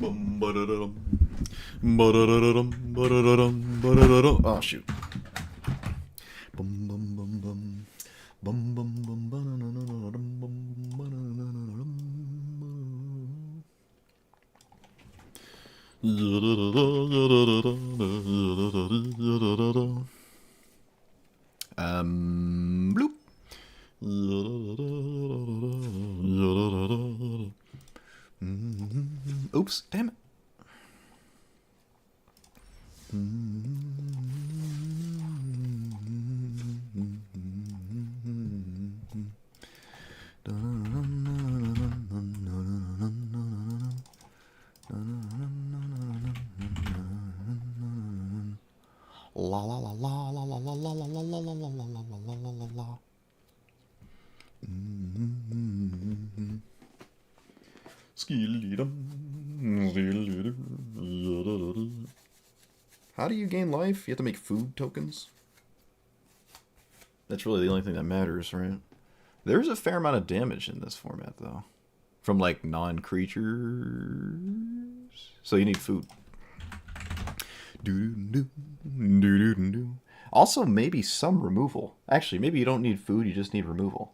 Bum, ba-da-da-dum. Ba-da-da-da-dum, ba-da-da-dum, ba-da-da-dum. Oh, shoot. Bum, bum, bum, bum. Bum, bum, bum, ba-da-da-da-da-dum, bum, ba-da-da-da-da-dum. Bloop. Oops, damn it. La la la la la la la la la la la la la la la la la la. How do you gain life? You have to make food tokens? That's really the only thing that matters, right? There's a fair amount of damage in this format, though. From, like, non-creatures. So you need food. Also, maybe some removal. Actually, maybe you don't need food, you just need removal.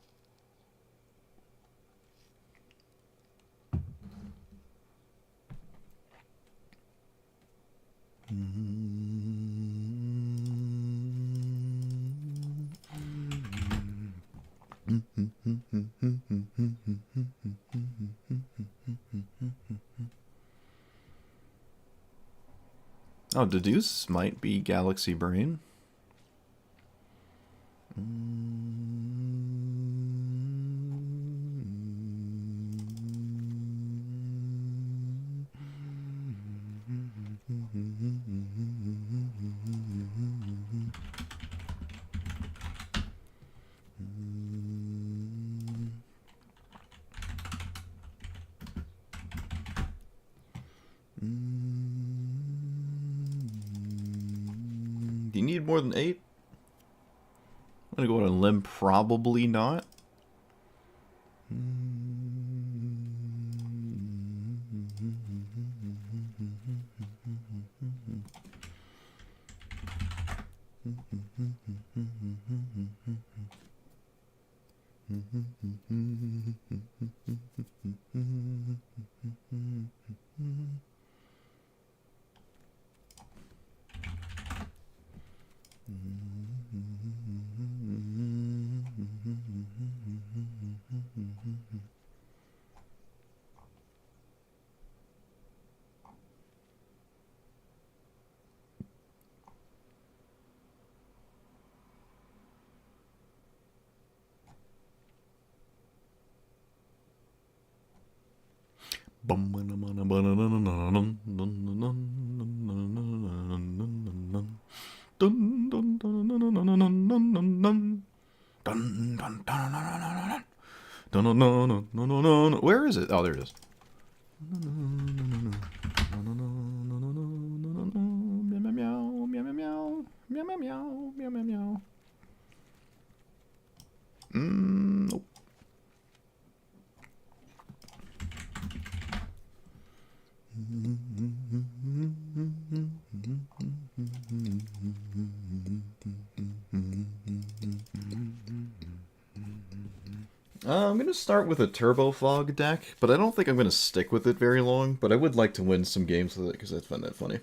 Oh, Deduce might be Galaxy Brain. Do you need more than 8? I'm gonna go on a limb, probably not. Where is it? Oh, there it is. Nope. I'm going to start with a Turbo Fog deck, but I don't think I'm going to stick with it very long, but I would like to win some games with it because I find that funny.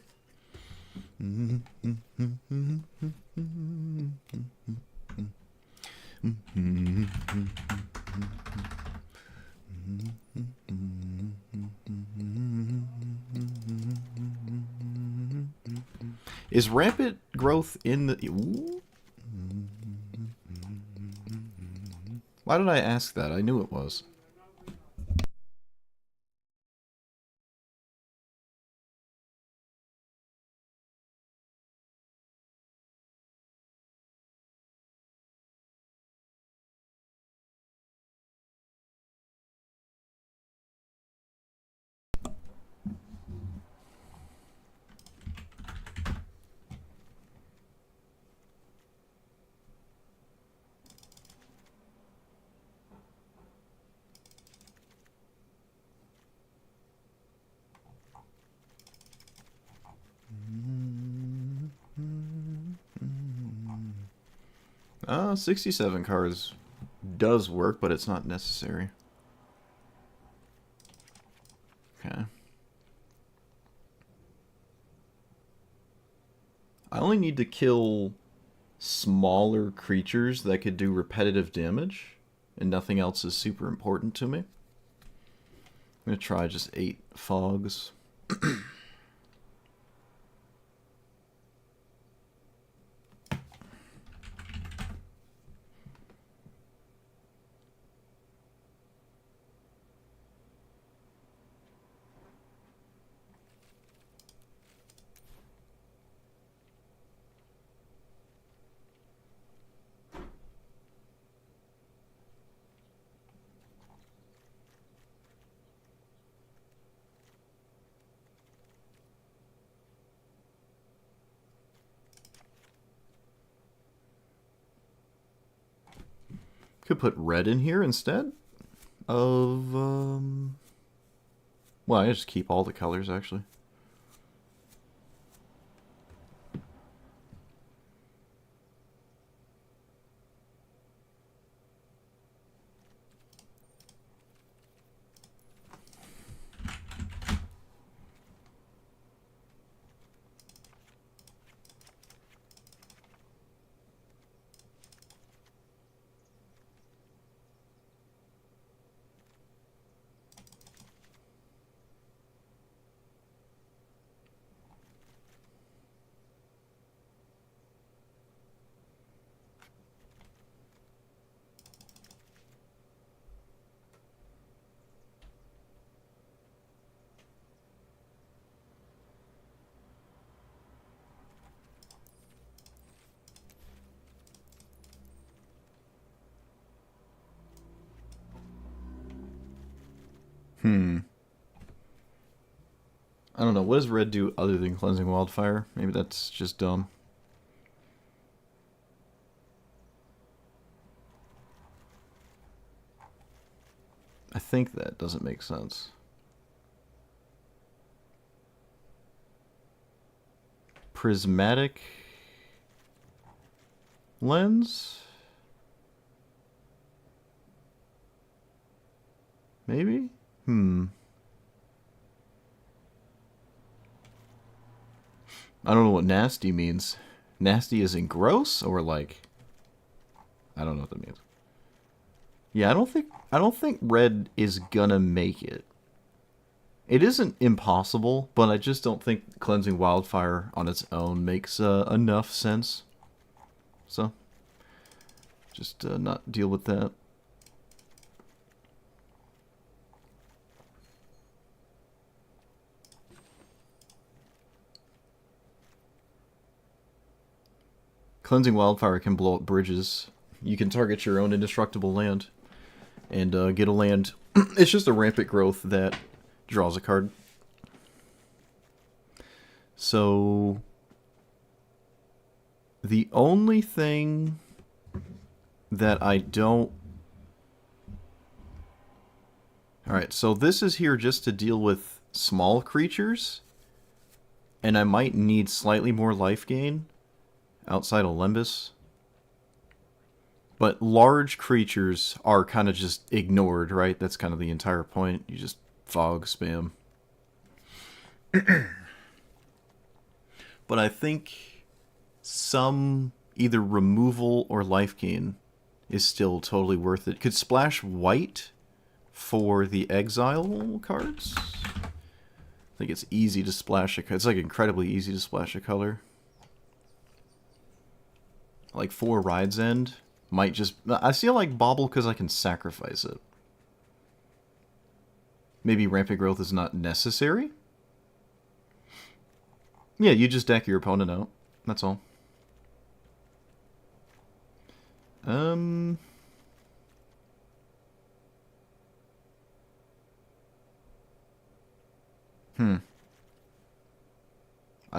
Is rampant growth in the... Ooh. Why did I ask that? I knew it was. 67 cards does work, but it's not necessary. Okay. I only need to kill smaller creatures that could do repetitive damage, and nothing else is super important to me. I'm going to try just 8 fogs. Could put red in here instead of, well, I just keep all the colors, actually. I don't know. What does red do other than Cleansing Wildfire? Maybe that's just dumb. I think that doesn't make sense. Prismatic lens? Maybe? I don't know what nasty means. Nasty is in gross or like I don't know what that means. Yeah, I don't think red is gonna make it. It isn't impossible, but I just don't think Cleansing Wildfire on its own makes enough sense. So, just not deal with that. Cleansing Wildfire can blow up bridges. You can target your own indestructible land and get a land. It's just a rampant growth that draws a card. So the only thing that I don't... Alright, so this is here just to deal with small creatures, and I might need slightly more life gain outside of Limbus. But large creatures are kind of just ignored, right? That's kind of the entire point. You just fog spam. But I think some either removal or life gain is still totally worth it. Could splash white for the exile cards. I think it's easy to splash a... It's like incredibly easy to splash a color. Like 4 Ride's End might just... I feel like Bauble because I can sacrifice it. Maybe Rampant Growth is not necessary? Yeah, you just deck your opponent out. That's all. I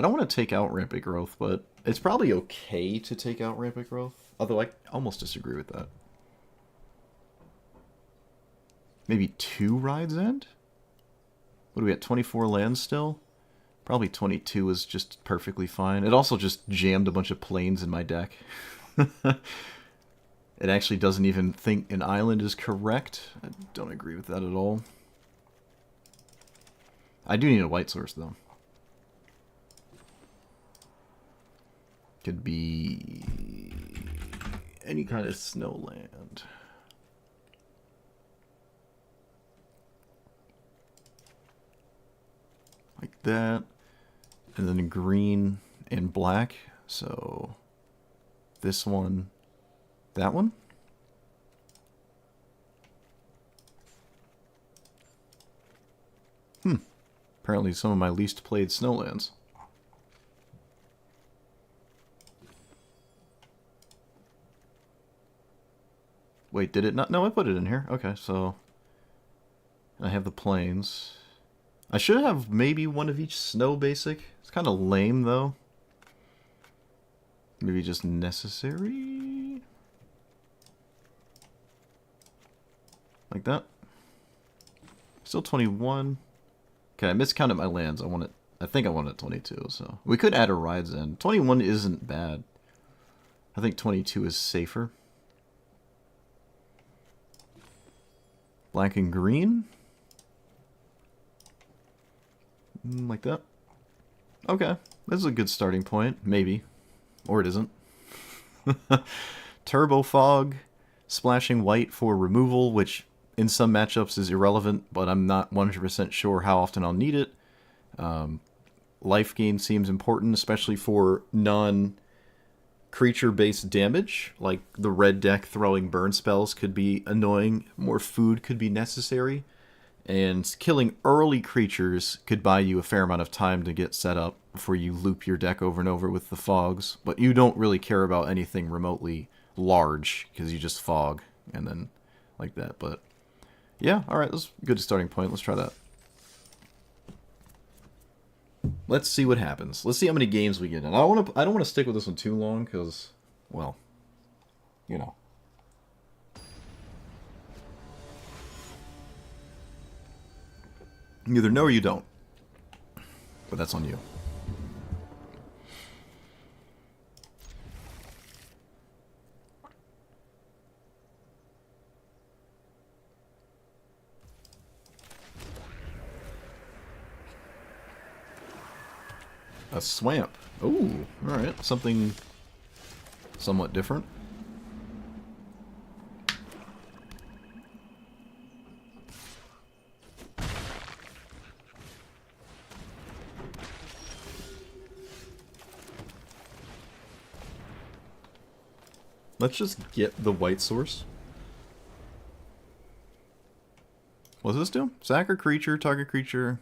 don't want to take out Rampant Growth, but it's probably okay to take out Rampant Growth. Although I almost disagree with that. Maybe 2 Ride's End? What do we got, 24 lands still? Probably 22 is just perfectly fine. It also just jammed a bunch of planes in my deck. It actually doesn't even think an island is correct. I don't agree with that at all. I do need a white source, though. Could be any kind of snowland. Like that. And then green and black. So this one, that one. Apparently some of my least played snowlands. Wait, did it not? No, I put it in here. Okay, so I have the plains. I should have maybe one of each snow basic. It's kind of lame, though. Maybe just necessary? Like that. Still 21. Okay, I miscounted my lands. I think I want it 22, so we could add a rides in. 21 isn't bad. I think 22 is safer. Black and green. Like that. Okay, this is a good starting point. Maybe. Or it isn't. Turbo Fog. Splashing white for removal, which in some matchups is irrelevant, but I'm not 100% sure how often I'll need it. Life gain seems important, especially for non-creature-based damage. Like the red deck throwing burn spells could be annoying. More food could be necessary. And killing early creatures could buy you a fair amount of time to get set up before you loop your deck over and over with the fogs. But you don't really care about anything remotely large, because you just fog, and then like that. But yeah, alright, that's a good starting point. Let's try that. Let's see what happens. Let's see how many games we get in. I don't want to stick with this one too long, because, well, you know. You either know or you don't. But that's on you. A swamp. Ooh, alright. Something somewhat different. Let's just get the white source. What does this do? Sack a creature, target creature.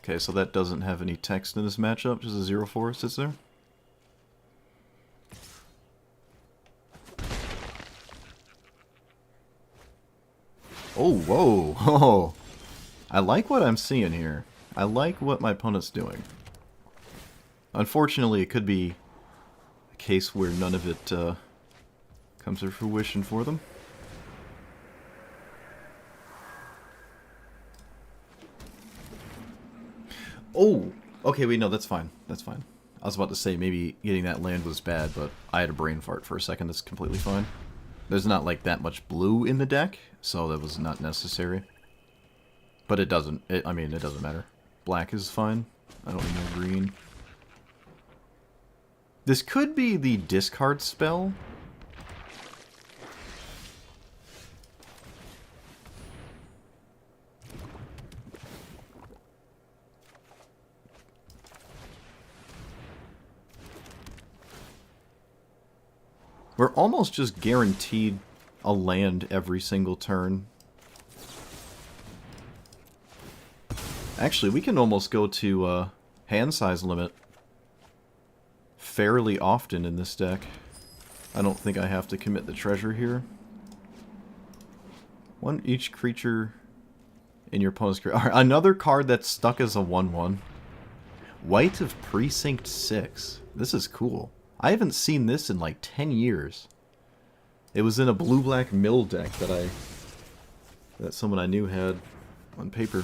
Okay, so that doesn't have any text in this matchup, just a 0/4 sits there. Oh, whoa, oh. I like what I'm seeing here. I like what my opponent's doing. Unfortunately, it could be a case where none of it comes to fruition for them. Oh, okay, wait, no, that's fine. That's fine. I was about to say maybe getting that land was bad, but I had a brain fart for a second. That's completely fine. There's not, like, that much blue in the deck, so that was not necessary. But it doesn't. I mean, it doesn't matter. Black is fine. I don't need no green. This could be the discard spell. We're almost just guaranteed a land every single turn. Actually, we can almost go to hand size limit fairly often in this deck. I don't think I have to commit the treasure here. One each creature in your opponent's card. Another card that's stuck as a 1/1. White of Precinct 6. This is cool. I haven't seen this in like 10 years. It was in a blue-black mill deck that someone I knew had on paper.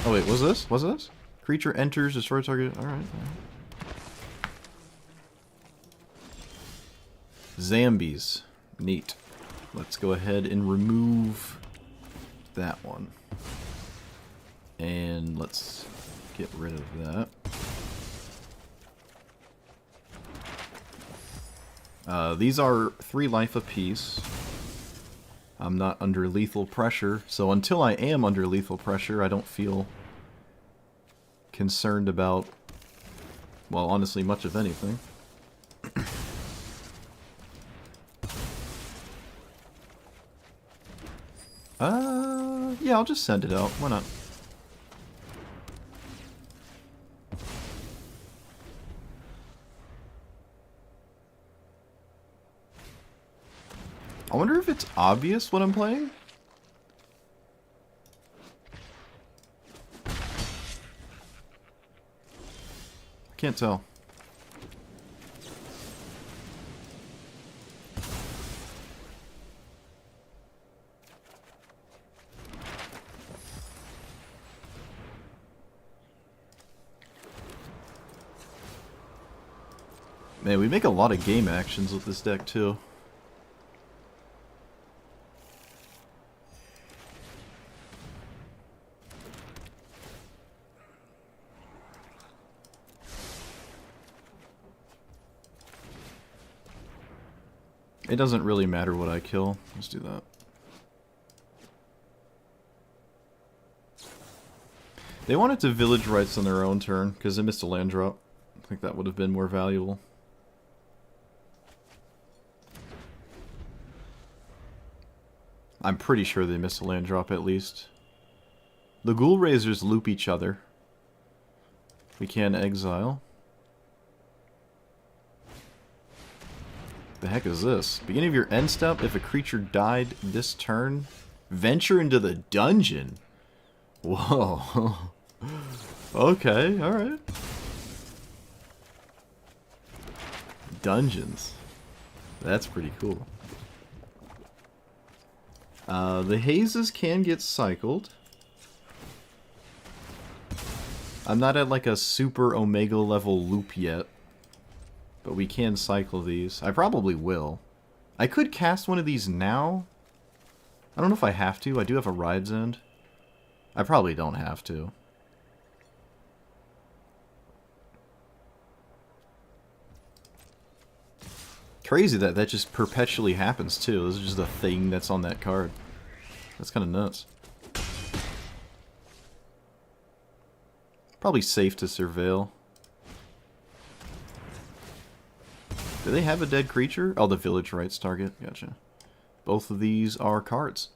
Oh wait, was this? Was this? Creature enters, destroy target. Alright. Zambies. Neat. Let's go ahead and remove that one. And let's get rid of that. These are 3 life apiece. I'm not under lethal pressure, so until I am under lethal pressure, I don't feel concerned about, well, honestly, much of anything. Yeah, I'll just send it out. Why not? I wonder if it's obvious what I'm playing? I can't tell. Man, we make a lot of game actions with this deck, too. It doesn't really matter what I kill. Let's do that. They wanted to village rights on their own turn, because they missed a land drop. I think that would have been more valuable. I'm pretty sure they missed a land drop at least. The Ghoul Raisers loop each other. We can exile. The heck is this? Beginning of your end step, if a creature died this turn, venture into the dungeon. Whoa. Okay, alright. Dungeons. That's pretty cool. The hazes can get cycled. I'm not at like a super omega level loop yet. But we can cycle these. I probably will. I could cast one of these now. I don't know if I have to. I do have a Ride's End. I probably don't have to. Crazy that that just perpetually happens too. This is just a thing that's on that card. That's kind of nuts. Probably safe to surveil. Do they have a dead creature? Oh, the village rights target. Gotcha. Both of these are cards.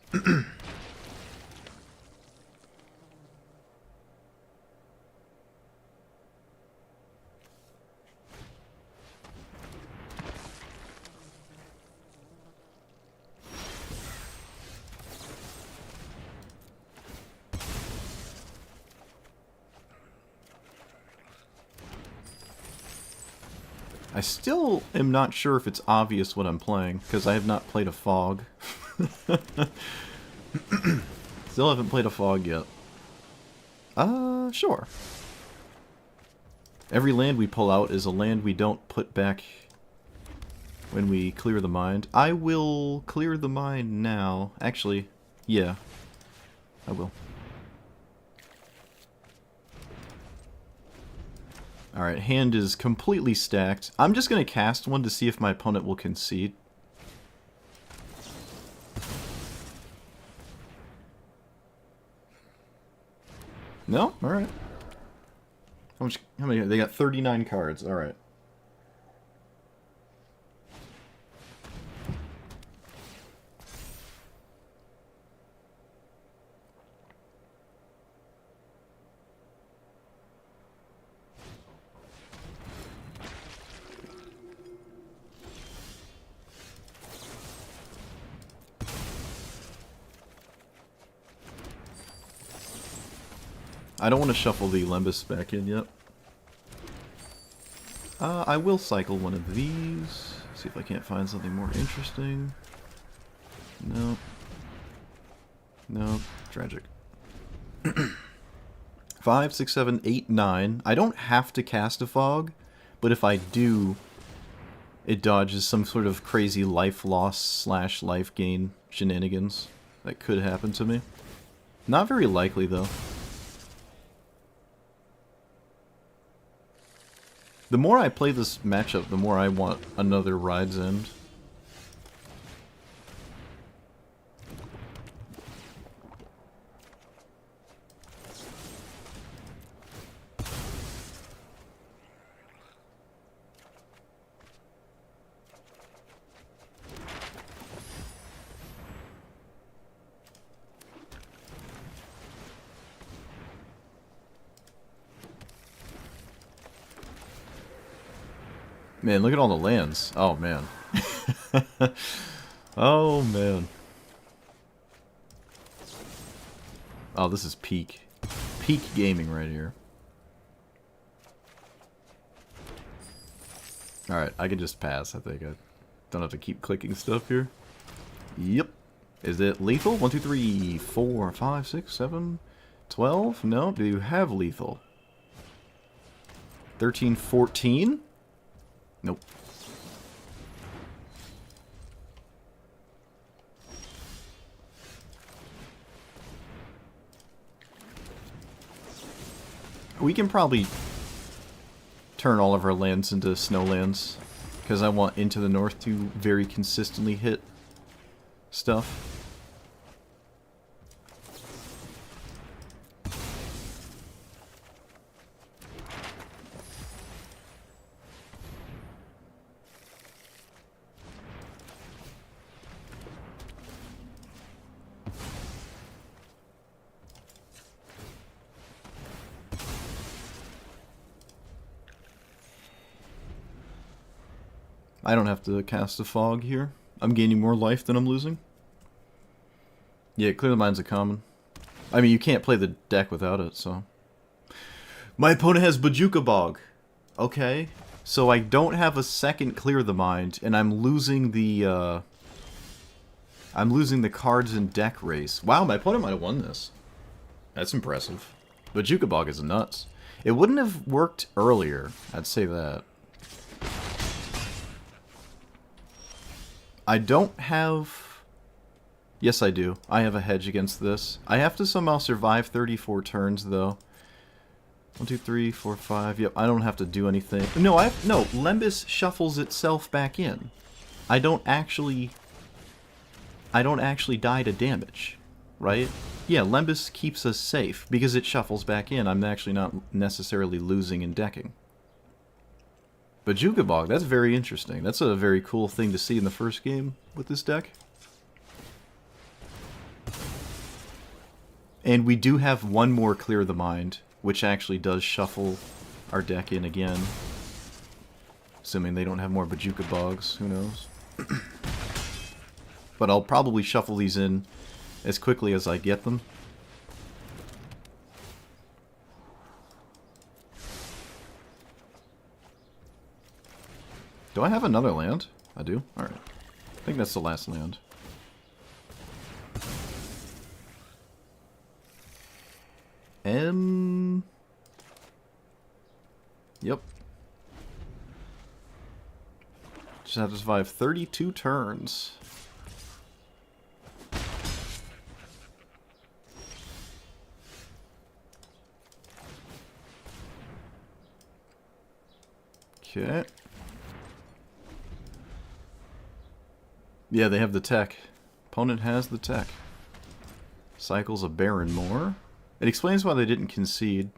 I still am not sure if it's obvious what I'm playing, because I have not played a fog. Still haven't played a fog yet. Sure. Every land we pull out is a land we don't put back when we clear the mind. I will clear the mind now. Actually, yeah. I will. Alright, hand is completely stacked. I'm just going to cast one to see if my opponent will concede. No? Alright. How many? They got 39 cards. Alright. I don't want to shuffle the Lembas back in yet. I will cycle one of these. See if I can't find something more interesting. Nope. Nope. Tragic. 5, 6, 7, 8, 9. I don't have to cast a fog, but if I do, it dodges some sort of crazy life loss slash life gain shenanigans that could happen to me. Not very likely, though. The more I play this matchup, the more I want another Ride's End. Man, look at all the lands. Oh, man. Oh, man. Oh, this is peak. Peak gaming right here. Alright, I can just pass, I think. I don't have to keep clicking stuff here. Yep. Is it lethal? 1, 2, 3, 4, 5, 6, 7, 12? No, do you have lethal? 13, 14? Nope. We can probably turn all of our lands into snowlands, because I want Into the North to very consistently hit stuff. I don't have to cast a fog here. I'm gaining more life than I'm losing. Yeah, Clear the Mind's a common. I mean, you can't play the deck without it, so... My opponent has Bojuka Bog. Okay. So I don't have a second Clear the Mind, and I'm losing the cards in deck race. Wow, my opponent might have won this. That's impressive. Bojuka Bog is nuts. It wouldn't have worked earlier, I'd say that. I don't have... Yes, I do. I have a hedge against this. I have to somehow survive 34 turns, though. 1, 2, 3, 4, 5. Yep, I don't have to do anything. No, no, Lembas shuffles itself back in. I don't actually die to damage, right? Yeah, Lembas keeps us safe because it shuffles back in. I'm actually not necessarily losing and decking. But Bojuka Bog, that's very interesting. That's a very cool thing to see in the first game with this deck. And we do have one more Clear the Mind, which actually does shuffle our deck in again. Assuming they don't have more Bojuka Bogs, who knows. But I'll probably shuffle these in as quickly as I get them. Do I have another land? I do? Alright. I think that's the last land. Yep. Just have to survive 32 turns. Okay. Yeah, they have the tech. Opponent has the tech. Cycles a Baron more. It explains why they didn't concede,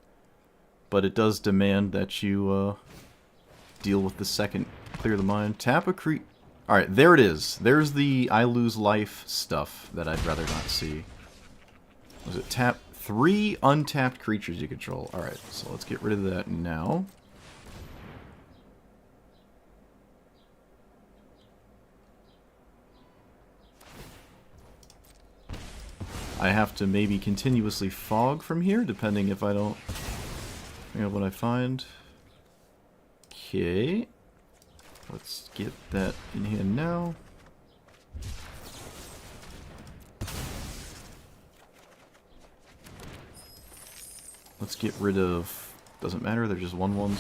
but it does demand that you deal with the second Clear the Mind. Tap a creep. Alright, there it is. There's the I lose life stuff that I'd rather not see. Was it tap 3 untapped creatures you control? Alright, so let's get rid of that now. I have to maybe continuously fog from here, depending if I don't... You know what I find. Okay. Let's get that in hand now. Let's get rid of... Doesn't matter, they're just 1/1s.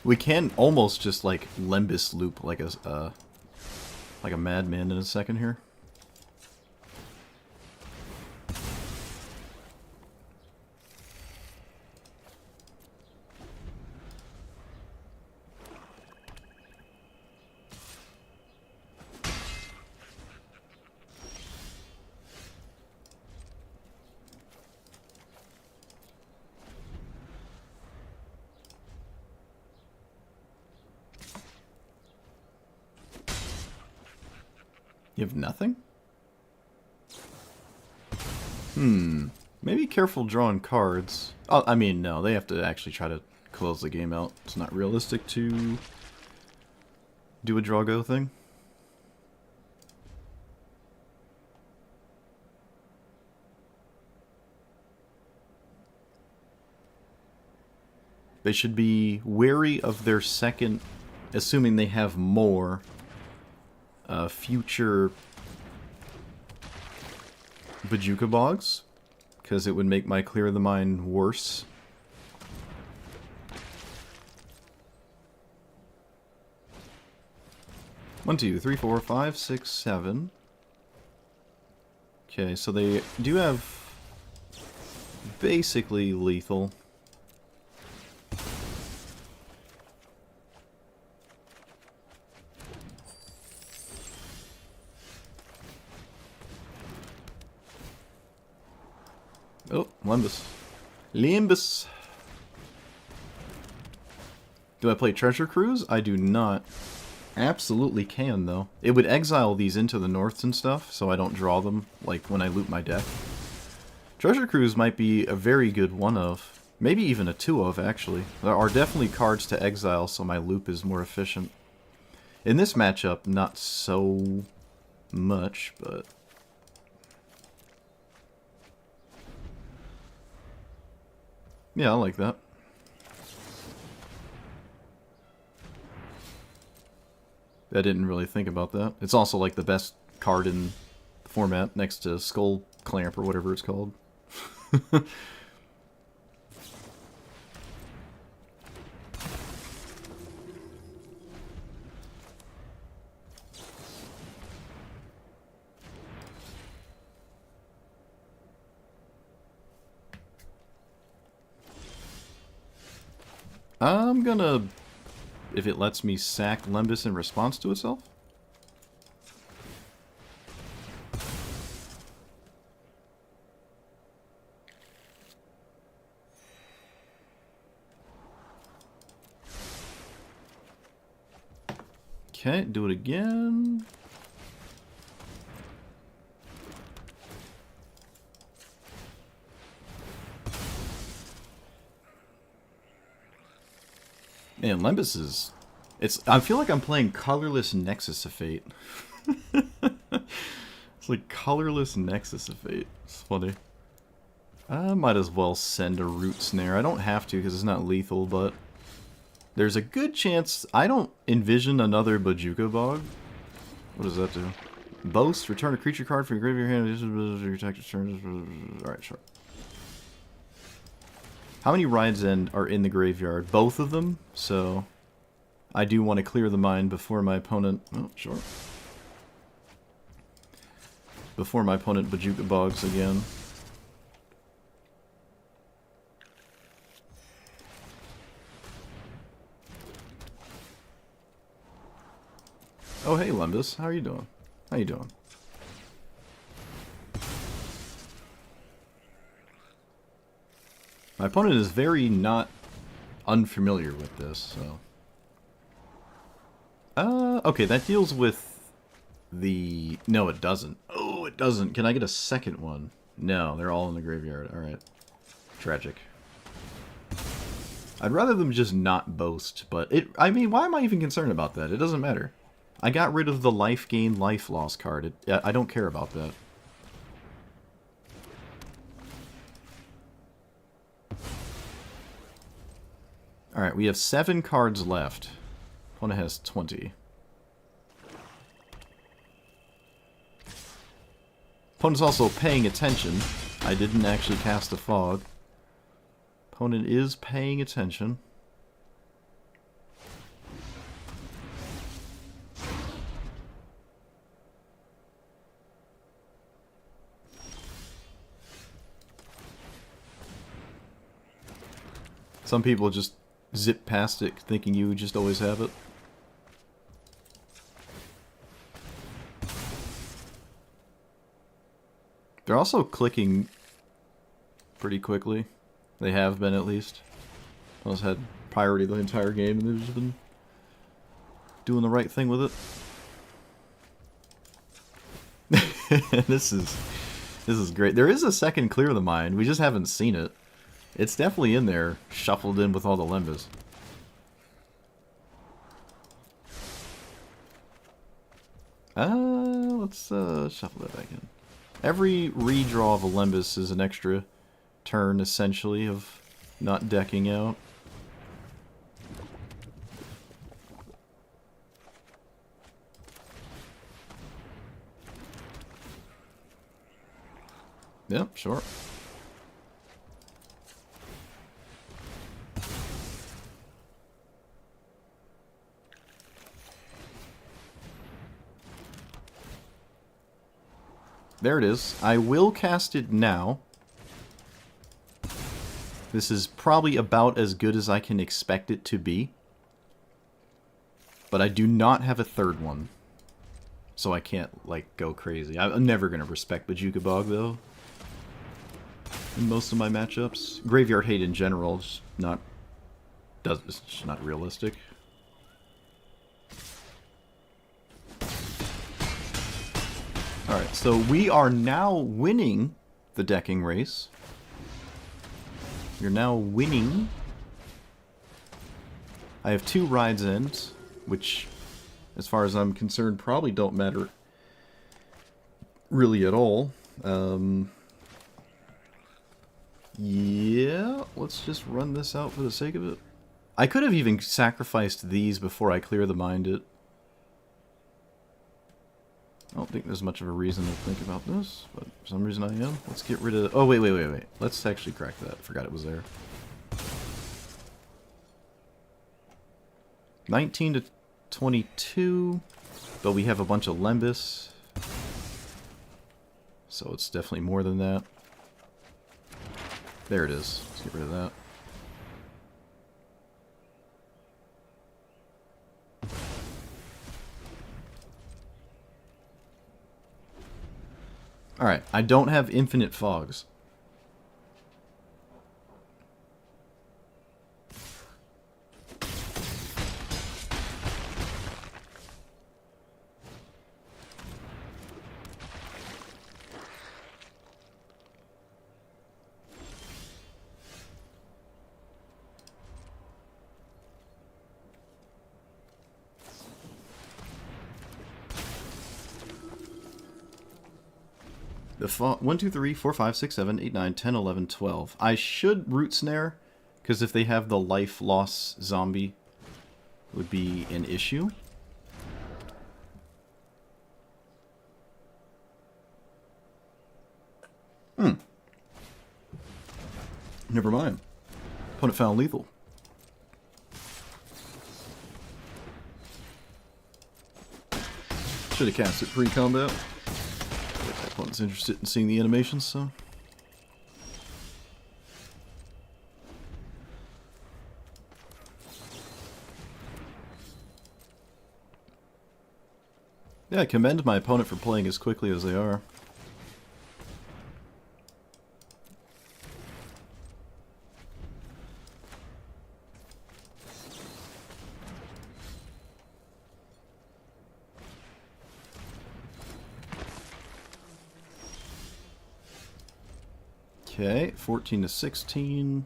We can almost just like Lembus loop like a madman in a second here. You have nothing? Maybe careful drawing cards. Oh, I mean, no, they have to actually try to close the game out. It's not realistic to do a draw go thing. They should be wary of their second, assuming they have more future Bajuka Bogs, because it would make my Clear the Mind worse. One, two, three, four, five, six, seven. Okay, so they do have basically lethal. Oh, Limbus. Limbus! Do I play Treasure Cruise? I do not. Absolutely can, though. It would exile these into the norths and stuff, so I don't draw them, like, when I loot my deck. Treasure Cruise might be a very good one of. Maybe even a two of, actually. There are definitely cards to exile, so my loop is more efficient. In this matchup, not so much, but... yeah, I like that. I didn't really think about that. It's also like the best card in the format, next to Skull Clamp or whatever it's called. I'm gonna, if it lets me sack Lembus in response to itself. Okay, do it again. Man, Lembus is... I feel like I'm playing Colorless Nexus of Fate. It's like Colorless Nexus of Fate. It's funny. I might as well send a Root Snare. I don't have to because it's not lethal, but... there's a good chance... I don't envision another Bajuka Bog. What does that do? Boast, return a creature card from your graveyard hand. Your attack turn. Alright, sure. How many Ride's End are in the graveyard? Both of them, so I do want to clear the mind before my opponent... oh, sure. Before my opponent Bajuka Bogs again. Oh, hey, Lembus. How are you doing? How you doing? My opponent is very not unfamiliar with this, so... okay, that deals with the... no, it doesn't. Oh, it doesn't. Can I get a second one? No, they're all in the graveyard. Alright. Tragic. I'd rather them just not boast, but it... I mean, why am I even concerned about that? It doesn't matter. I got rid of the life gain, life loss card. I don't care about that. Alright, we have 7 cards left. Opponent has 20. Opponent's also paying attention. I didn't actually cast a fog. Opponent is paying attention. Some people just zip past it thinking you just always have it. They're also clicking pretty quickly. They have been, at least. I was had priority the entire game, and they've just been doing the right thing with it. This is great. There is a second Clear the Mind. We just haven't seen it. It's definitely in there, shuffled in with all the Limbus. Let's shuffle that back in. Every redraw of a Limbus is an extra turn, essentially, of not decking out. Yep, sure. There it is. I will cast it now. This is probably about as good as I can expect it to be. But I do not have a third one. So I can't, like, go crazy. I'm never going to respect Bojuka Bog, though. In most of my matchups. Graveyard Hate in general is not... it's just not realistic. Alright, so we are now winning the decking race. You're now winning. I have 2 rides in, which, as far as I'm concerned, probably don't matter really at all. Yeah, let's just run this out for the sake of it. I could have even sacrificed these before I Clear the Mind it. I don't think there's much of a reason to think about this, but for some reason I am. Let's get rid of... Oh, wait. Let's actually crack that. Forgot it was there. 19 to 22, but we have a bunch of Limbus. So it's definitely more than that. There it is. Let's get rid of that. Alright, I don't have infinite fogs. The 1, 2, 3, 4, 5, 6, 7, 8, 9, 10, 11, 12. I should Root Snare, because if they have the life loss zombie, it would be an issue. Never mind. Opponent found lethal. Should have cast it pre-combat. Opponent's interested in seeing the animations, so... Yeah, I commend my opponent for playing as quickly as they are. Okay, 14 to 16.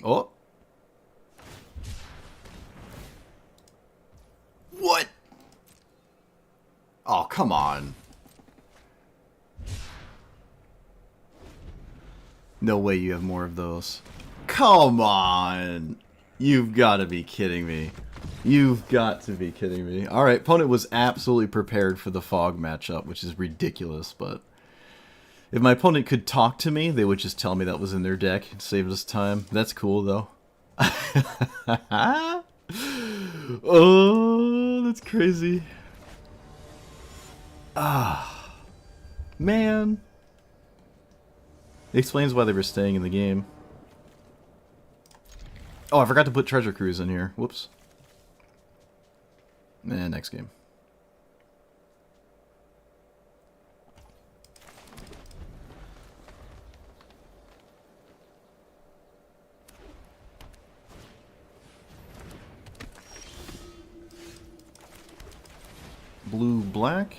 Oh. What? Oh, come on. No way you have more of those. Come on! You've got to be kidding me. You've got to be kidding me. Alright, opponent was absolutely prepared for the fog matchup, which is ridiculous, but... If my opponent could talk to me, they would just tell me that was in their deck. It saved us time. That's cool, though. Oh, that's crazy. Ah. Man. It explains why they were staying in the game. Oh, I forgot to put Treasure Cruise in here. Whoops. Next game. Blue, black.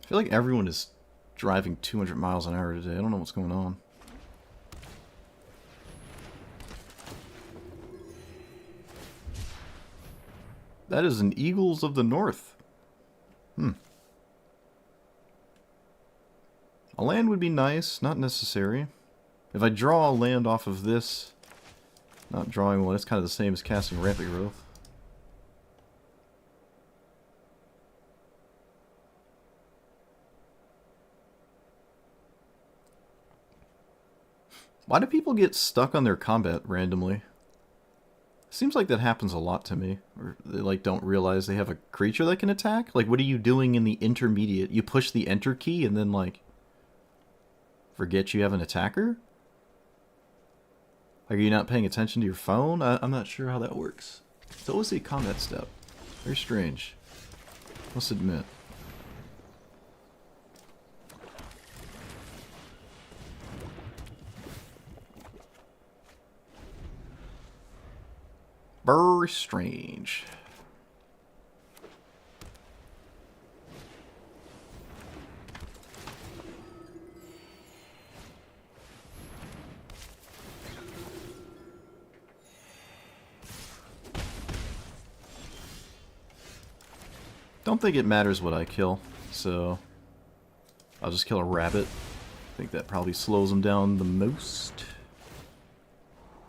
I feel like everyone is driving 200 miles an hour today. I don't know what's going on. That is an Eagles of the North. A land would be nice, not necessary. If I draw a land off of this, not drawing one, it's kind of the same as casting Rampant Growth. Why do people get stuck on their combat randomly? Seems like that happens a lot to me. Or they like don't realize they have a creature that can attack? Like, what are you doing in the intermediate? You push the enter key and then like forget you have an attacker? Like, are you not paying attention to your phone? I'm not sure how that works. It's always a combat step. Very strange. Must admit. Very strange. Don't think it matters what I kill, so I'll just kill a rabbit. I think that probably slows him down the most.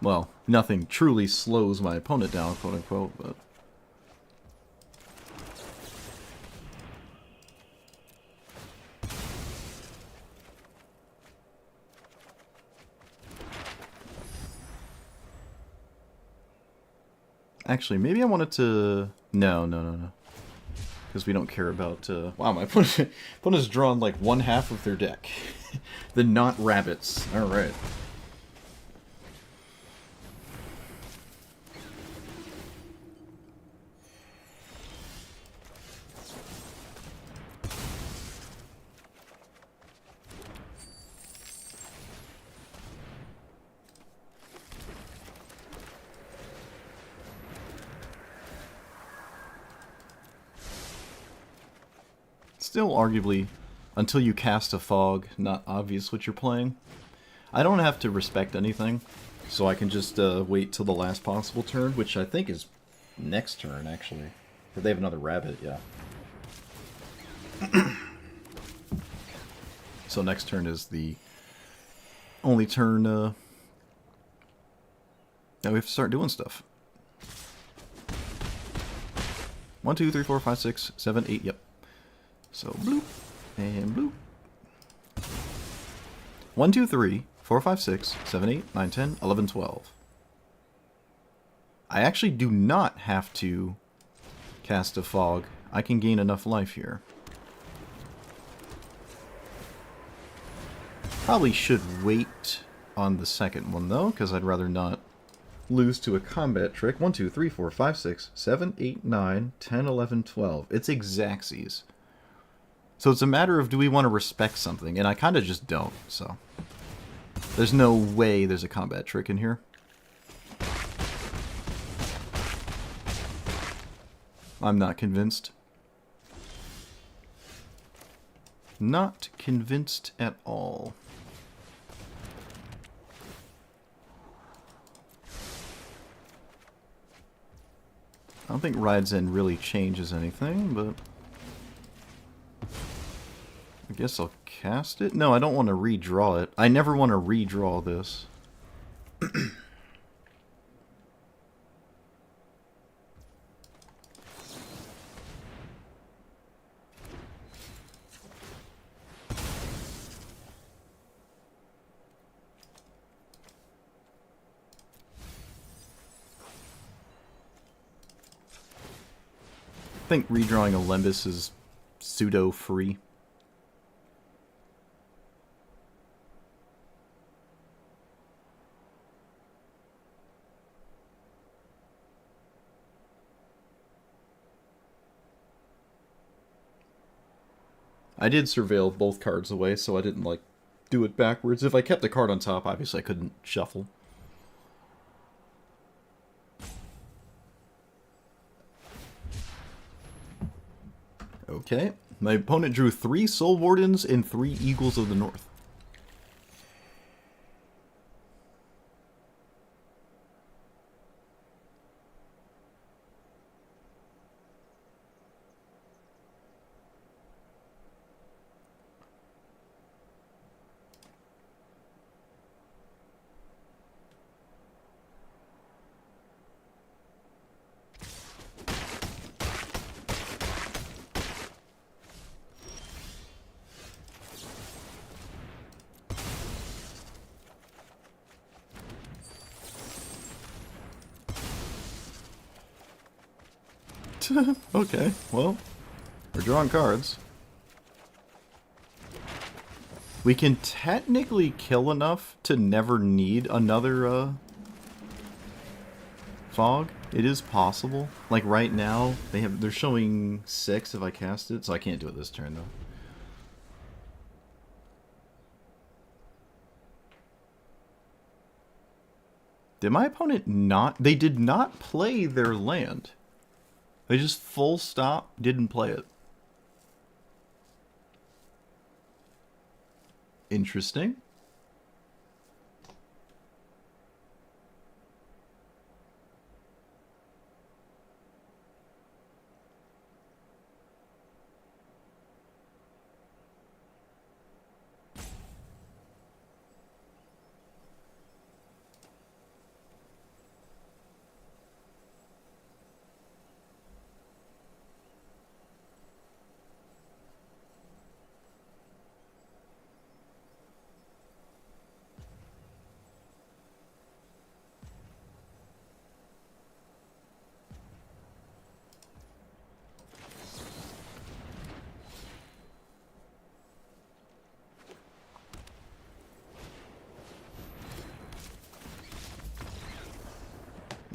Well, nothing truly slows my opponent down, quote unquote, but... Actually, maybe I wanted to... No. Because we don't care about... Wow, my opponent's drawn like one half of their deck. The not rabbits. Alright. Still arguably, until you cast a fog, not obvious what you're playing. I don't have to respect anything, so I can just wait till the last possible turn, which I think is next turn, actually. If they have another rabbit, yeah. So next turn is the only turn that we have to start doing stuff. 1, 2, 3, 4, 5, 6, 7, 8, yep. So, bloop, and bloop. 1, 2, 3, 4, 5, 6, 7, 8, 9, 10, 11, 12. I actually do not have to cast a fog. I can gain enough life here. Probably should wait on the second one, though, because I'd rather not lose to a combat trick. 1, 2, 3, 4, 5, 6, 7, 8, 9, 10, 11, 12. It's Exacxies. So it's a matter of do we want to respect something, and I kind of just don't, so. There's no way there's a combat trick in here. I'm not convinced. Not convinced at all. I don't think Ride's End really changes anything, but... I guess I'll cast it? No, I don't want to redraw it. I never want to redraw this. I think redrawing a Lembas is pseudo-free. I did surveil both cards away, so I didn't, like, do it backwards. If I kept the card on top, obviously I couldn't shuffle. Okay. My opponent drew 3 Soul Wardens and 3 Eagles of the North. Okay, well, we're drawing cards. We can technically kill enough to never need another, fog. It is possible. Like right now, they're showing 6 if I cast it, so I can't do it this turn though. Did my opponent not? They did not play their land. They just full stop didn't play it. Interesting.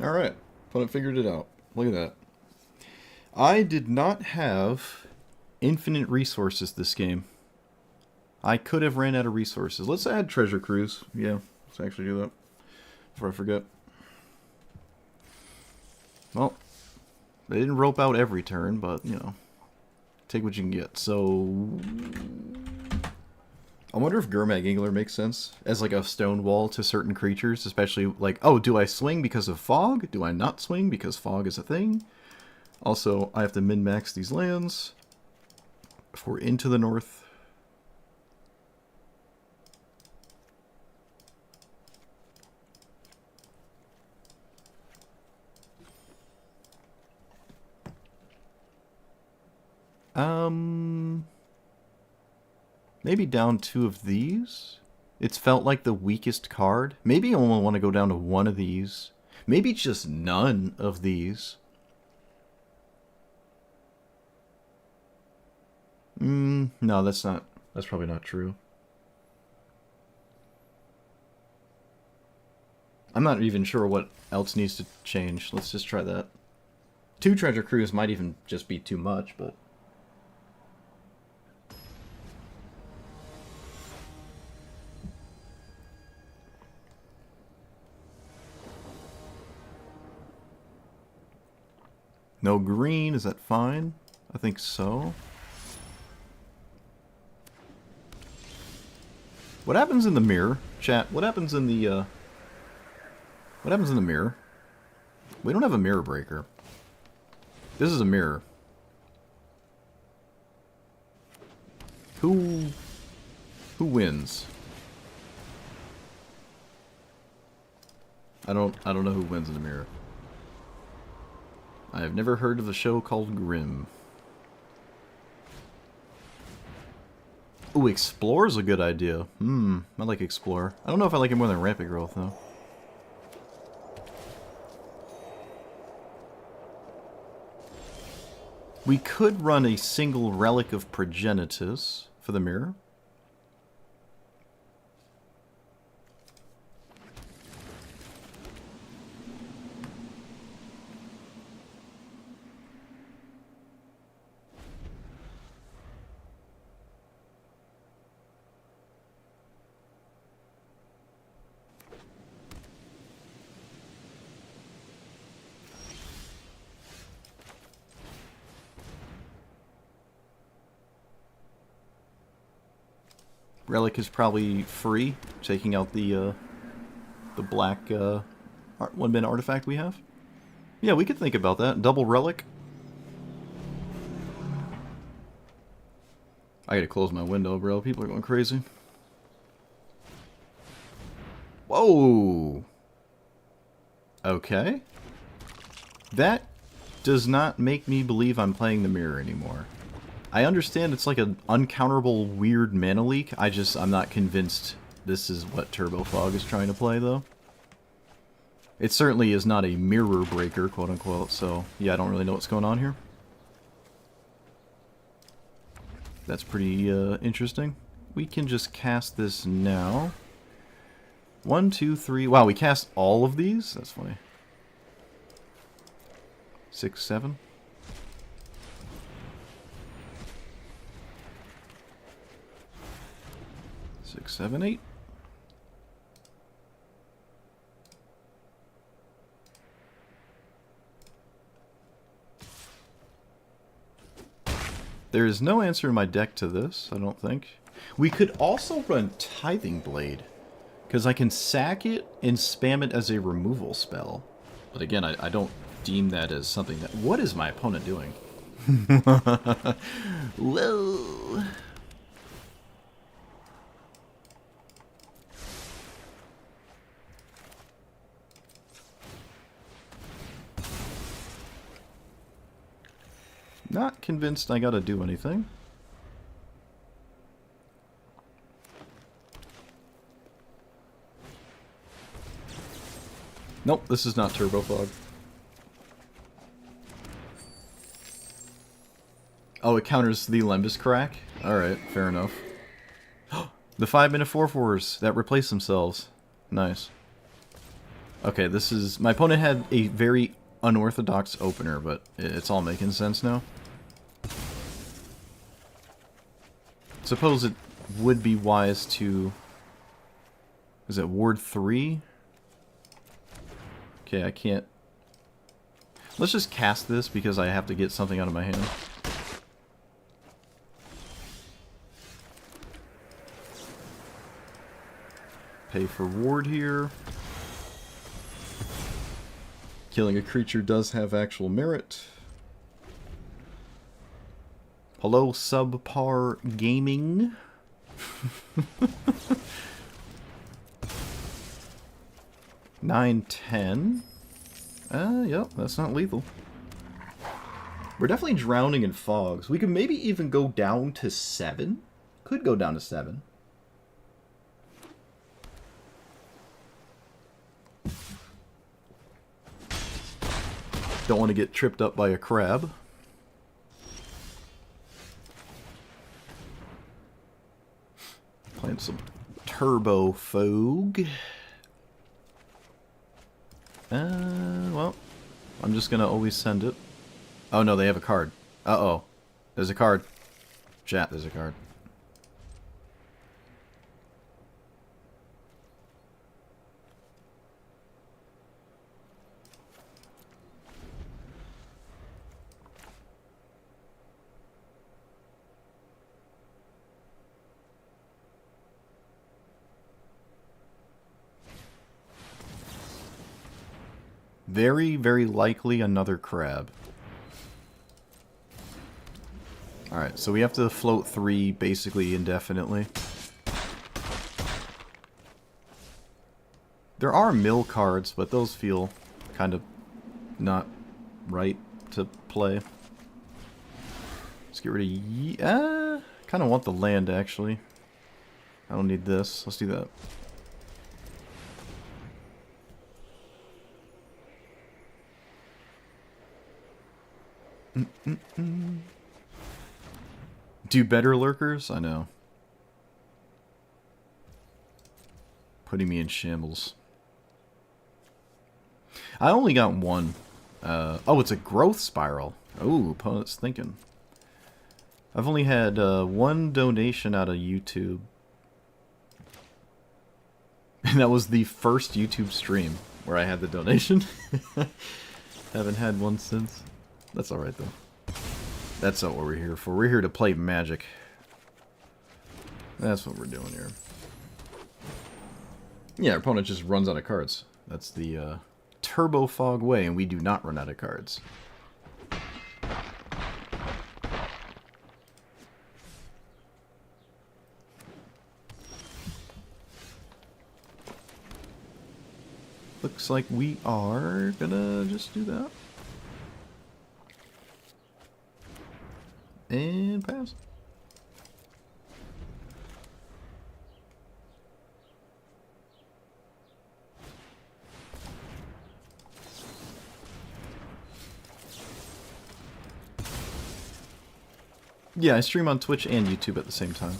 Alright, opponent figured it out. Look at that. I did not have infinite resources this game. I could have ran out of resources. Let's add Treasure Cruise. Yeah, let's actually do that before I forget. Well, they didn't rope out every turn, but, you know, take what you can get. So, I wonder if Gurmag Angler makes sense as like a stone wall to certain creatures, especially like, oh, do I swing because of fog? Do I not swing because fog is a thing? Also, I have to min-max these lands for Into the North. Maybe down 2 of these? It's felt like the weakest card. Maybe I only want to go down to 1 of these. Maybe just none of these. No, that's probably not true. I'm not even sure what else needs to change. Let's just try that. 2 Treasure Cruise might even just be too much, but... No green, is that fine? I think so. What happens in the mirror? Chat, what happens in the, What happens in the mirror? We don't have a mirror breaker. This is a mirror. Who wins? I don't know who wins in the mirror. I have never heard of a show called Grimm. Ooh, Explorer's a good idea. I like Explorer. I don't know if I like it more than Rampant Growth, though. We could run a single Relic of Progenitus for the mirror. Relic is probably free, taking out the black one-min artifact we have. Yeah, we could think about that. Double Relic. I gotta close my window, bro. People are going crazy. Whoa! Okay. That does not make me believe I'm playing the mirror anymore. I understand it's like an uncounterable weird mana leak. I'm not convinced this is what Turbo Fog is trying to play, though. It certainly is not a mirror breaker, quote-unquote, so yeah, I don't really know what's going on here. That's pretty interesting. We can just cast this now. 1, 2, 3... Wow, we cast all of these? That's funny. 6, 7... 6, 7, 8. There is no answer in my deck to this, I don't think. We could also run Tithing Blade, because I can sack it and spam it as a removal spell. But again, I don't deem that as something that... What is my opponent doing? Whoa... Not convinced I gotta do anything. Nope, this is not Turbo Fog. Oh, it counters the Lembus Crack? Alright, fair enough. The 5-mana 4/4s that replace themselves. Nice. Okay, this is... My opponent had a very unorthodox opener, but it's all making sense now. Suppose it would be wise to... Is it Ward 3? Okay, I can't... Let's just cast this because I have to get something out of my hand. Pay for Ward here. Killing a creature does have actual merit. Hello, subpar gaming. 9, 10. Yep, that's not lethal. We're definitely drowning in fogs. We could maybe even go down to 7. Could go down to 7. Don't want to get tripped up by a crab. Playing some Turbo Fog. Well, I'm just gonna always send it. Oh no, they have a card. Uh-oh. There's a card. Chat, there's a card. Very, very likely another crab. Alright, so we have to float 3 basically indefinitely. There are mill cards, but those feel kind of not right to play. Let's get rid of kind of want the land, actually. I don't need this. Let's do that. Do better, lurkers? I know. Putting me in shambles. I only got one. Oh, it's a growth spiral. Oh, opponent's thinking. I've only had one donation out of YouTube. And that was the first YouTube stream where I had the donation. Haven't had one since. That's alright, though. That's not what we're here for. We're here to play Magic. That's what we're doing here. Yeah, our opponent just runs out of cards. That's the Turbo Fog way, and we do not run out of cards. Looks like we are gonna just do that. And pass. Yeah, I stream on Twitch and YouTube at the same time.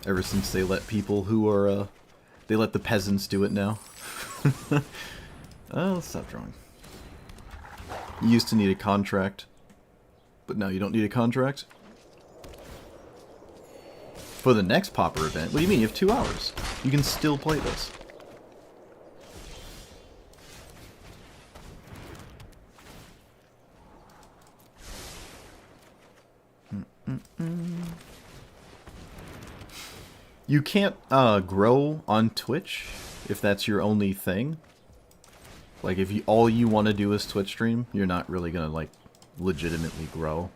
Ever since they let people who are, they let the peasants do it now. Let's stop drawing. You used to need a contract, but now you don't need a contract? For the next Pauper event? What do you mean? You have 2 hours. You can still play this. You can't grow on Twitch if that's your only thing. Like, if you all you want to do is Twitch stream, you're not really gonna, like, legitimately grow.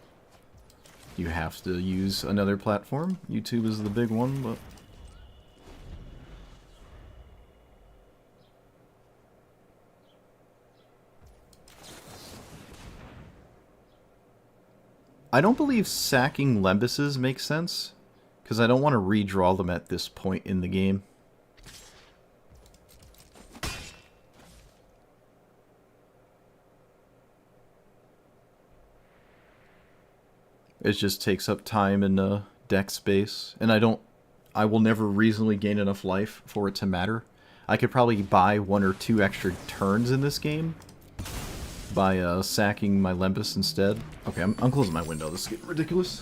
You have to use another platform. YouTube is the big one, but... I don't believe sacking Lembuses makes sense, because I don't want to redraw them at this point in the game. It just takes up time and deck space, and I will never reasonably gain enough life for it to matter. I could probably buy 1 or 2 extra turns in this game by sacking my Lembus instead. Okay, I'm closing my window. This is getting ridiculous.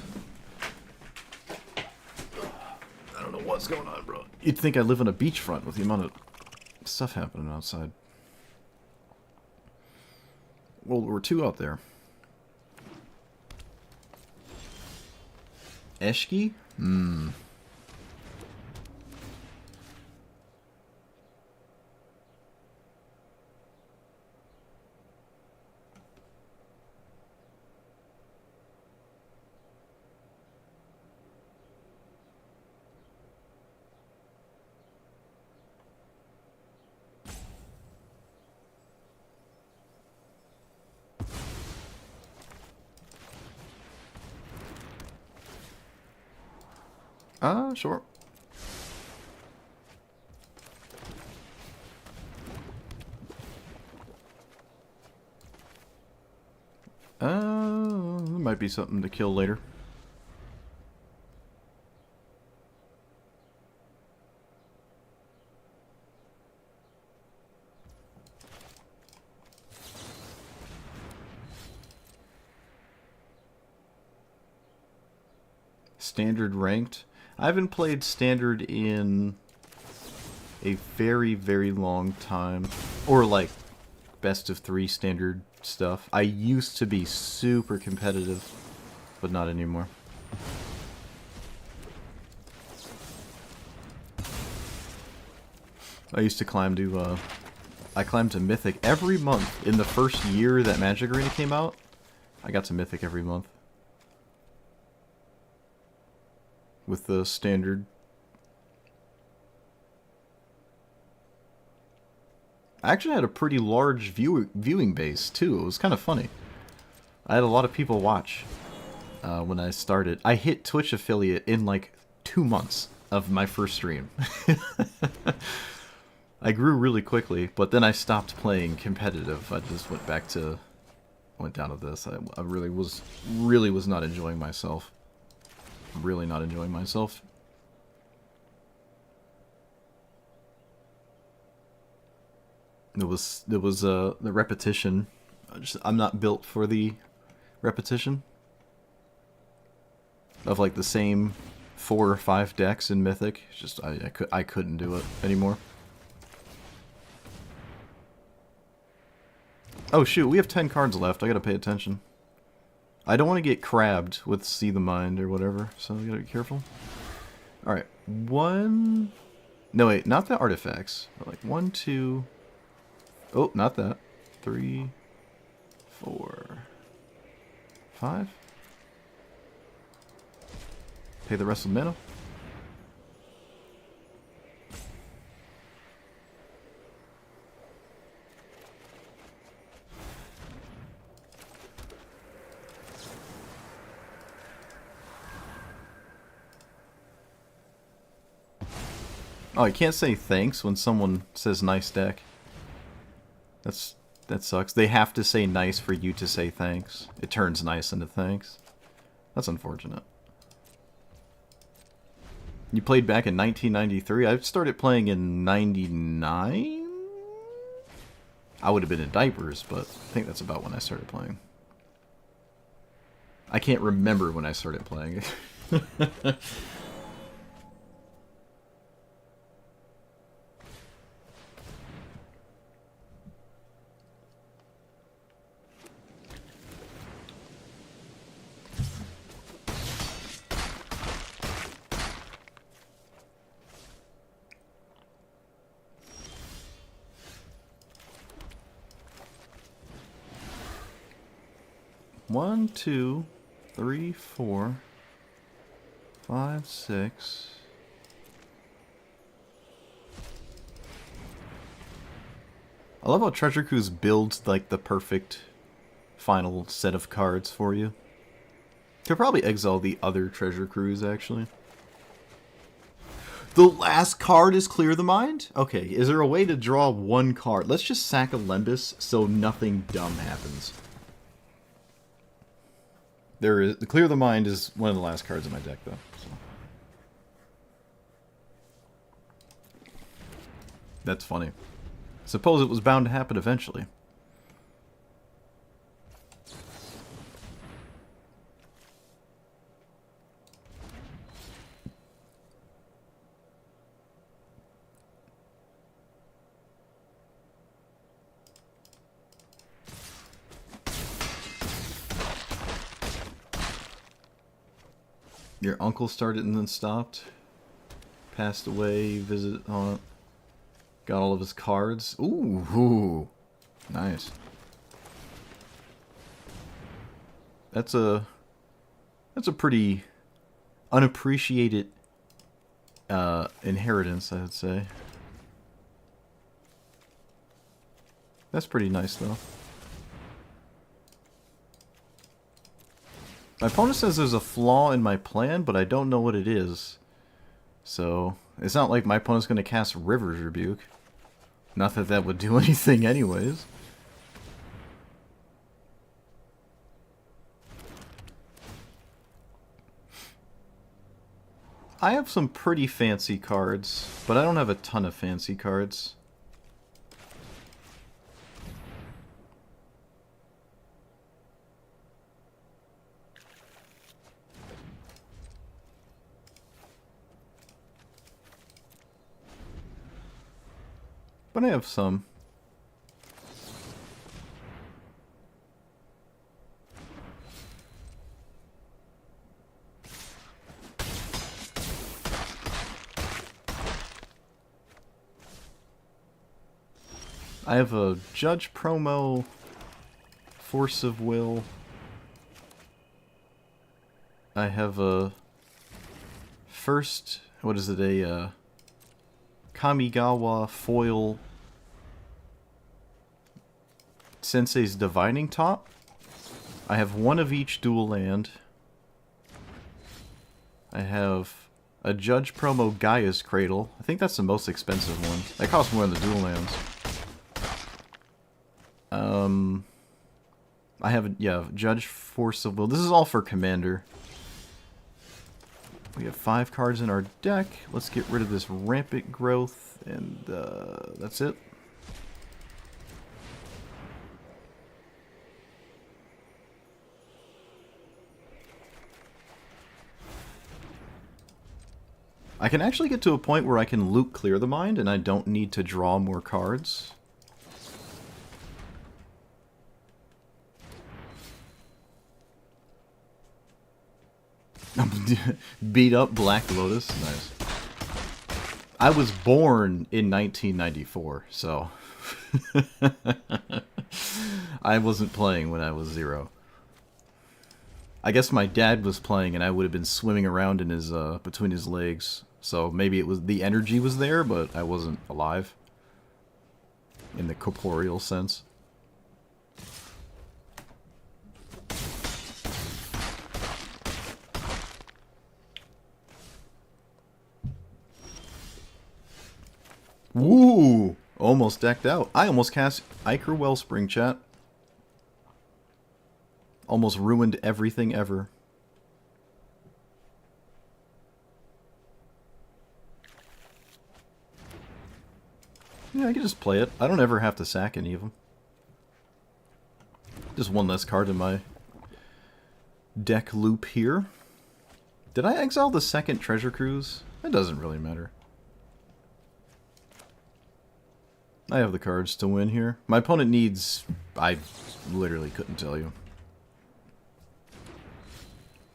I don't know what's going on, bro. You'd think I live on a beachfront with the amount of stuff happening outside. World War II out there. Eshki? Hmm. Sure. There might be something to kill later. Standard ranked. I haven't played Standard in a very, very long time. Or like best of 3 Standard stuff. I used to be super competitive, but not anymore. I used to climb to, I climbed to Mythic every month. In the first year that Magic Arena came out, I got to Mythic every month. with the standard. I actually had a pretty large viewing base, too. It was kind of funny. I had a lot of people watch when I started. I hit Twitch affiliate in like 2 months of my first stream. I grew really quickly, but then I stopped playing competitive. I just went down to this. I really was not enjoying myself. Really not enjoying myself. It was the repetition. I'm not built for the repetition of like the same 4 or 5 decks in Mythic. Just I couldn't do it anymore. Oh shoot, we have 10 cards left. I gotta pay attention. I don't want to get crabbed with See the Mind or whatever, so we gotta be careful. Alright, 1... No wait, not the artifacts. But like 1, 2... Oh, not that. 3, 4, 5. Pay the rest of the mana. Oh, I can't say thanks when someone says nice deck. That sucks. They have to say nice for you to say thanks. It turns nice into thanks. That's unfortunate. You played back in 1993? I started playing in 99? I would have been in diapers, but I think that's about when I started playing. I can't remember when I started playing. 1, 2, 3, 4, 5, 6. I love how Treasure Cruise builds like the perfect final set of cards for you. Could probably exile the other Treasure Cruise actually. The last card is Clear the Mind? Okay, is there a way to draw 1 card? Let's just sack a Lembas so nothing dumb happens. There is Clear the Mind is one of the last cards in my deck, though. So. That's funny. Suppose it was bound to happen eventually. Your uncle started and then stopped. Passed away, visit on it. Got all of his cards. Ooh, nice. That's a pretty unappreciated inheritance, I'd say. That's pretty nice, though. My opponent says there's a flaw in my plan, but I don't know what it is. So, it's not like my opponent's going to cast River's Rebuke. Not that that would do anything anyways. I have some pretty fancy cards, but I don't have a ton of fancy cards. But I have some. I have a Judge promo, Force of Will. I have a first, what is it, a Kamigawa foil Sensei's Divining Top. I have one of each dual land. I have a Judge promo Gaia's Cradle. I think that's the most expensive one. That costs more than the dual lands. I have, yeah, Judge Force of Will. This is all for Commander. We have 5 cards in our deck. Let's get rid of this Rampant Growth, and that's it. I can actually get to a point where I can loot clear the mind, and I don't need to draw more cards. Beat up Black Lotus. Nice. I was born in 1994, so I wasn't playing when I was 0. I guess my dad was playing, and I would have been swimming around in his between his legs. So maybe it was the energy was there, but I wasn't alive in the corporeal sense. Woo! Almost decked out. I almost cast Ichor Wellspring, chat. Almost ruined everything ever. Yeah, I can just play it. I don't ever have to sack any of them. Just one less card in my deck loop here. Did I exile the second Treasure Cruise? It doesn't really matter. I have the cards to win here. My opponent needs... I literally couldn't tell you.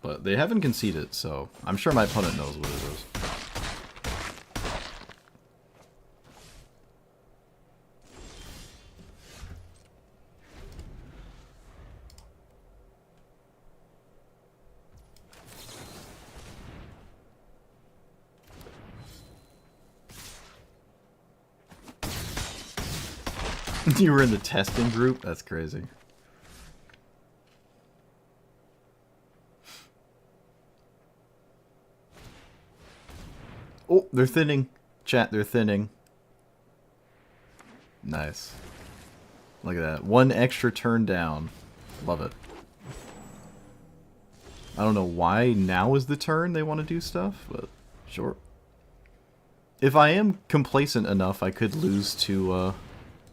But they haven't conceded, so I'm sure my opponent knows what it is. You were in the testing group? That's crazy. Oh, they're thinning. Chat, they're thinning. Nice. Look at that. One extra turn down. Love it. I don't know why now is the turn they want to do stuff, but sure. If I am complacent enough, I could lose to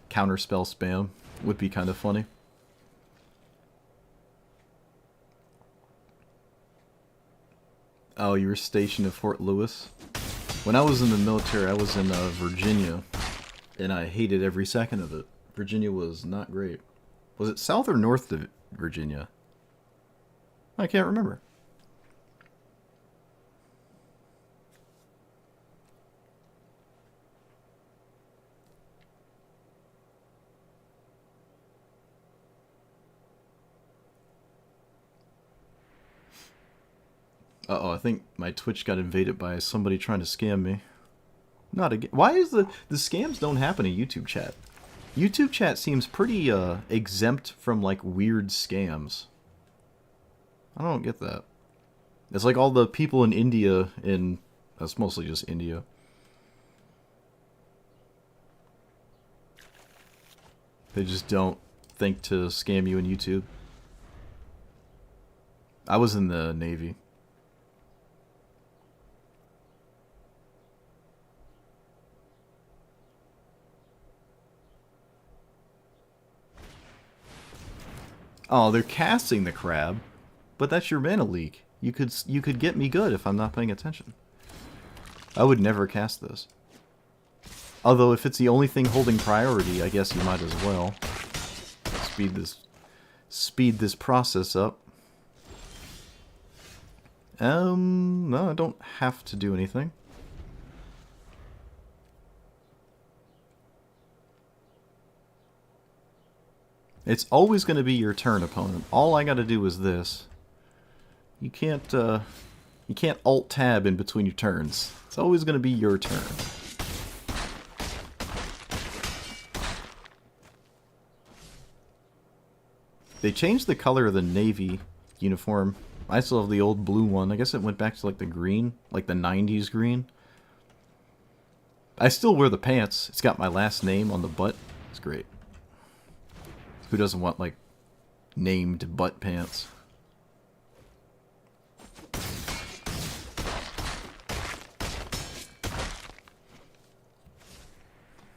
counterspell spam. Would be kind of funny. Oh, you were stationed at Fort Lewis? When I was in the military, I was in Virginia, and I hated every second of it. Virginia was not great. Was it south or north of Virginia? I can't remember. Uh-oh, I think my Twitch got invaded by somebody trying to scam me. Not again. Why is the scams don't happen in YouTube chat? YouTube chat seems pretty exempt from like weird scams. I don't get that. It's like all the people in India that's mostly just India. They just don't think to scam you in YouTube. I was in the Navy. Oh, they're casting the crab, but that's your mana leak. You could get me good if I'm not paying attention. I would never cast this. Although if it's the only thing holding priority, I guess you might as well speed this process up. No, I don't have to do anything. It's always going to be your turn, opponent. All I got to do is this. You can't You can't Alt-Tab in between your turns. It's always going to be your turn. They changed the color of the Navy uniform. I still have the old blue one. I guess it went back to like the green, like the 90s green. I still wear the pants. It's got my last name on the butt. It's great. Who doesn't want, like, named butt pants?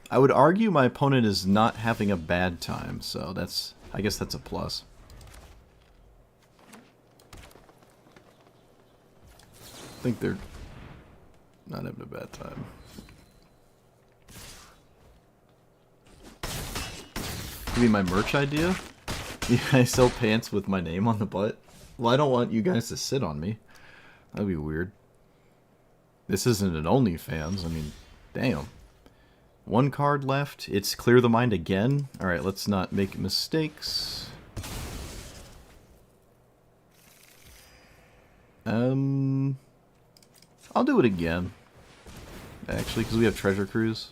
I would argue my opponent is not having a bad time, so that's, I guess that's a plus. I think they're not having a bad time. You mean my merch idea? Yeah, I sell pants with my name on the butt. Well, I don't want you guys to sit on me. That'd be weird. This isn't an OnlyFans. I mean, damn. One card left. It's Clear the Mind again. Alright, let's not make mistakes. I'll do it again. Actually, because we have Treasure Cruise.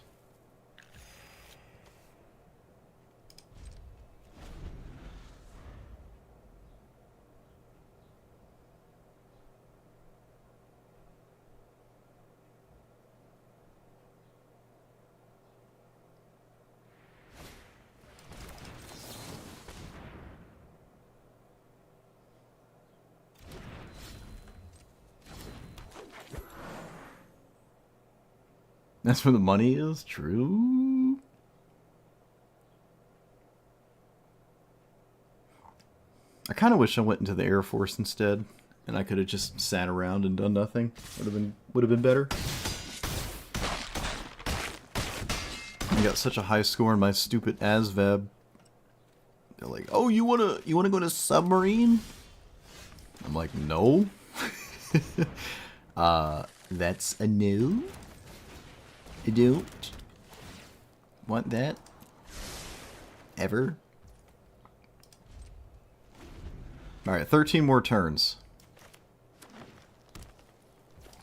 That's where the money is? True. I kind of wish I went into the Air Force instead, and I could have just sat around and done nothing. Would have been better. I got such a high score in my stupid ASVAB. They're like, "Oh, you wanna go to submarine?" I'm like, "No." That's a no. I don't want that ever. Alright, 13 more turns.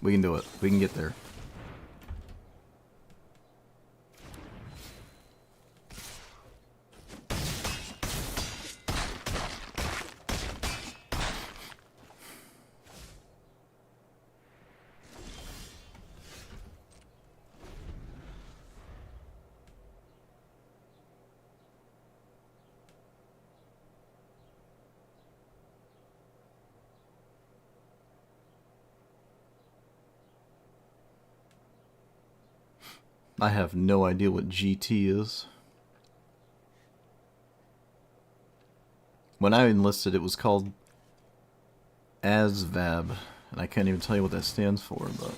We can do it. We can get there. I have no idea what GT is. When I enlisted, it was called ASVAB, and I can't even tell you what that stands for, but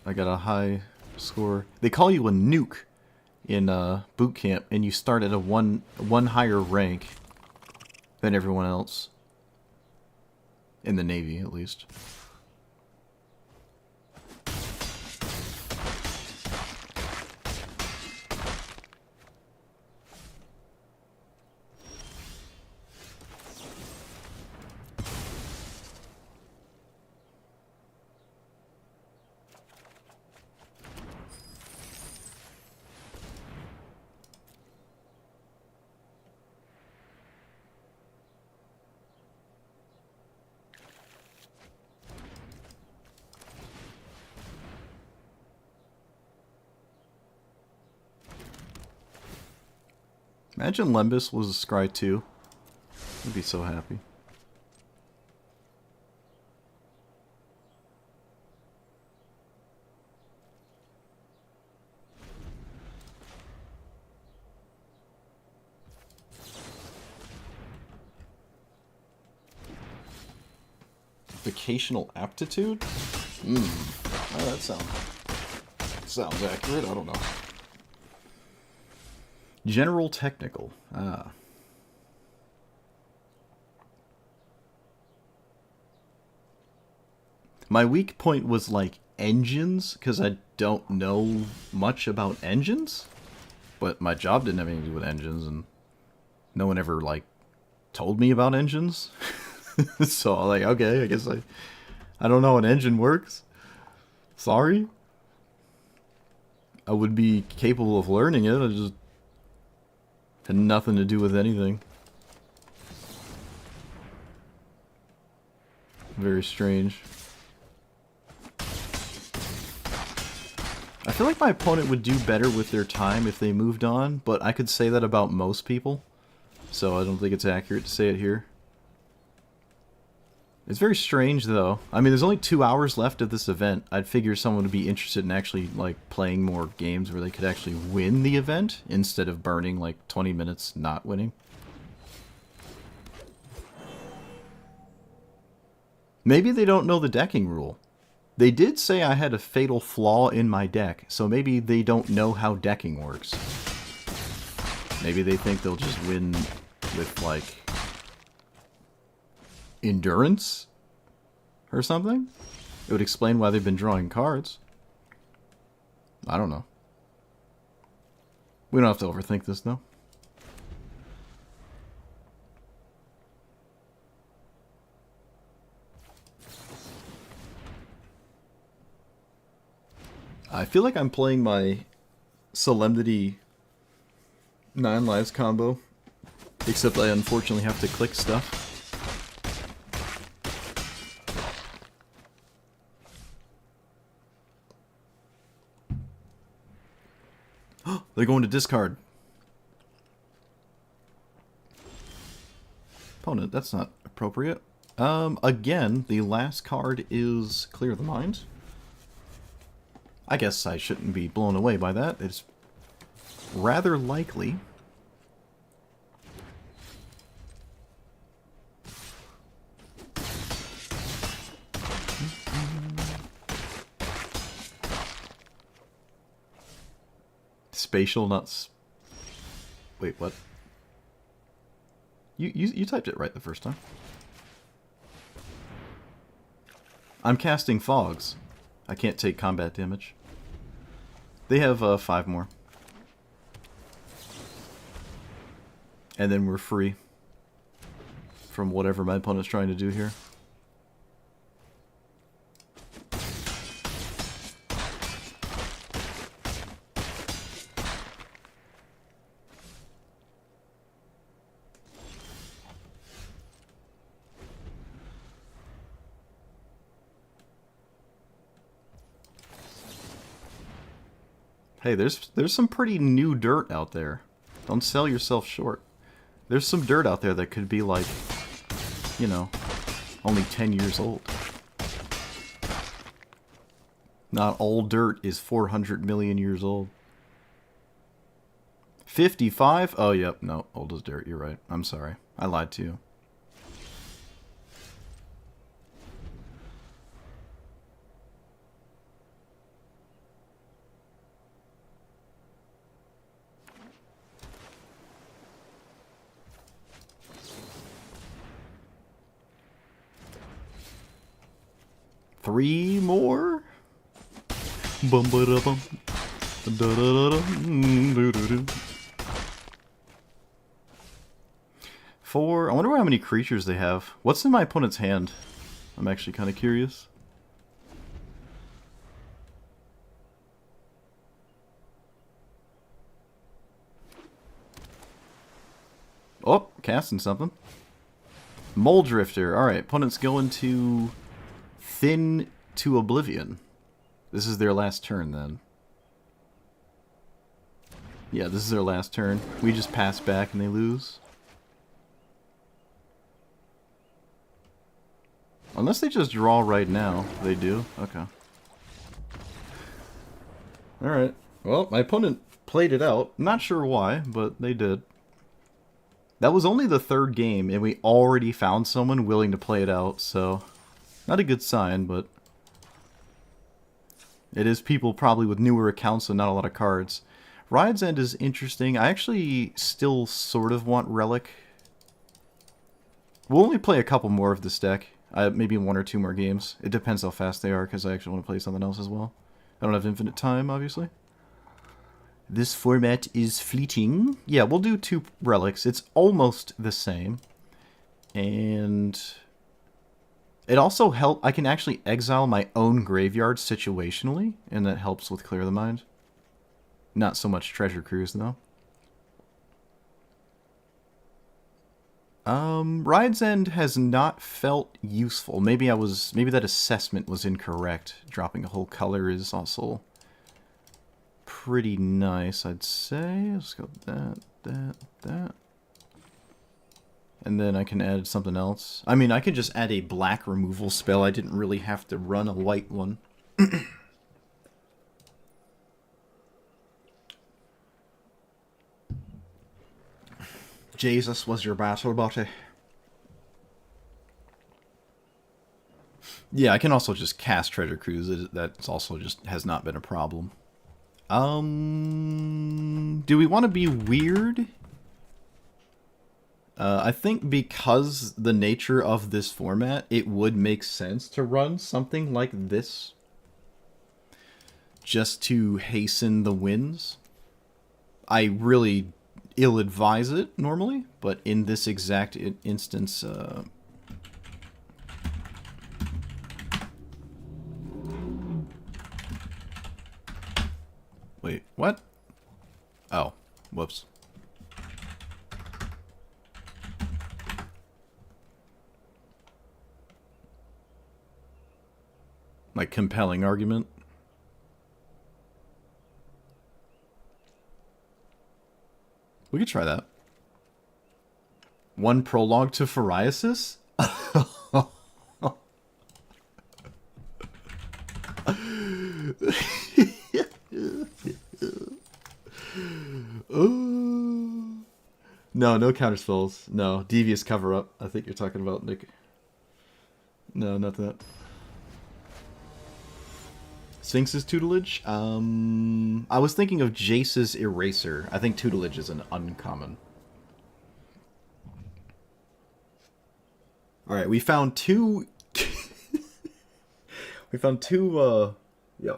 I got a high score. They call you a nuke in boot camp, and you start at a one higher rank than everyone else. In the Navy, at least. Imagine Lembus was a Scry 2. I'd be so happy. Vocational aptitude? Well, that sounds accurate. I don't know. General technical. Ah. My weak point was like engines, because I don't know much about engines. But my job didn't have anything to do with engines, and no one ever like told me about engines. So I'm like, okay, I guess I don't know how an engine works. Sorry. I would be capable of learning it. I just had nothing to do with anything. Very strange. I feel like my opponent would do better with their time if they moved on, but I could say that about most people, so I don't think it's accurate to say it here. It's very strange, though. I mean, there's only 2 hours left of this event. I'd figure someone would be interested in actually, like, playing more games where they could actually win the event instead of burning, like, 20 minutes not winning. Maybe they don't know the decking rule. They did say I had a fatal flaw in my deck, so maybe they don't know how decking works. Maybe they think they'll just win with, like, endurance or something? It would explain why they've been drawing cards. I don't know. We don't have to overthink this, though. I feel like I'm playing my Solemnity 9 lives combo, except I unfortunately have to click stuff. They're going to discard. Opponent, that's not appropriate. Again, the last card is Clear the Mind. I guess I shouldn't be blown away by that. It's rather likely. Spatial, not... Wait, what? You typed it right the first time. I'm casting Fogs. I can't take combat damage. They have 5 more. And then we're free from whatever my opponent's trying to do here. Hey, there's some pretty new dirt out there. Don't sell yourself short. There's some dirt out there that could be like, you know, only 10 years old. Not all dirt is 400 million years old. 55? Oh, yep, no, old as dirt, you're right. I'm sorry. I lied to you. Three more? Bum ba da bum. Da da da da. 4. I wonder how many creatures they have. What's in my opponent's hand? I'm actually kind of curious. Oh, casting something. Mole Drifter. Alright, opponent's going to Thin to Oblivion. This is their last turn, then. Yeah, this is their last turn. We just pass back and they lose. Unless they just draw right now. They do? Okay. Alright. Well, my opponent played it out. Not sure why, but they did. That was only the 3rd game, and we already found someone willing to play it out, so... Not a good sign, but... It is people probably with newer accounts and not a lot of cards. Riot's End is interesting. I actually still sort of want Relic. We'll only play a couple more of this deck. Maybe 1 or 2 more games. It depends how fast they are, because I actually want to play something else as well. I don't have infinite time, obviously. This format is fleeting. Yeah, we'll do 2 relics. It's almost the same. And It also I can actually exile my own graveyard situationally, and that helps with Clear the Mind. Not so much Treasure Cruise, though. Ride's End has not felt useful. Maybe that assessment was incorrect. Dropping a whole color is also pretty nice, I'd say. Let's go that. And then I can add something else. I mean, I could just add a black removal spell. I didn't really have to run a white one. Jesus was your battle body. Yeah, I can also just cast Treasure Cruise. That's also just has not been a problem. Do we want to be weird? I think because the nature of this format, it would make sense to run something like this. Just to hasten the wins. I really ill-advise it normally, but in this exact instance... Wait, what? Oh, whoops. Like, compelling argument? We could try that. One prologue to psoriasis? No counterspells. No, devious cover-up. I think you're talking about, Nick. No, not that. Sphinx's tutelage? I was thinking of Jace's Eraser. I think tutelage is an uncommon. Alright, we found two... we found two, yeah.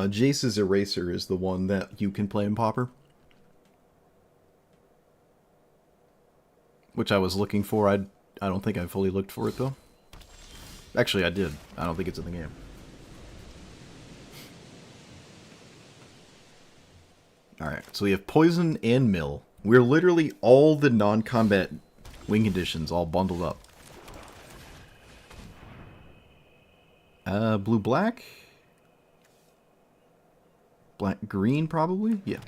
Jace's Eraser is the one that you can play in Pauper. Which I was looking for. I don't think I fully looked for it, though. Actually, I did. I don't think it's in the game. Alright, so we have Poison and Mill. We're literally all the non-combat win conditions all bundled up. Blue-black? Black-green, probably? Yeah.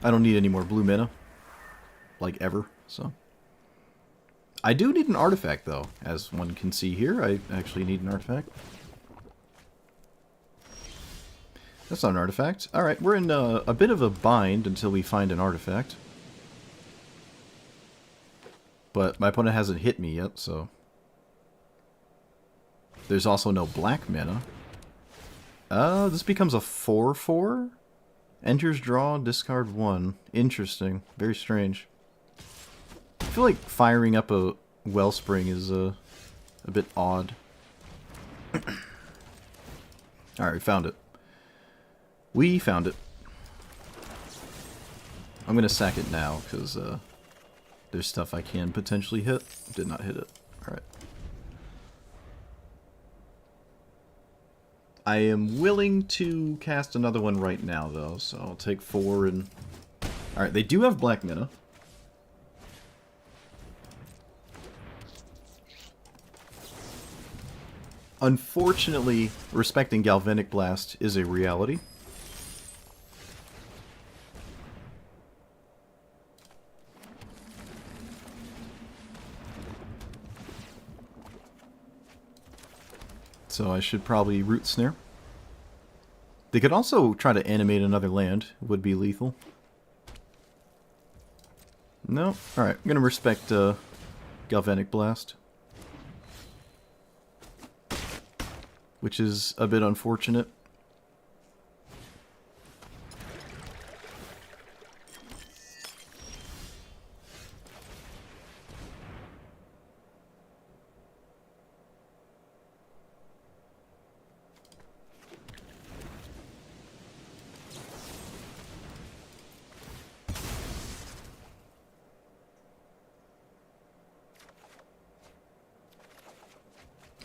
I don't need any more blue mana. Like, ever, so. I do need an artifact, though. As one can see here, I actually need an artifact. That's not an artifact. Alright, we're in a bit of a bind until we find an artifact. But my opponent hasn't hit me yet, so... There's also no black mana. This becomes a 4/4? Enters draw, discard 1. Interesting. Very strange. I feel like firing up a Wellspring is a bit odd. Alright, we found it. We found it. I'm gonna sack it now, because there's stuff I can potentially hit. Did not hit it. Alright. I am willing to cast another one right now, though, so I'll take 4 and... Alright, they do have black mana. Unfortunately, respecting Galvanic Blast is a reality. So I should probably Root Snare. They could also try to animate another land. Would be lethal. No? Alright, I'm gonna respect Galvanic Blast. Which is a bit unfortunate.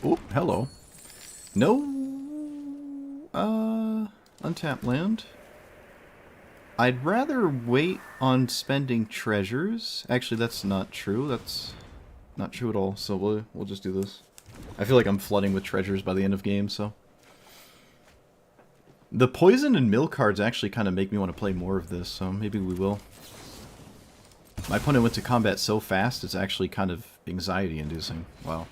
Oh, hello. No, untapped land. I'd rather wait on spending treasures. Actually, that's not true. That's not true at all. So we'll just do this. I feel like I'm flooding with treasures by the end of game, so. The poison and mill cards actually kind of make me want to play more of this, so maybe we will. My opponent went to combat so fast, it's actually kind of anxiety-inducing. Wow.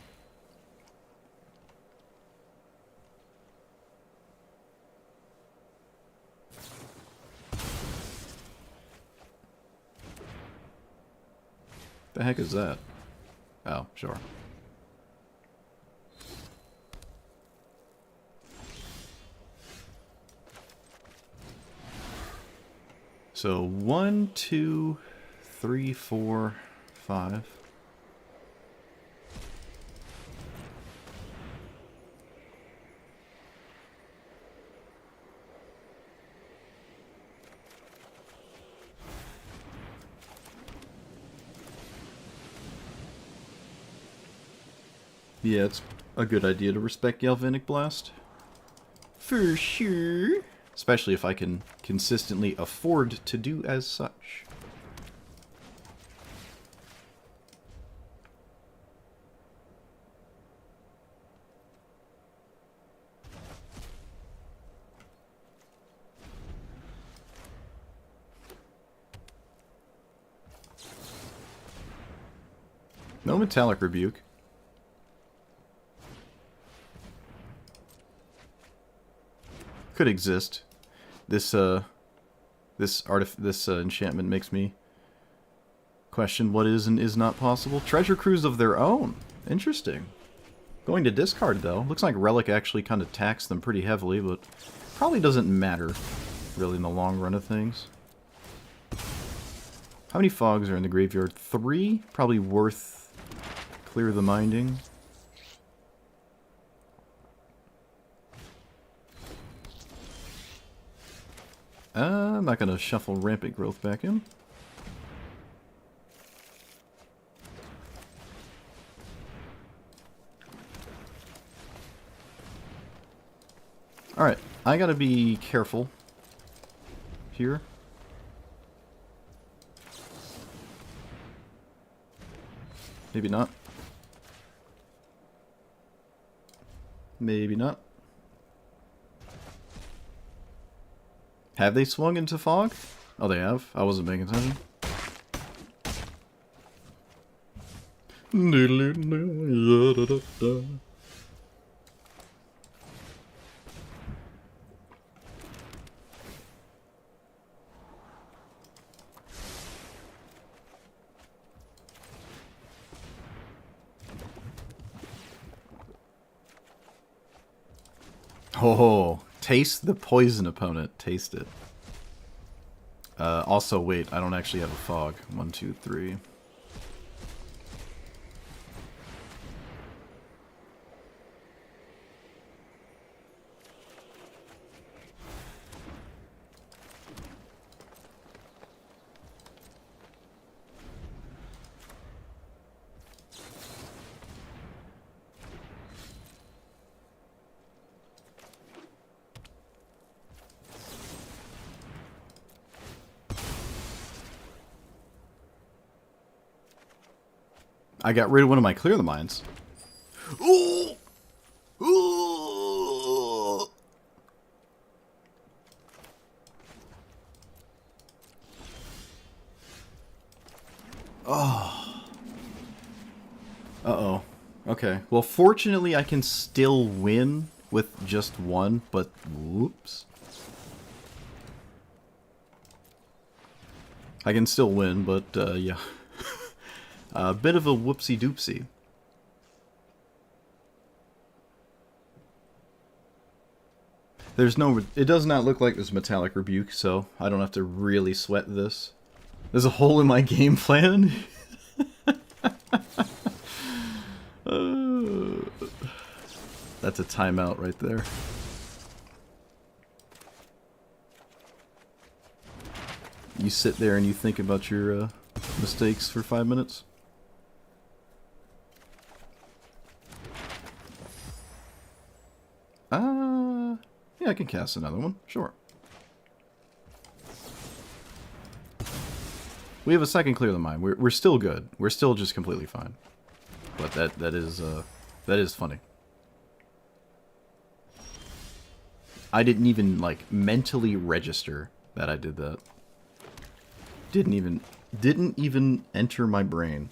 The heck is that? Oh, sure. So 1, 2, 3, 4, 5. Yeah, it's a good idea to respect Galvanic Blast. For sure. Especially if I can consistently afford to do as such. No Metallic Rebuke. Could exist. This enchantment makes me question what is and is not possible. Treasure crews of their own. Interesting. Going to discard though. Looks like Relic actually kind of taxed them pretty heavily, but probably doesn't matter really in the long run of things. How many fogs are in the graveyard? 3? Probably worth clear the minding. I'm not going to shuffle Rampant Growth back in. Alright, I gotta be careful here. Maybe not. Maybe not. Have they swung into fog? Oh, they have? I wasn't paying attention. Oh, taste the poison, opponent. Taste it. Also, wait, I don't actually have a fog. 1, 2, 3. I got rid of one of my Clear the Mines. Ooh! Ooh! Oh. Uh-oh. Okay. Well, fortunately, I can still win with just one, but whoops. I can still win, but, yeah. A bit of a whoopsie-doopsie. There's no... It does not look like there's Metallic Rebuke, so I don't have to really sweat this. There's a hole in my game plan. That's a timeout right there. You sit there and you think about your mistakes for 5 minutes. Yeah, I can cast another one. Sure. We have a second clear the mind. We're still good. We're still just completely fine. But that is funny. I didn't even like mentally register that I did that. Didn't even enter my brain.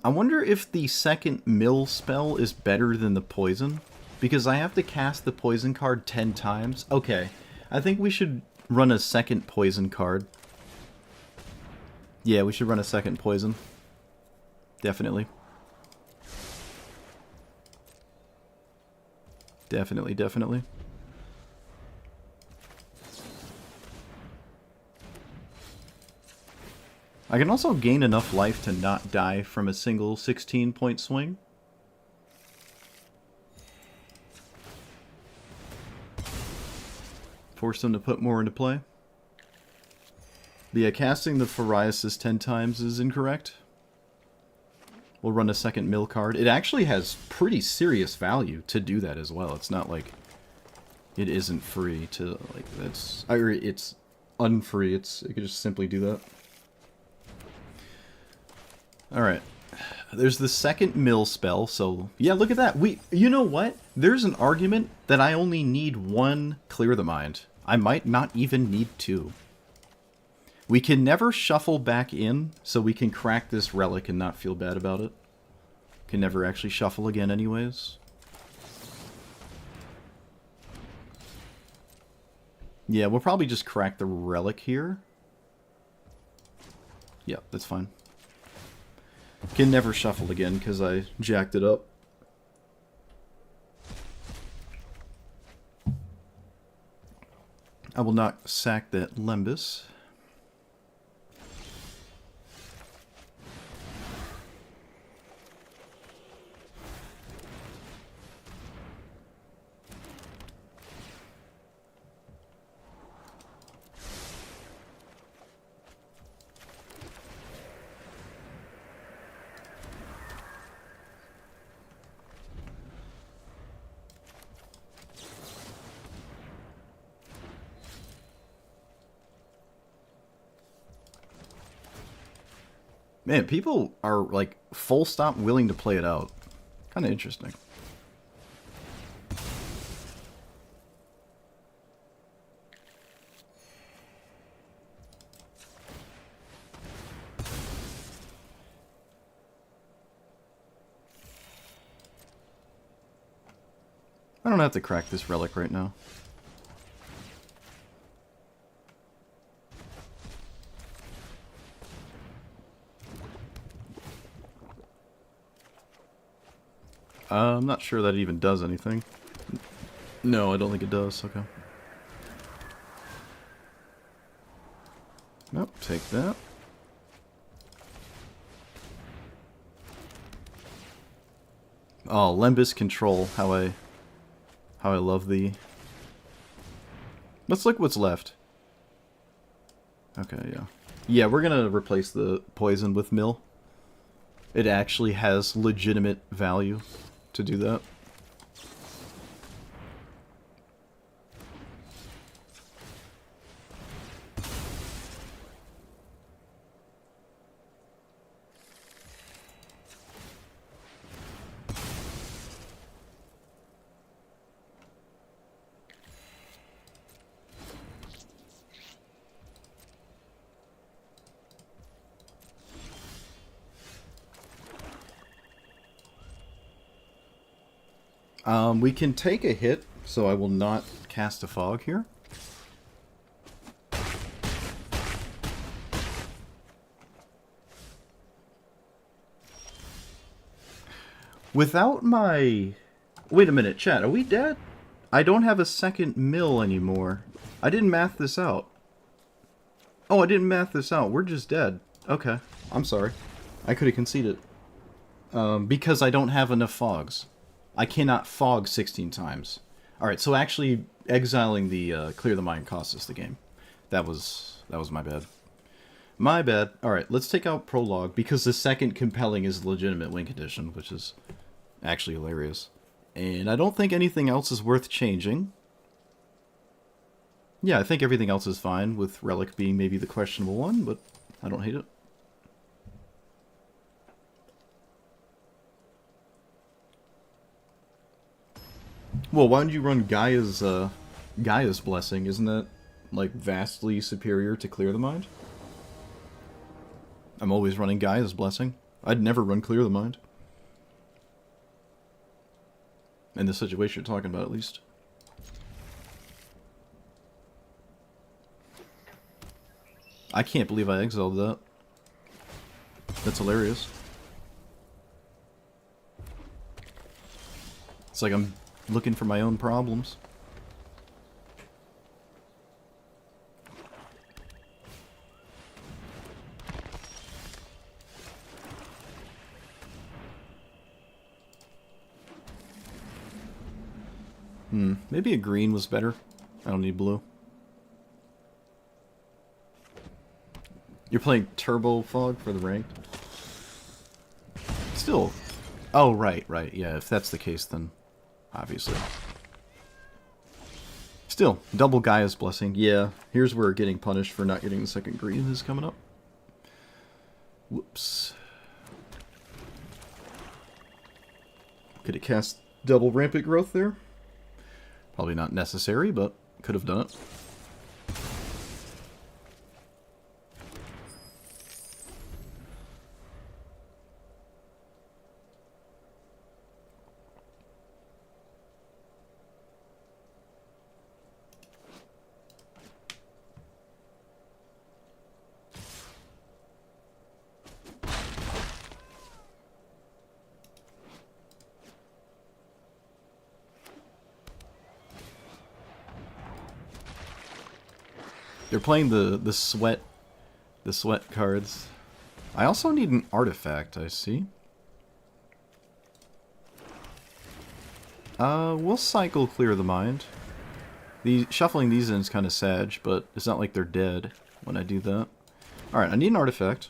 I wonder if the second mill spell is better than the poison. Because I have to cast the poison card 10 times. Okay, I think we should run a second poison card. Yeah, we should run a second poison. Definitely. Definitely. I can also gain enough life to not die from a single 16-point swing. Force them to put more into play. But yeah, casting the Psoriasis 10 times is incorrect. We'll run a second mill card. It actually has pretty serious value to do that as well. It's not like it isn't free to, like, that's... It's unfree. It could just simply do that. Alright. There's the second mill spell, so... Yeah, look at that. You know what? There's an argument that I only need one Clear the Mind. I might not even need two. We can never shuffle back in, so we can crack this relic and not feel bad about it. Can never actually shuffle again anyways. Yeah, we'll probably just crack the relic here. Yeah, that's fine. Can never shuffle again because I jacked it up. I will not sack that Lembus. Man, people are, like, full stop willing to play it out. Kind of interesting. I don't have to crack this relic right now. I'm not sure that it even does anything. No, I don't think it does. Okay. Nope, take that. Oh, Lembus control. How I love thee. Let's look what's left. Okay, yeah. Yeah, we're gonna replace the poison with mill. It actually has legitimate value to do that. We can take a hit, so I will not cast a fog here. Without my... Wait a minute, chat, are we dead? I don't have a second mill anymore. I didn't math this out. Oh, I didn't math this out. We're just dead. Okay, I'm sorry. I could have conceded. Because I don't have enough fogs. I cannot fog 16 times. Alright, so actually exiling the Clear the Mind cost us the game. That was my bad. My bad. Alright, let's take out Prologue, because the second compelling is legitimate win condition, which is actually hilarious. And I don't think anything else is worth changing. Yeah, I think everything else is fine, with Relic being maybe the questionable one, but I don't hate it. Well, why don't you run Gaia's Blessing? Isn't that, like, vastly superior to Clear the Mind? I'm always running Gaia's Blessing. I'd never run Clear the Mind. In the situation you're talking about, at least. I can't believe I exiled that. That's hilarious. It's like I'm looking for my own problems. Maybe a green was better. I don't need blue. You're playing Turbo Fog for the ranked? Still. Oh, right. Yeah, if that's the case, then obviously. Still, double Gaia's Blessing. Yeah, here's where getting punished for not getting the second green is coming up. Whoops. Could it cast double Rampant Growth there? Probably not necessary, but could have done it. They're playing the sweat cards. I also need an artifact, I see. We'll cycle Clear the Mind. Shuffling these in is kind of sad, but it's not like they're dead when I do that. Alright, I need an artifact.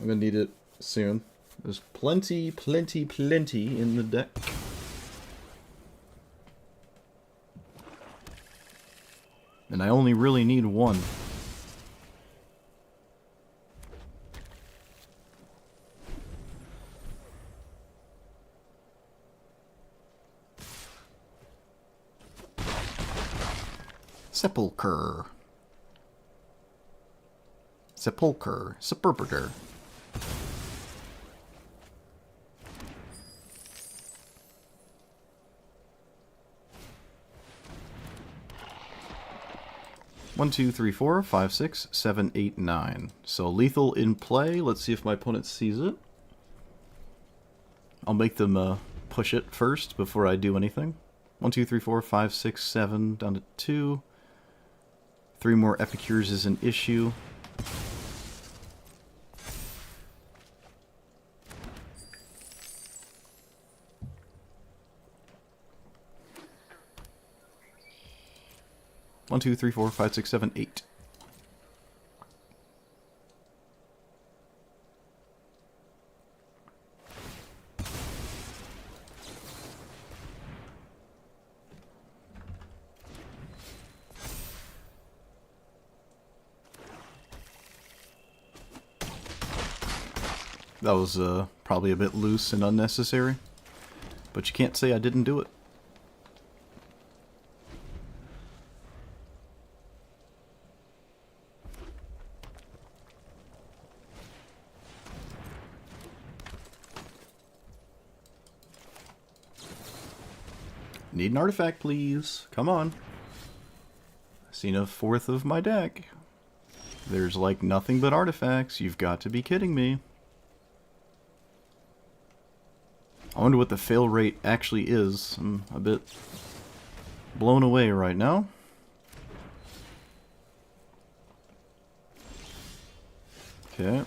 I'm gonna need it soon. There's plenty in the deck. And I only really need one. Sepulcher. Sepulcher. 1, 2, 3, 4, 5, 6, 7, 8, 9. So lethal in play. Let's see if my opponent sees it. I'll make them push it first before I do anything. 1, 2, 3, 4, 5, 6, 7, down to 2. 3 more Epicures is an issue. One, two, three, four, five, six, seven, 8. That was probably a bit loose and unnecessary, but you can't say I didn't do it. Need an artifact, please. Come on. I've seen a fourth of my deck. There's like nothing but artifacts. You've got to be kidding me. I wonder what the fail rate actually is. I'm a bit blown away right now. Okay.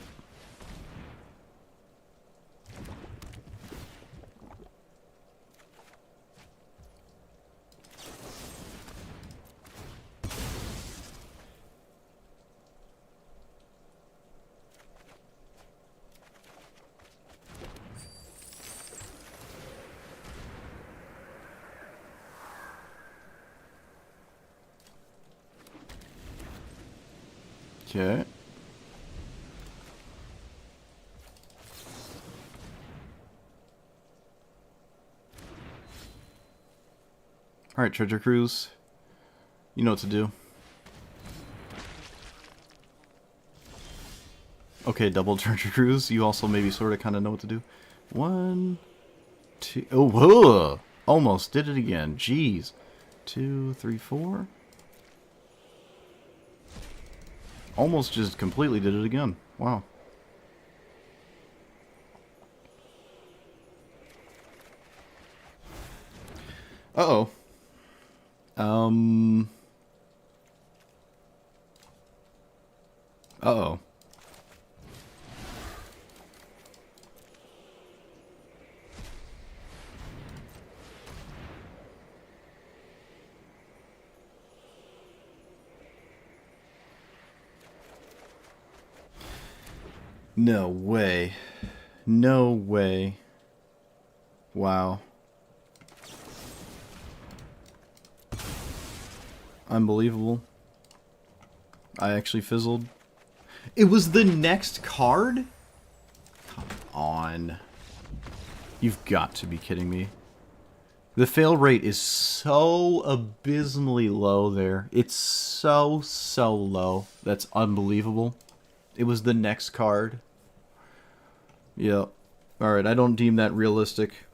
Okay. Alright, Treasure Cruise. You know what to do. Okay, double Treasure Cruise. You also maybe sort of kind of know what to do. 1, 2... Oh, whoa! Almost did it again. Jeez. 2, 3, 4. Almost just completely did it again. Wow. Uh-oh. Uh-oh. No way. No way. Wow. Unbelievable. I actually fizzled. It was the next card? Come on. You've got to be kidding me. The fail rate is so abysmally low there. It's so low. That's unbelievable. It was the next card. Yeah. Alright, I don't deem that realistic.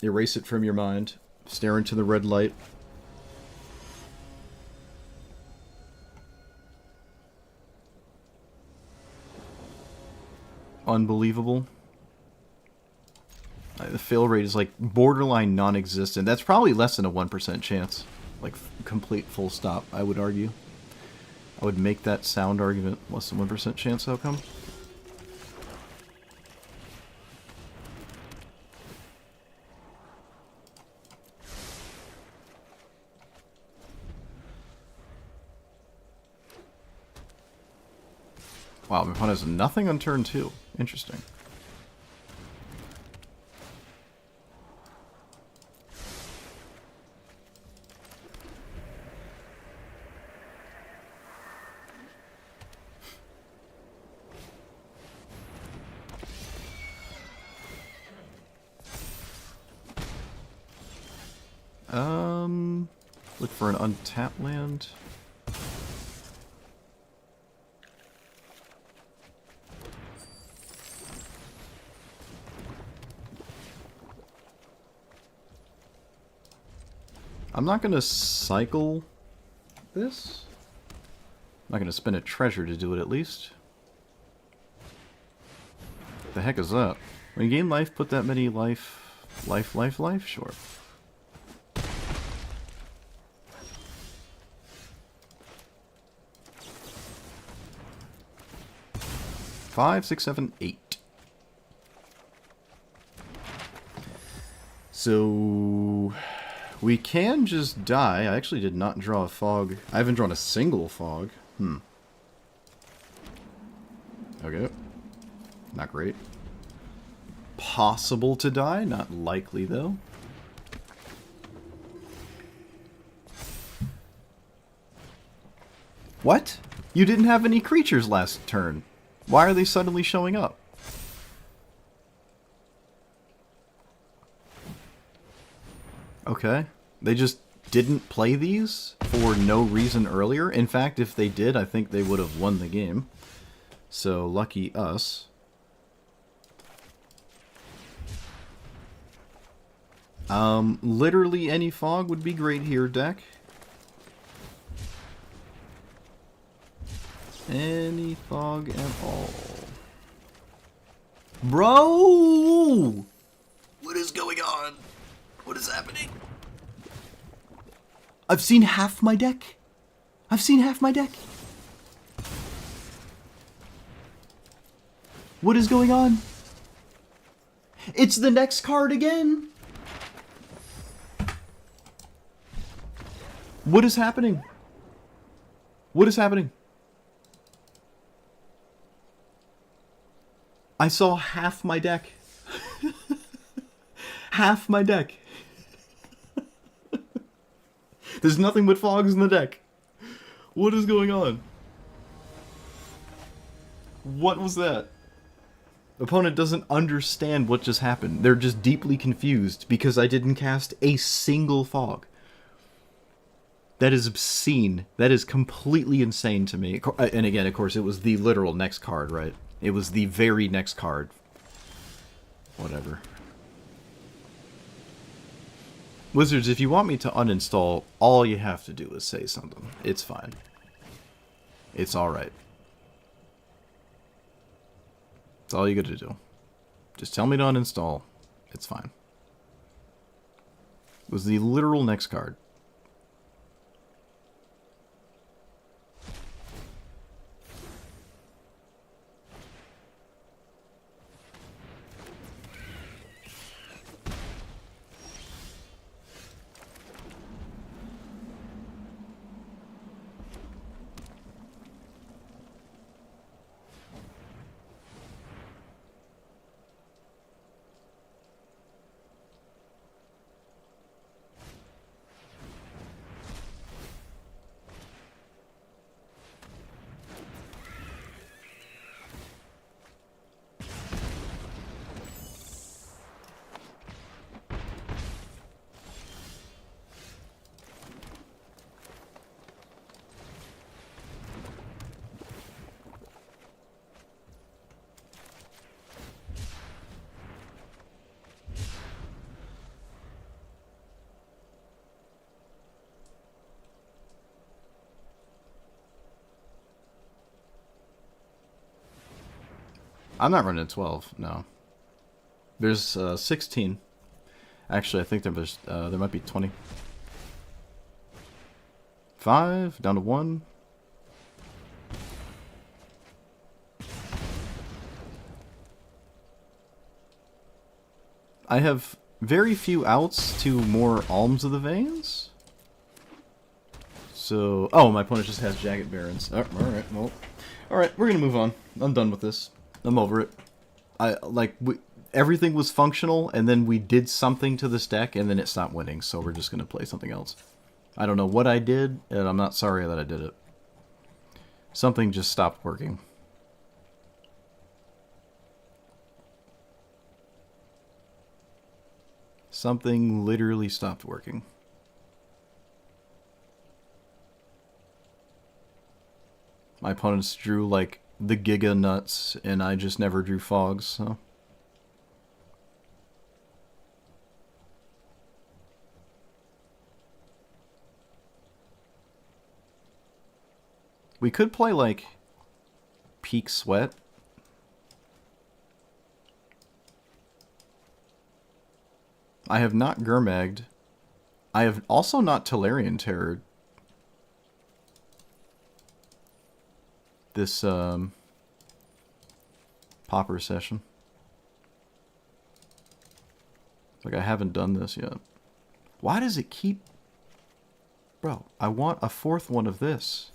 Erase it from your mind. Stare into the red light. Unbelievable. The fail rate is like borderline non-existent. That's probably less than a 1% chance. Like complete full stop, I would argue. I would make that sound argument. Less than 1% chance outcome. Wow, my opponent has nothing on turn 2. Interesting. Look for an untapped land. I'm not gonna cycle this. I'm not gonna spend a treasure to do it at least. The heck is that? When you gain life, put that many life. Sure. Five, 6, 7, 8. So we can just die. I actually did not draw a fog. I haven't drawn a single fog. Okay. Not great. Possible to die, not likely though. What? You didn't have any creatures last turn. Why are they suddenly showing up? Okay. They just didn't play these for no reason earlier. In fact, if they did, I think they would have won the game. So, lucky us. Literally any fog would be great here, deck. Any fog at all. Bro! What is going on? What is happening? I've seen half my deck. I've seen half my deck. What is going on? It's the next card again. What is happening? What is happening? I saw half my deck. Half my deck. There's nothing but fogs in the deck. What is going on? What was that? Opponent doesn't understand what just happened. They're just deeply confused because I didn't cast a single fog. That is obscene. That is completely insane to me. And again, of course, it was the literal next card, right? It was the very next card. Whatever. Wizards, if you want me to uninstall, all you have to do is say something. It's fine. It's alright. That's all you gotta do. Just tell me to uninstall. It's fine. It was the literal next card. I'm not running 12, no. There's 16. Actually, I think there might be 20. 5, down to 1. I have very few outs to more Alms of the Veins. So, oh, my opponent just has Jagged Barons. Oh, alright, well. Alright, we're gonna move on. I'm done with this. I'm over it. Everything was functional, and then we did something to this deck, and then it stopped winning, so we're just gonna play something else. I don't know what I did, and I'm not sorry that I did it. Something just stopped working. Something literally stopped working. My opponents drew, like, the Giga Nuts, and I just never drew Fogs, so... We could play, like, Peak Sweat. I have not Gurmagged. I have also not Tolarian Terrored. This, Pauper session. Like, I haven't done this yet. Why does it keep... Bro, I want a fourth one of this.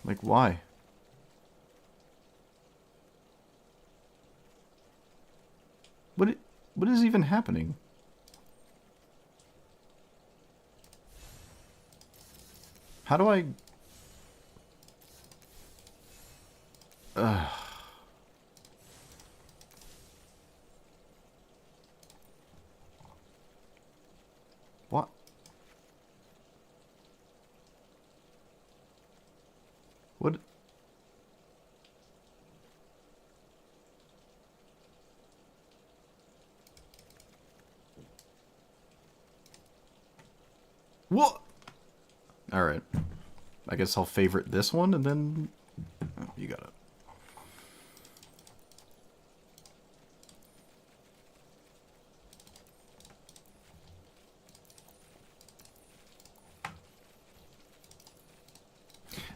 Like, why? What is even happening? How do I... What? What? What? Alright. I guess I'll favorite this one and then... Oh, you got it.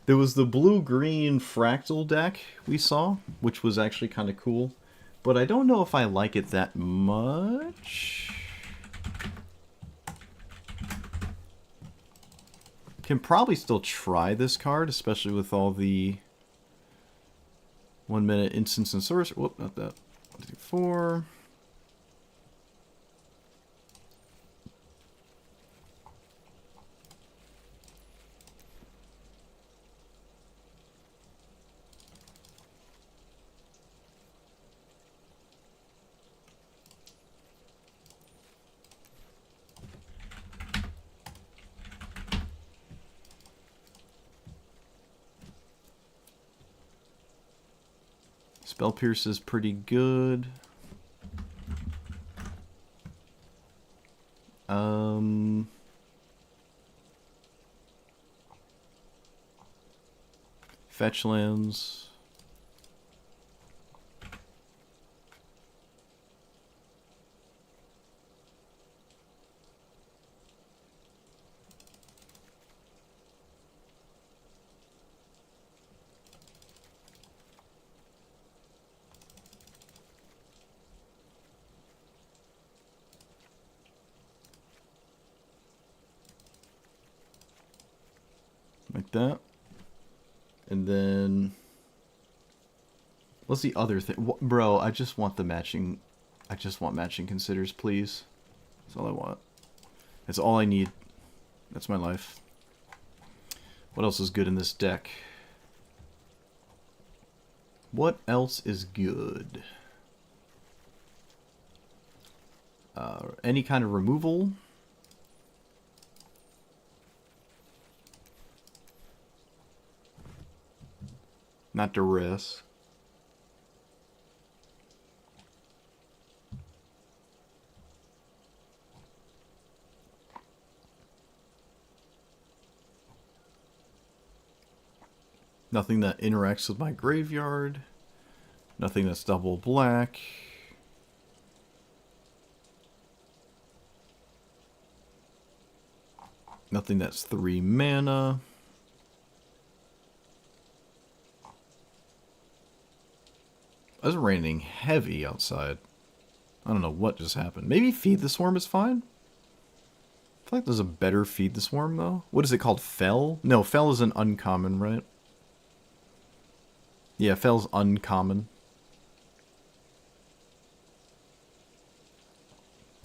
There was the blue-green fractal deck we saw, which was actually kind of cool. But I don't know if I like it that much. Can probably still try this card, especially with all the 1 minute instants and sorcery. Whoop, not that. 1, 2, 3, 4. Spell Pierce is pretty good. Fetch lands. Like that. And then... what's the other thing? Bro, I just want the matching... I just want matching considers, please. That's all I want. That's all I need. That's my life. What else is good in this deck? What else is good? Any kind of removal? Not duress. Nothing that interacts with my graveyard. Nothing that's double black. Nothing that's 3 mana. It's raining heavy outside. I don't know what just happened. Maybe Feed the Swarm is fine? I feel like there's a better Feed the Swarm, though. What is it called? Fell? No, Fell is an uncommon, right? Yeah, Fell's uncommon.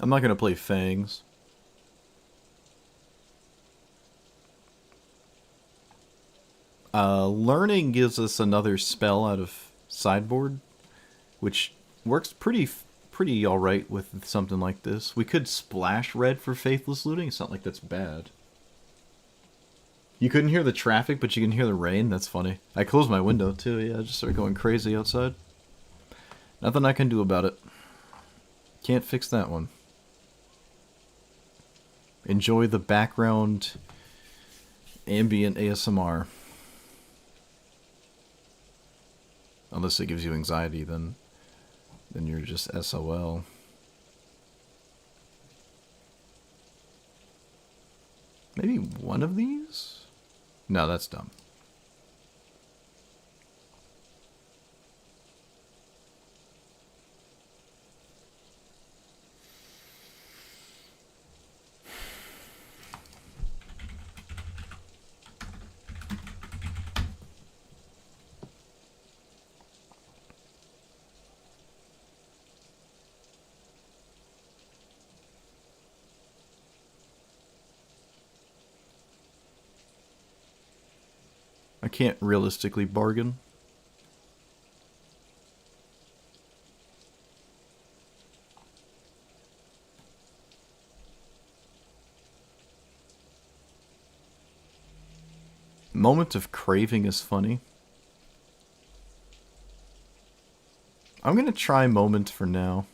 I'm not going to play Fangs. Learning gives us another spell out of sideboard, which works pretty alright with something like this. We could splash red for Faithless Looting. It's not like that's bad. You couldn't hear the traffic, but you can hear the rain. That's funny. I closed my window, too. Yeah, I just started going crazy outside. Nothing I can do about it. Can't fix that one. Enjoy the background ambient ASMR. Unless it gives you anxiety, then you're just SOL. Maybe one of these? No, that's dumb. I can't realistically bargain. Moment of Craving is funny. I'm gonna try Moment for now.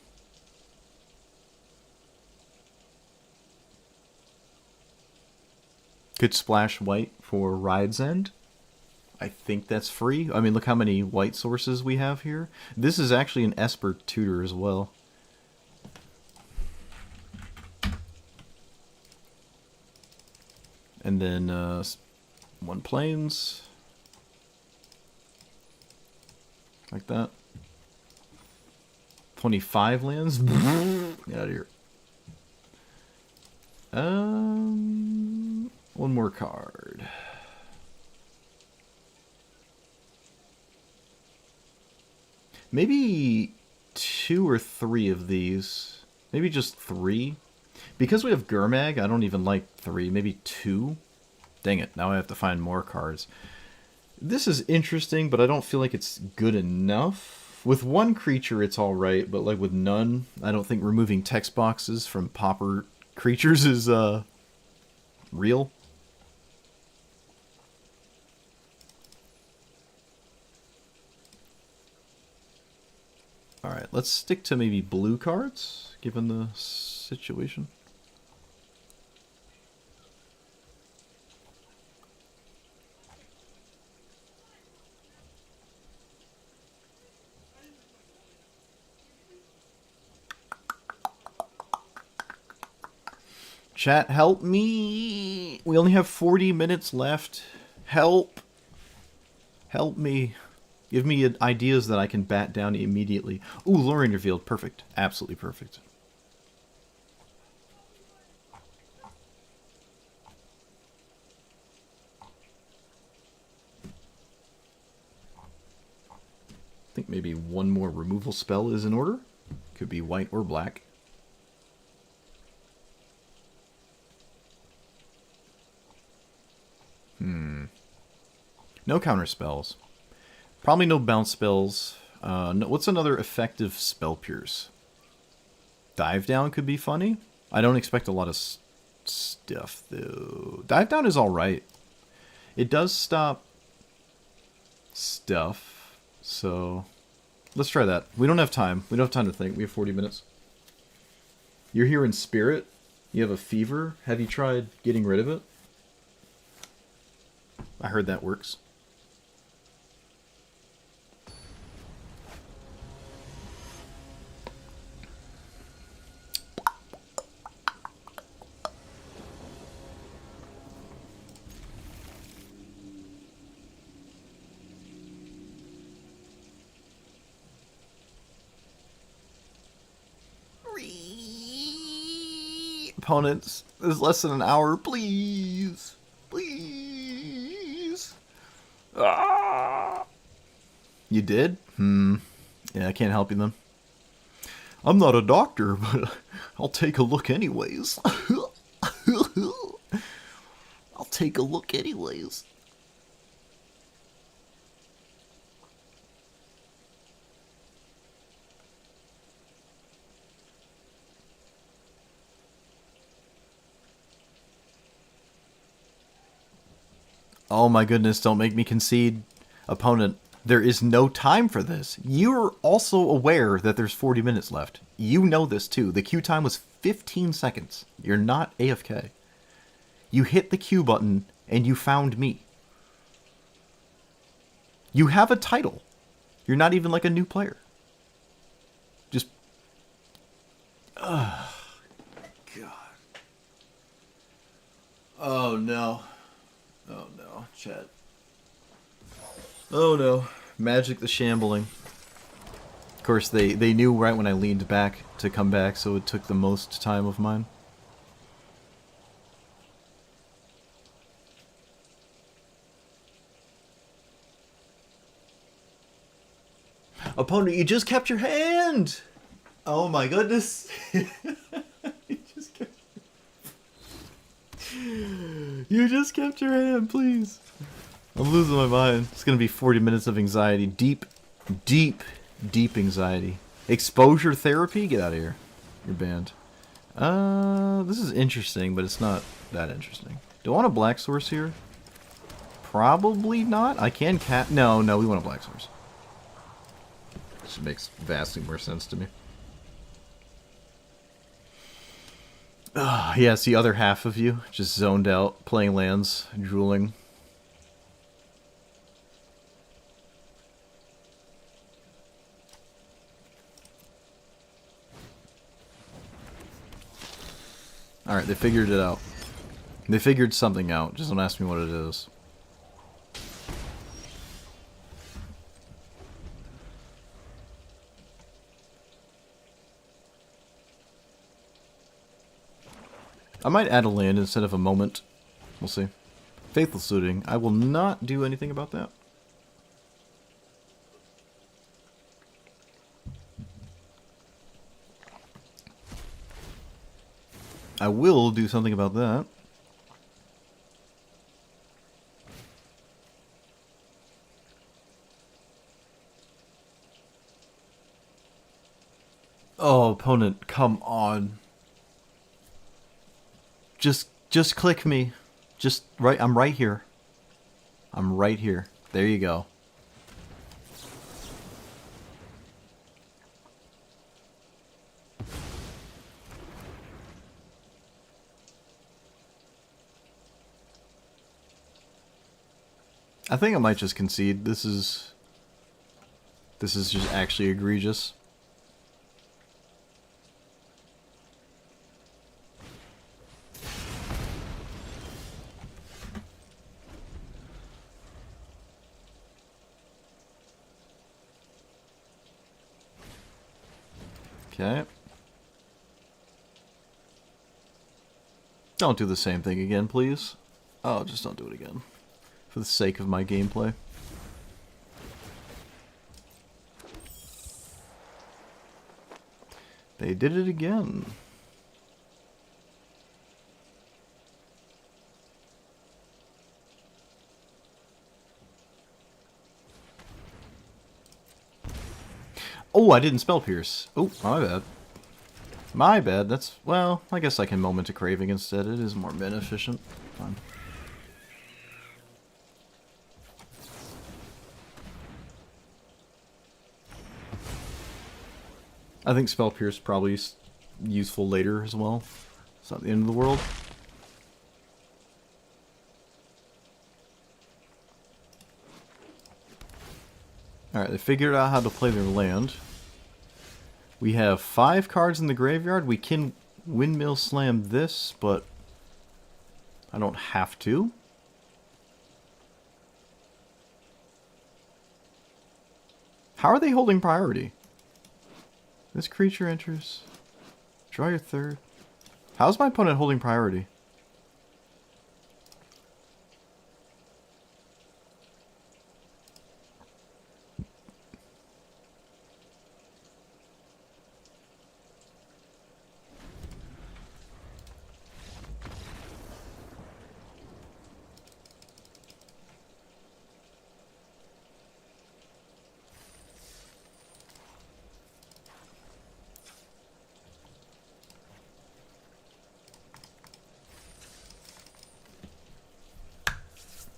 Could splash white for Ride's End. I think that's free. I mean, look how many white sources we have here. This is actually an Esper tutor as well. And then 1 plains. Like that. 25 lands? Get out of here. 1 more card. Maybe 2 or 3 of these. Maybe just 3. Because we have Gurmag, I don't even like 3. Maybe 2. Dang it, now I have to find more cards. This is interesting, but I don't feel like it's good enough. With 1 creature, it's alright, but like with none, I don't think removing text boxes from Pauper creatures is real. Alright, let's stick to maybe blue cards, given the situation. Chat, help me! We only have 40 minutes left. Help! Help me. Give me ideas that I can bat down immediately. Ooh, lure in your field. Perfect. Absolutely perfect. I think maybe one more removal spell is in order. Could be white or black. No counter spells. Probably no bounce spells. No, what's another effective spell pierce? Dive down could be funny. I don't expect a lot of stuff though. Dive down is alright. It does stop stuff. So let's try that. We don't have time. We don't have time to think. We have 40 minutes. You're here in spirit. You have a fever. Have you tried getting rid of it? I heard that works. Opponents, there's less than an hour, please. Please. Ah. You did? Yeah, I can't help you then. I'm not a doctor, but I'll take a look anyways. I'll take a look anyways. Oh my goodness, don't make me concede. Opponent, there is no time for this. You're also aware that there's 40 minutes left. You know this too. The queue time was 15 seconds. You're not AFK. You hit the Q button and you found me. You have a title. You're not even like a new player. Just... God. Oh no. Oh no, chat. Oh no. Magic the Shambling. Of course, they knew right when I leaned back to come back, so it took the most time of mine. Opponent, you just kept your hand! Oh my goodness. You just kept your hand, please. I'm losing my mind. It's gonna be 40 minutes of anxiety. Deep, deep, deep anxiety. Exposure therapy? Get out of here. You're banned. This is interesting, but it's not that interesting. Do I want a black source here? Probably not. I can No, we want a black source. This makes vastly more sense to me. Yeah, it's the other half of you, just zoned out, playing lands, drooling. Alright, they figured it out. They figured something out, just don't ask me what it is. I might add a land instead of a moment. We'll see. Faithless Looting. I will not do anything about that. I will do something about that. Oh, opponent, come on. Just click me. Just right, I'm right here. I'm right here. There you go. I think I might just concede. This is just actually egregious. Okay. Don't do the same thing again, please. Oh, just don't do it again. For the sake of my gameplay. They did it again. Oh, I didn't spell pierce. Oh, my bad. My bad. That's, well, I guess I can moment a craving instead. It is more mana efficient. Fine. I think spell pierce probably useful later as well. It's not the end of the world. Alright, they figured out how to play their land. We have 5 cards in the graveyard. We can windmill slam this, but I don't have to. How are they holding priority? This creature enters. Draw your third. How's my opponent holding priority?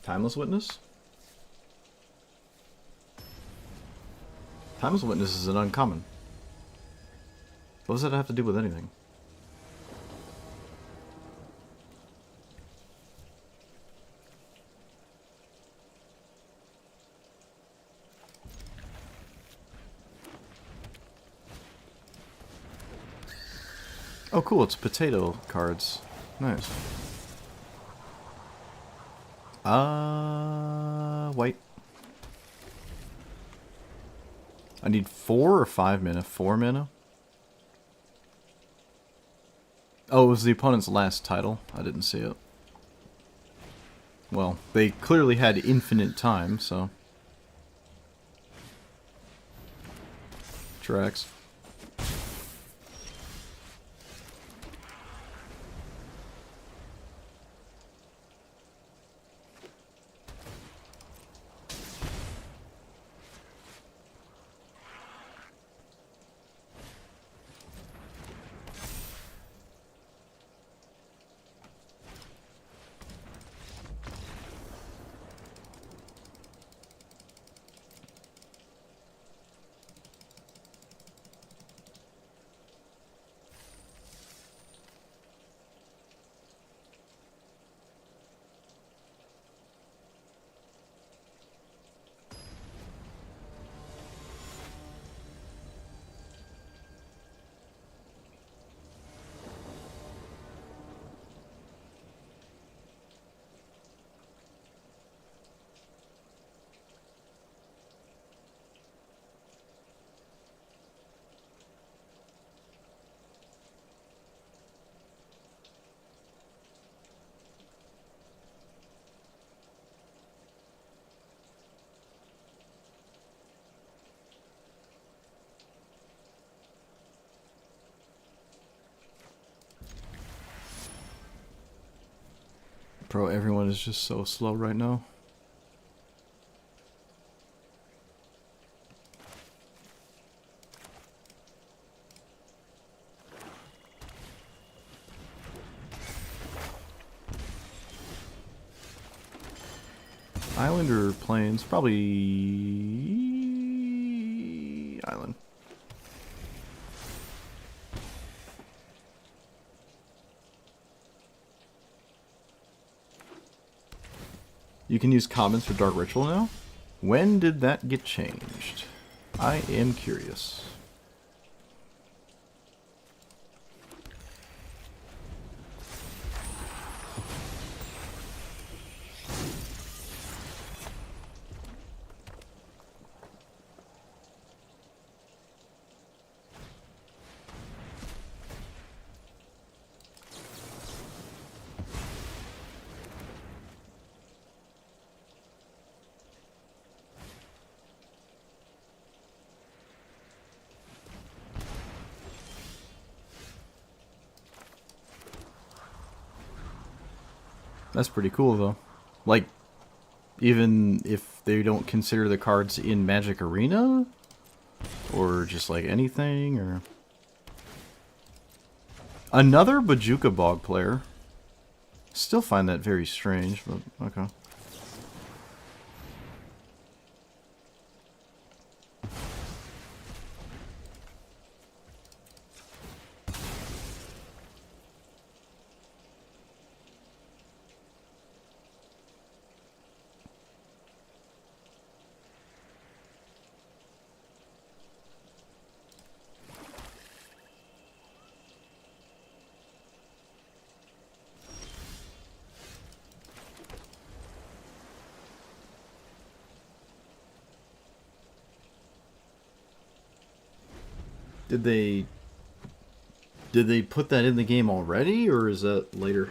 Timeless Witness? Timeless Witness is an uncommon. What does that have to do with anything? Oh cool, it's potato cards. Nice. White. I need 4 or 5 mana? 4 mana? Oh, it was the opponent's last title. I didn't see it. Well, they clearly had infinite time, so... Tracks. Bro, everyone is just so slow right now. Island or plains? Probably... island. You can use commons for Dark Ritual now? When did that get changed? I am curious. That's pretty cool, though. Like, even if they don't consider the cards in Magic Arena? Or just, like, anything, or... Another Bojuka Bog player. Still find that very strange, but okay. Did they put that in the game already, or is that later?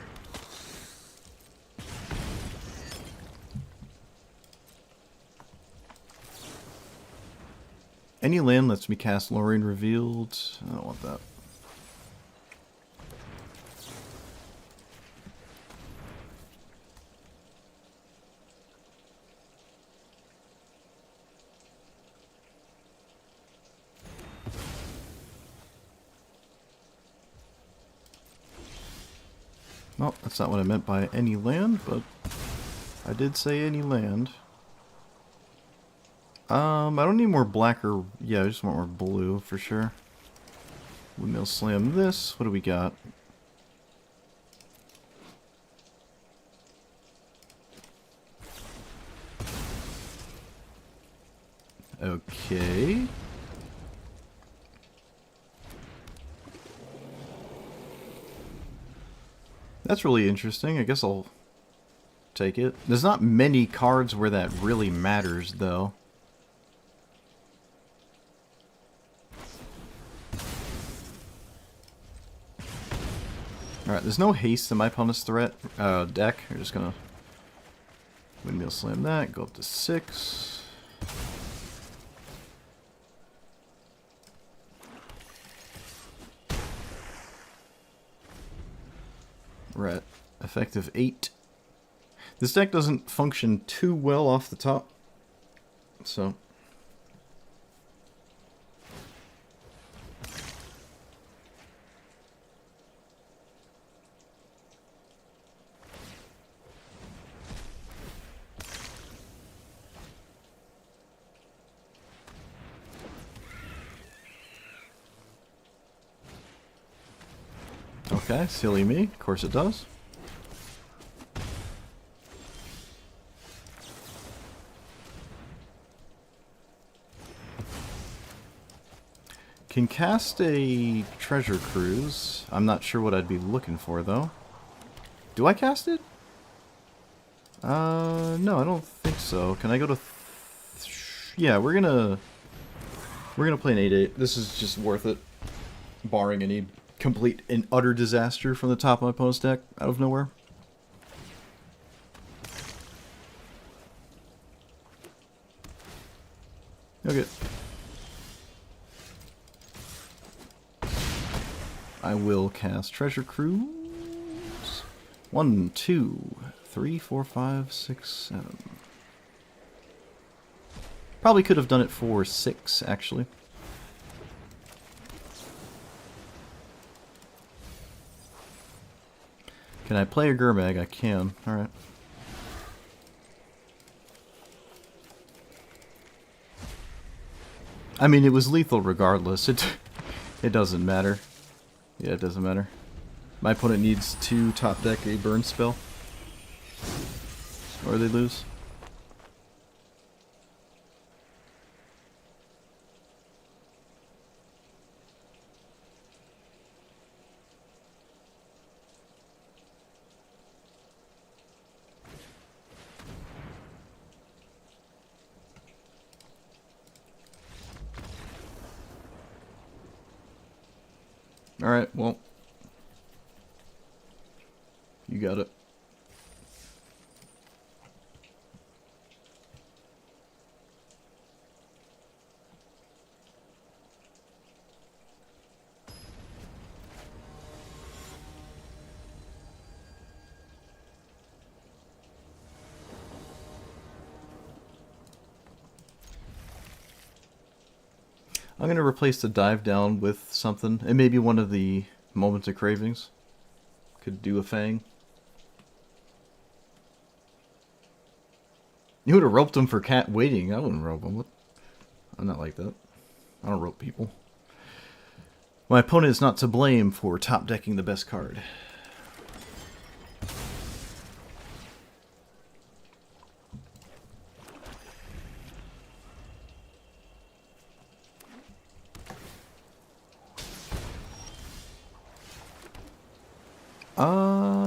Any land lets me cast Lorien Revealed. I don't want that. Well, that's not what I meant by any land, but I did say any land. I don't need more black or... Yeah, I just want more blue for sure. Windmill Slam this. What do we got? Okay. That's really interesting. I guess I'll take it. There's not many cards where that really matters, though. Alright, there's no haste in my opponent's deck. We're just gonna Windmill Slam that, go up to 6. We're at effective 8. This deck doesn't function too well off the top, so... Okay, silly me. Of course it does. Can cast a Treasure Cruise. I'm not sure what I'd be looking for, though. Do I cast it? No, I don't think so. Can I go to... Yeah, we're gonna play an 8-8. This is just worth it. Barring any complete and utter disaster from the top of my opponent's deck out of nowhere. Okay. I will cast Treasure Cruise. 1, 2, 3, 4, 5, 6, 7. Probably could have done it for 6, actually. Can I play a Gurmag? I can. Alright. I mean, it was lethal regardless. It doesn't matter. Yeah, it doesn't matter. My opponent needs to top deck a burn spell. Or they lose. Alright, well. You got it. I'm going to replace the dive down with something. And maybe one of the moments of cravings. Could do a fang. You would have roped him for cat waiting. I wouldn't rope him. I'm not like that. I don't rope people. My opponent is not to blame for top decking the best card.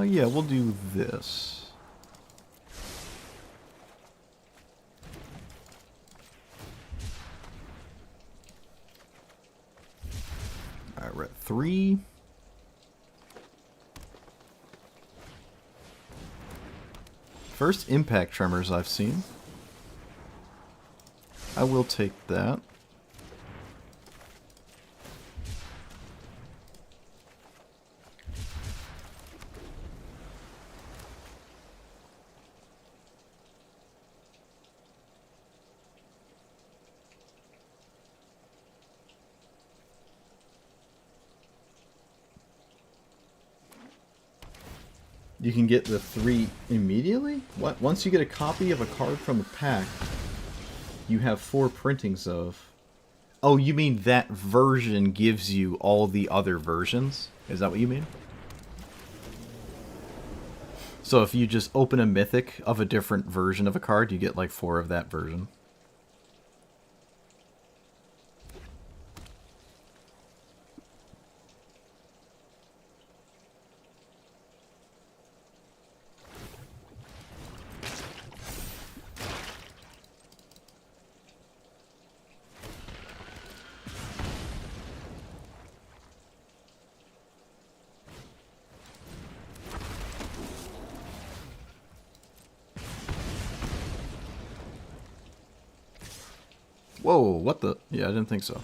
Yeah, we'll do this. Alright, we're at 3. First impact tremors I've seen. I will take that. You can get the 3 immediately? What? Once you get a copy of a card from a pack, you have 4 printings of... Oh, you mean that version gives you all the other versions? Is that what you mean? So if you just open a mythic of a different version of a card, you get like 4 of that version. Whoa, what the? Yeah, I didn't think so.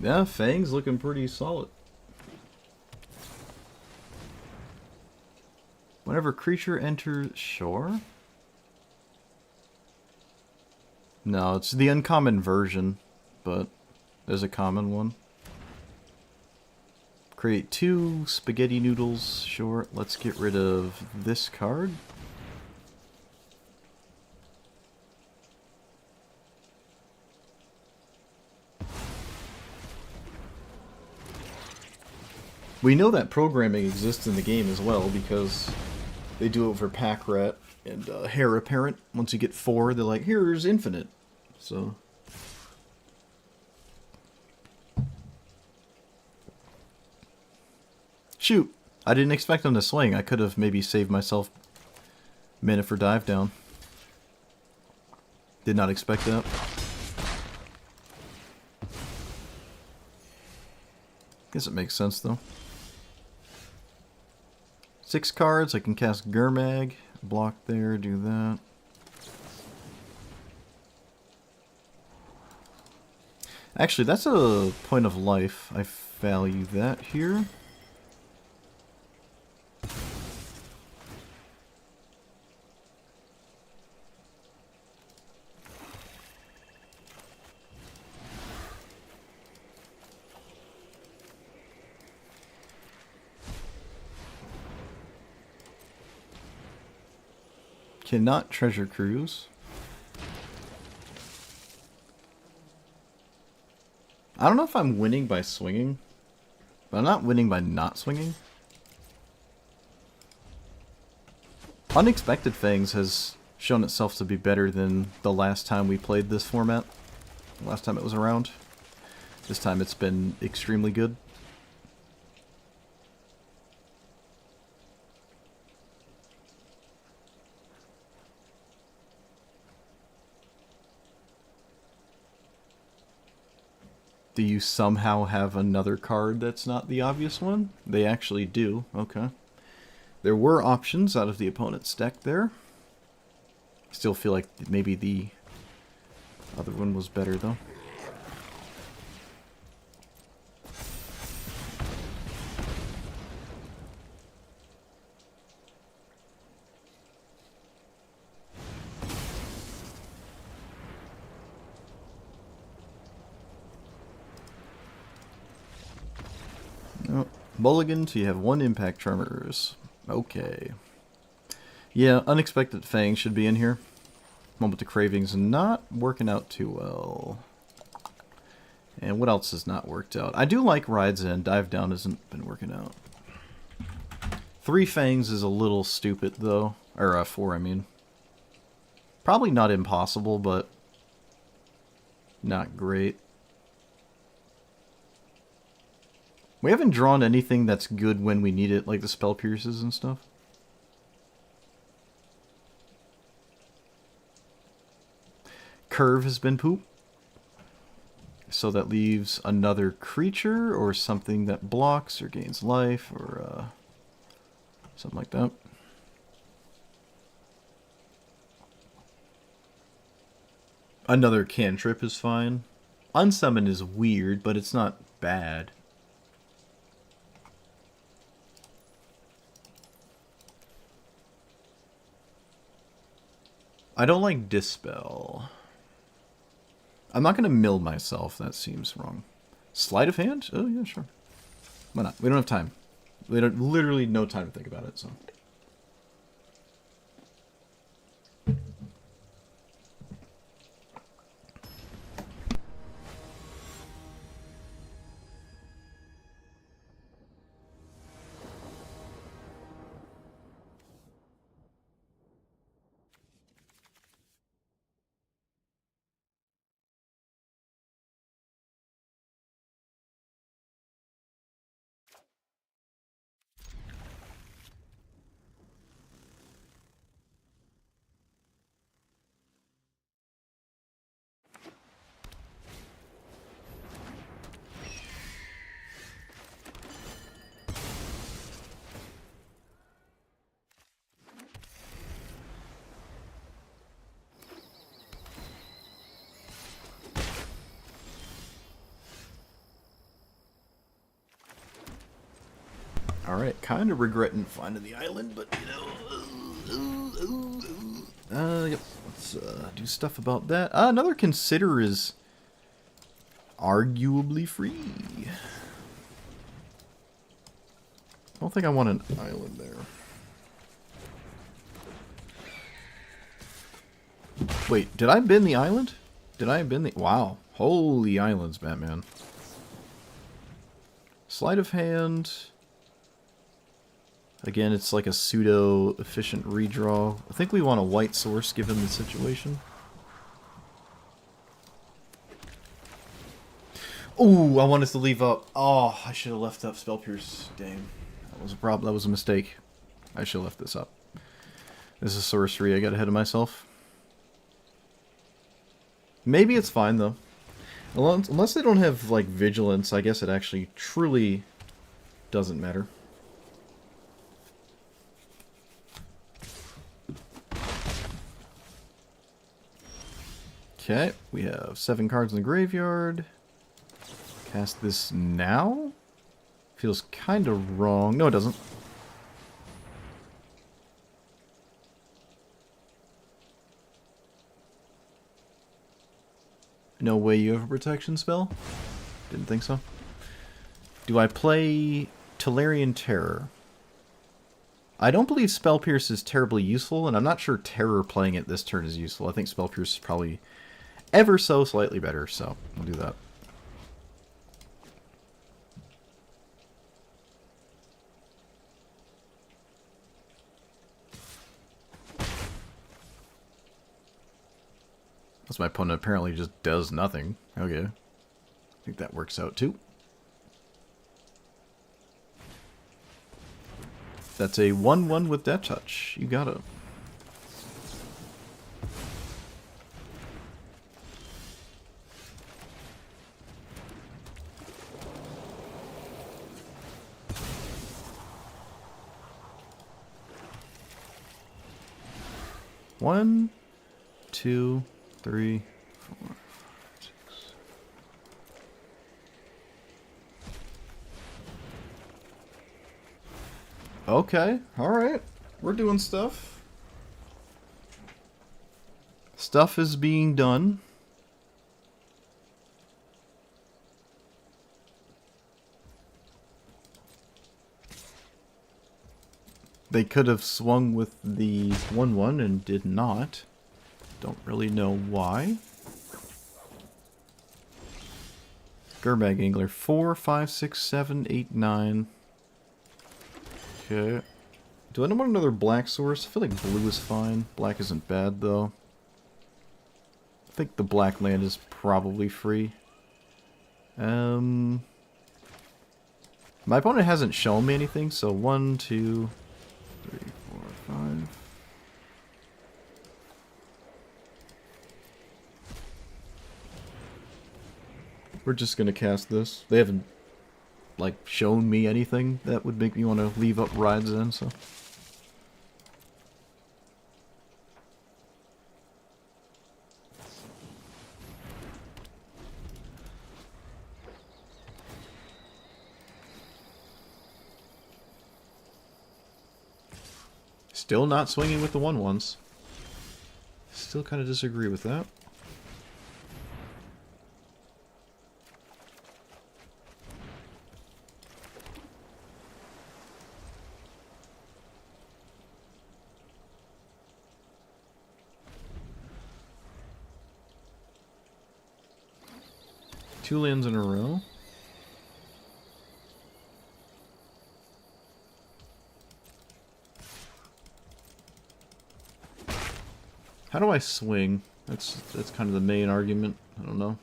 Yeah, Fang's looking pretty solid. Whenever creature enters shore? No, it's the uncommon version, but there's a common one. Create 2 spaghetti noodles, sure. Let's get rid of this card. We know that programming exists in the game as well because they do it for Pack Rat and Heir Apparent. Once you get 4, they're like, here's infinite. So... Shoot! I didn't expect him to swing. I could have maybe saved myself a minute for dive down. Did not expect that. Guess it makes sense though. 6 cards, I can cast Gurmag. Block there, do that. Actually, that's a point of life. I value that here. Cannot treasure cruise. I don't know if I'm winning by swinging, but I'm not winning by not swinging. Unexpected Fangs has shown itself to be better than the last time we played this format. Last time it was around. This time it's been extremely good. Do you somehow have another card that's not the obvious one? They actually do. Okay. There were options out of the opponent's deck there. Still feel like maybe the other one was better, though. Oh, mulligan, so you have 1 Impact Tremors. Okay. Yeah, Unexpected Fang should be in here. Moment to Cravings not working out too well. And what else has not worked out? I do like Rides In. Dive Down hasn't been working out. 3 Fangs is a little stupid, though. Or 4, I mean. Probably not impossible, but not great. We haven't drawn anything that's good when we need it, like the Spell Pierces and stuff. Curve has been poop. So that leaves another creature or something that blocks or gains life or something like that. Another cantrip is fine. Unsummon is weird, but it's not bad. I don't like Dispel. I'm not going to mill myself. That seems wrong. Sleight of Hand? Oh, yeah, sure. Why not? We don't have time. We don't, literally no time to think about it, so... Alright, kind of regretting finding the island, but, you know... yep, let's do stuff about that. Another Consider is arguably free. I don't think I want an island there. Wait, did I bin the island? Did I bin the... Wow. Holy islands, Batman. Sleight of Hand... Again, it's like a pseudo-efficient redraw. I think we want a white source given the situation. Ooh, I wanted to leave up. Oh, I should have left up Spell Pierce. Damn. That was a problem. That was a mistake. I should have left this up. This is sorcery. I got ahead of myself. Maybe it's fine, though. Unless they don't have, like, vigilance, I guess it actually truly doesn't matter. Okay, we have 7 cards in the graveyard. Cast this now? Feels kind of wrong. No, it doesn't. No way you have a protection spell? Didn't think so. Do I play Tolarian Terror? I don't believe Spell Pierce is terribly useful, and I'm not sure Terror playing it this turn is useful. I think Spell Pierce is probably ever so slightly better, so we'll do that. my opponent apparently just does nothing. Okay. I think that works out too. That's a 1-1 with Death Touch. You got it. One, two, three, four, five, six. Okay, alright. We're doing stuff. Stuff is being done. They could have swung with the 1-1 and did not. Don't really know why. Gerbag Angler 4, 5, 6, 7, 8, 9. Okay. Do I want another black source? I feel like blue is fine. Black isn't bad though. I think the black land is probably free. My opponent hasn't shown me anything, so 1, 2, 3, 4, 5. We're just gonna cast this. They haven't, like, shown me anything that would make me want to leave up rides in, so. Still not swinging with the 1-1s. Still kind of disagree with that. Two lands in a row. How do I swing? That's kind of the main argument. I don't know.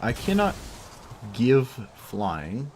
I cannot give flying.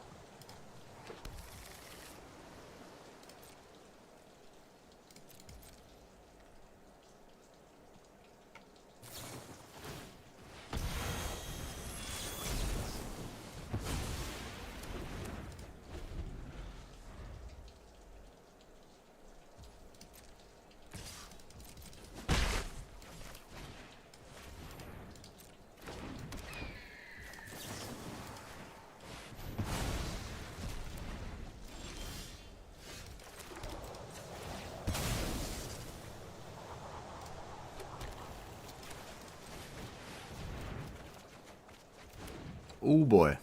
Oh boy.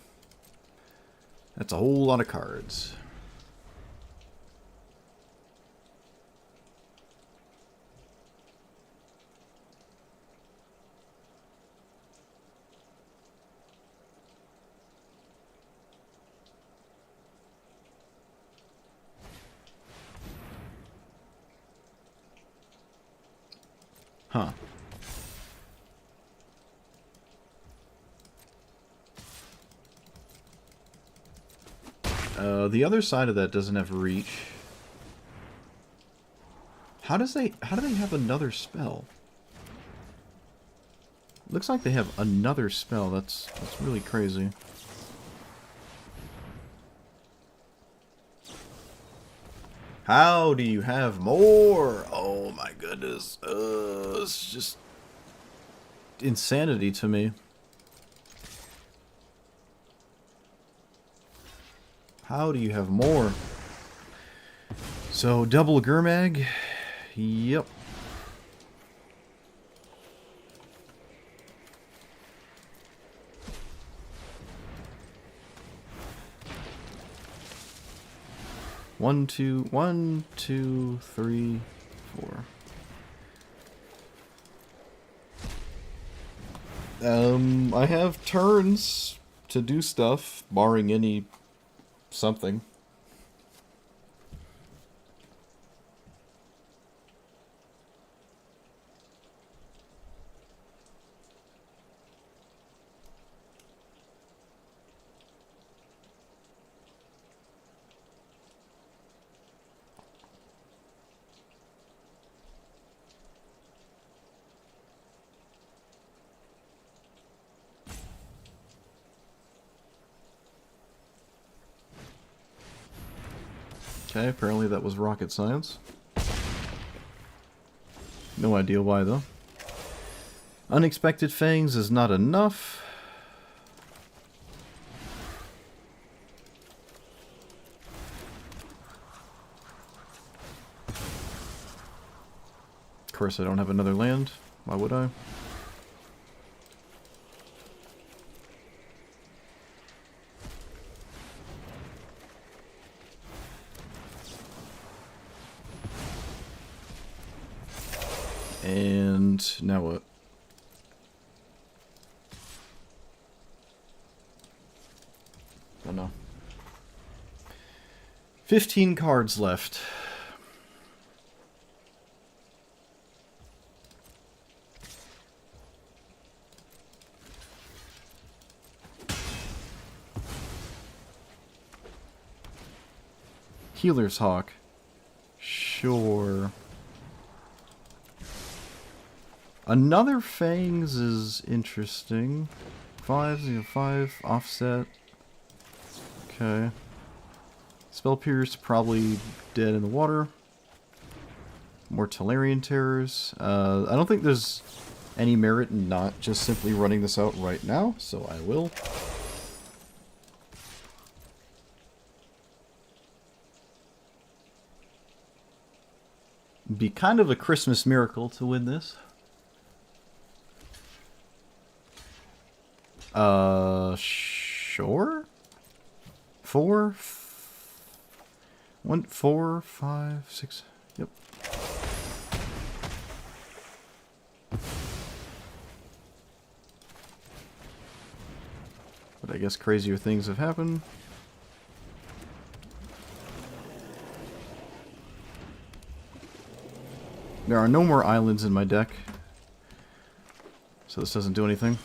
That's a whole lot of cards. Huh. The other side of that doesn't have reach. How do they have another spell? Looks like they have another spell. That's really crazy. How do you have more? Oh my goodness. It's just insanity to me. How do you have more? So, double Gurmag. Yep. One, two, 3, 4. I have turns to do stuff, barring any something. Okay, apparently that was rocket science. No idea why, though. Unexpected fangs is not enough. Of course, I don't have another land. Why would I? And now what? Oh no. 15 cards left. Healer's Hawk. Sure. Another Fangs is interesting. 5, offset. Okay. Spell Pierce, probably dead in the water. More Talarian Terrors. I don't think there's any merit in not just simply running this out right now, so I will. Be kind of a Christmas miracle to win this. Sure? 4? 1, 4, 5, 6. Yep. But I guess crazier things have happened. There are no more islands in my deck, so this doesn't do anything.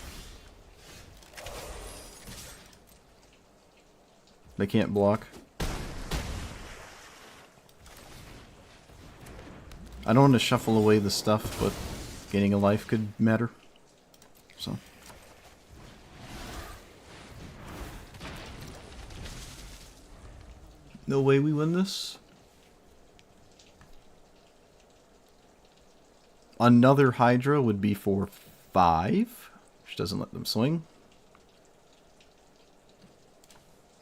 They can't block. I don't want to shuffle away the stuff, but gaining a life could matter. So. No way we win this. Another Hydra would be for 5, which doesn't let them swing.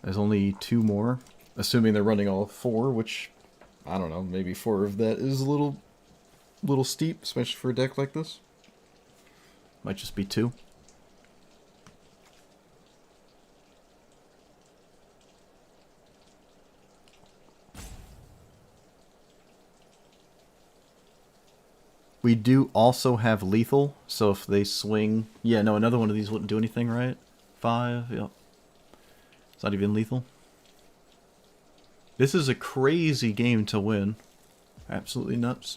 There's only 2 more, assuming they're running all 4, which, I don't know, maybe 4 of that is a little steep, especially for a deck like this. Might just be 2. We do also have lethal, so if they swing... Yeah, no, another one of these wouldn't do anything, right? 5, yep. It's not even lethal. This is a crazy game to win. Absolutely nuts.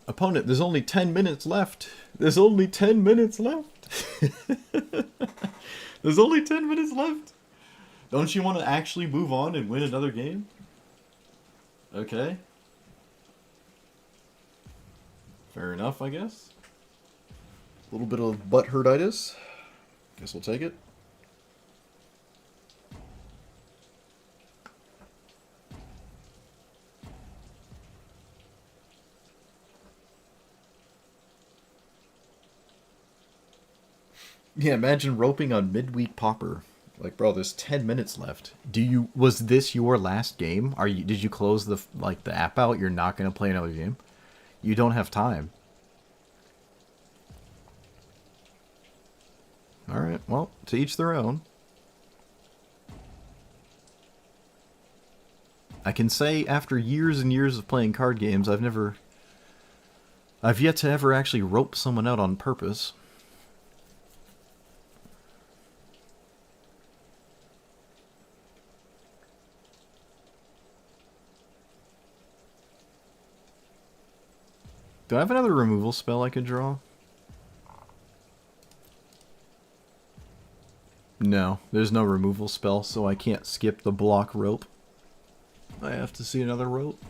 Opponent, there's only 10 minutes left. There's only 10 minutes left. There's only 10 minutes left. Don't you want to actually move on and win another game? Okay. Fair enough, I guess. A little bit of butt hurtitis. Guess we'll take it. Yeah, imagine roping on midweek Pauper. Like, bro, there's 10 minutes left. Was this your last game? Did you close the app out? You're not going to play another game? You don't have time. Alright, well, to each their own. I can say after years and years of playing card games, I've yet to ever actually rope someone out on purpose. Do I have another removal spell I could draw? No, there's no removal spell, so I can't skip the block rope. I have to see another rope.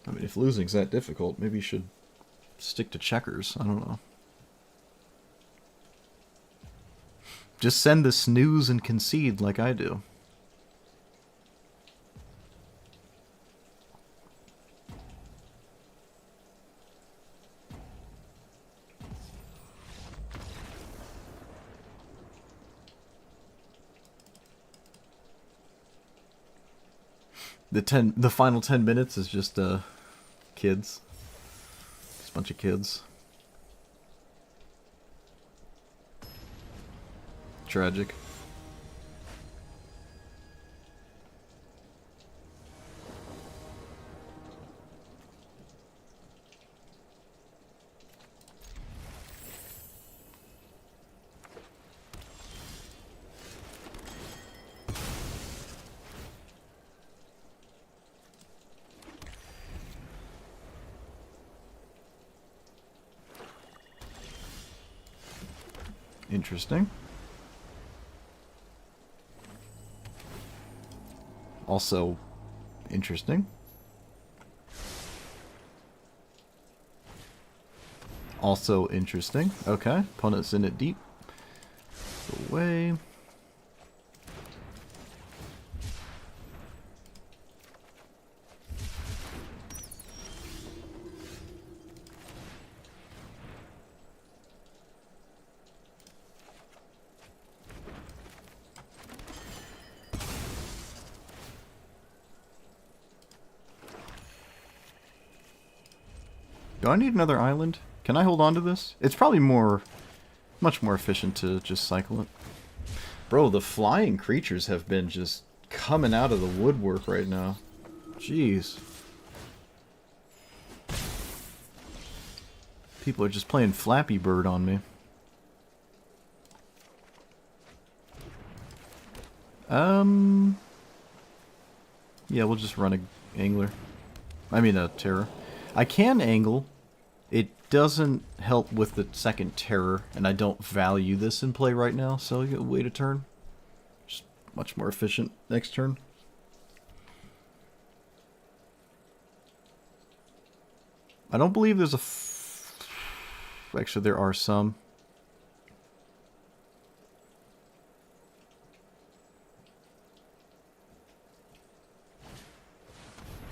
I mean, if losing's that difficult, maybe you should stick to checkers. I don't know. Just send the snooze and concede like I do. The final 10 minutes is just kids. Just a bunch of kids. Tragic. Interesting. Also interesting. Also interesting. Okay, opponent's in it deep. Away. Do I need another island? Can I hold on to this? It's probably much more efficient to just cycle it. Bro, the flying creatures have been just coming out of the woodwork right now. Jeez. People are just playing Flappy Bird on me. Yeah, we'll just run a angler. I mean a terror. I can angle. It doesn't help with the second terror, and I don't value this in play right now, so you wait a turn. Just much more efficient next turn. I don't believe there's a actually, there are some.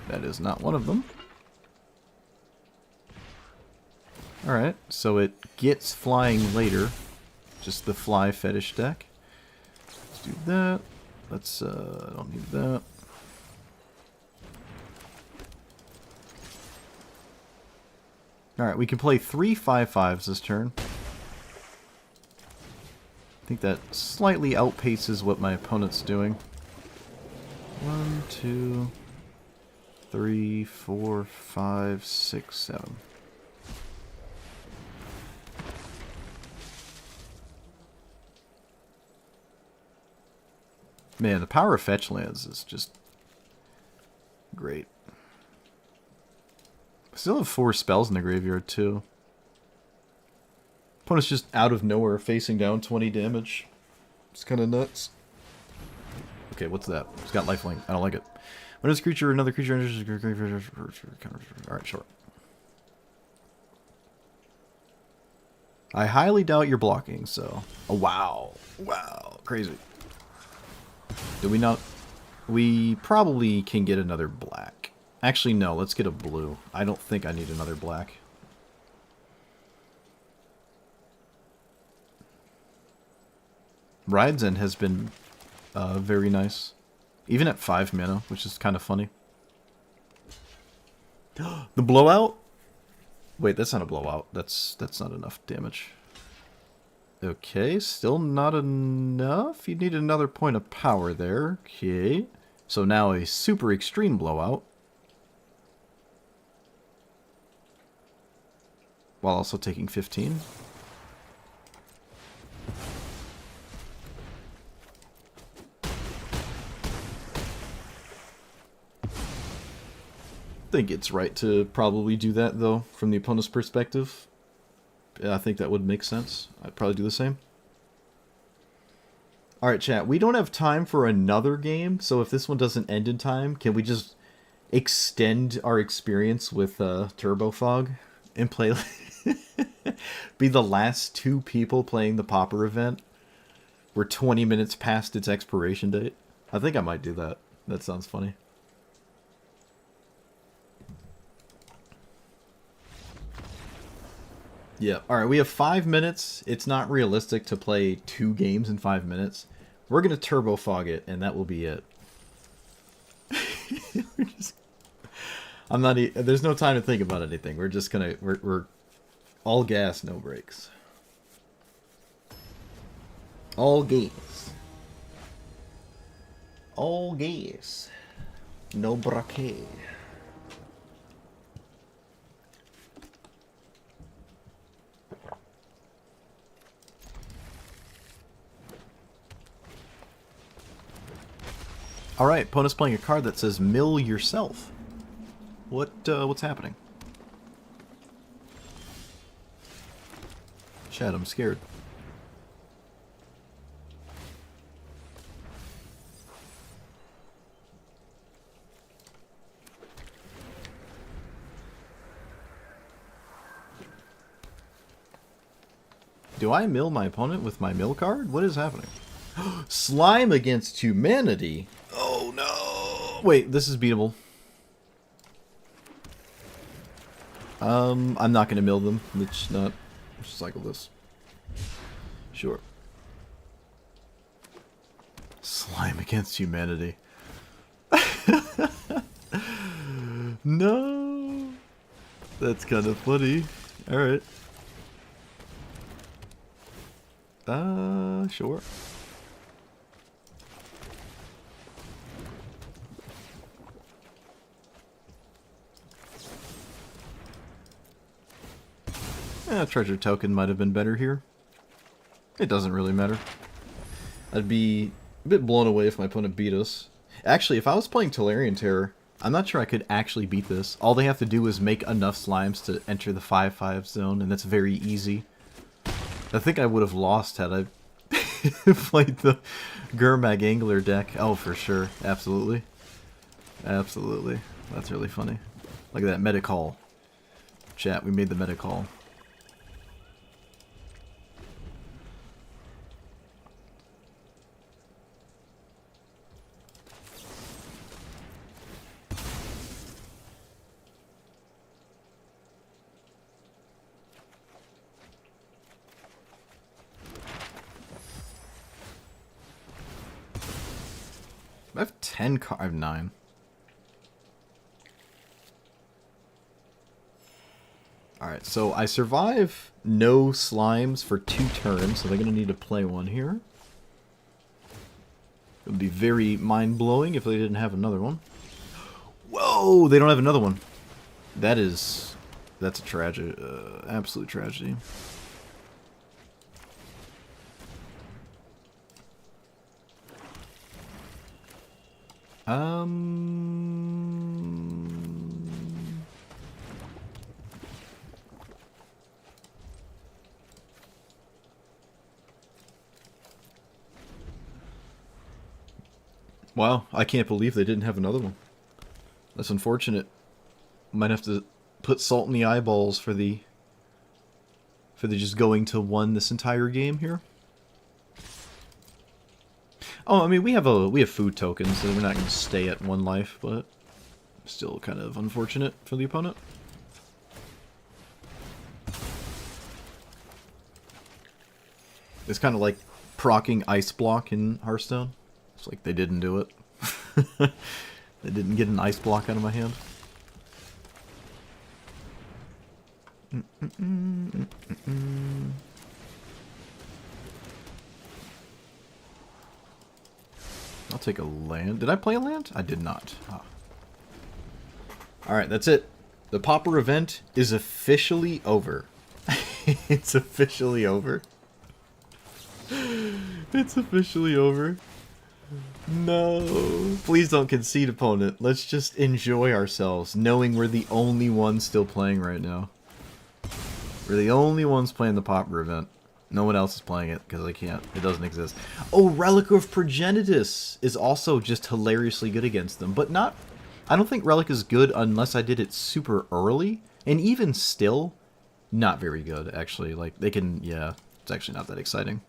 That is not one of them. Alright, so it gets flying later. Just the fly fetish deck. Let's do that. Let's, I don't need that. Alright, we can play 3 5/5s this turn. I think that slightly outpaces what my opponent's doing. 1, 2, 3, 4, 5, 6, 7. Man, the power of fetch lands is just great. I still have 4 spells in the graveyard, too. Opponent's just out of nowhere facing down 20 damage. It's kind of nuts. Okay, what's that? It's got lifelink. I don't like it. When this creature, another creature enters the graveyard. Alright, sure. I highly doubt you're blocking, so... Oh, wow. Wow. Crazy. Do we not... We probably can get another black. Actually, no. Let's get a blue. I don't think I need another black. Ride's End has been very nice. Even at 5 mana, which is kind of funny. The blowout? Wait, that's not a blowout. That's not enough damage. Okay, still not enough. You need another point of power there. Okay. So now a super extreme blowout. While also taking 15. I think it's right to probably do that, though, from the opponent's perspective. Yeah, I think that would make sense. I'd probably do the same. Alright, chat, we don't have time for another game, so if this one doesn't end in time, can we just extend our experience with Turbo Fog and play... be the last 2 people playing the Pauper event? We're 20 minutes past its expiration date. I think I might do that. That sounds funny. Yeah, alright, we have 5 minutes. It's not realistic to play 2 games in 5 minutes. We're gonna Turbo Fog it, and that will be it. I'm not... There's no time to think about anything. We're just gonna... We're all gas, no brakes. All gas. All gas. No brake. Alright, opponent's playing a card that says mill yourself. What's happening? Chad, I'm scared. Do I mill my opponent with my mill card? What is happening? Slime against humanity? Oh no! Wait, this is beatable. I'm not gonna mill them. Let's not cycle this. Sure. Slime against humanity. No! That's kind of funny. Alright. Sure. Treasure token might have been better here. It doesn't really matter. I'd be a bit blown away if my opponent beat us. Actually, if I was playing Tolarian Terror, I'm not sure I could actually beat this. All they have to do is make enough slimes to enter the 5/5 zone, and that's very easy. I think I would have lost had I played the Gurmag Angler deck. Oh, for sure. Absolutely. Absolutely. That's really funny. Look at that meta call. Chat, we made the meta call. I have 10 cards. I have 9. Alright, so I survive no slimes for 2 turns, so they're going to need to play one here. It would be very mind-blowing if they didn't have another one. Whoa! They don't have another one. That's a tragedy. Absolute tragedy. Wow, I can't believe they didn't have another one. That's unfortunate. Might have to put salt in the eyeballs for the just going to 1 this entire game here. Oh, I mean, we have food tokens, so we're not going to stay at 1 life, but still kind of unfortunate for the opponent. It's kind of like proccing Ice Block in Hearthstone. It's like they didn't do it. I didn't get an ice block out of my hand. I'll take a land. Did I play a land? I did not. Oh. Alright, that's it. The Pauper event is officially over. It's officially over. It's officially over. No. Please don't concede, opponent. Let's just enjoy ourselves, knowing we're the only ones still playing right now. We're the only ones playing the Pauper event. No one else is playing it, because I can't. It doesn't exist. Oh, Relic of Progenitus is also just hilariously good against them, but not... I don't think Relic is good unless I did it super early, and even still, not very good, actually. Like, they can... yeah, it's actually not that exciting.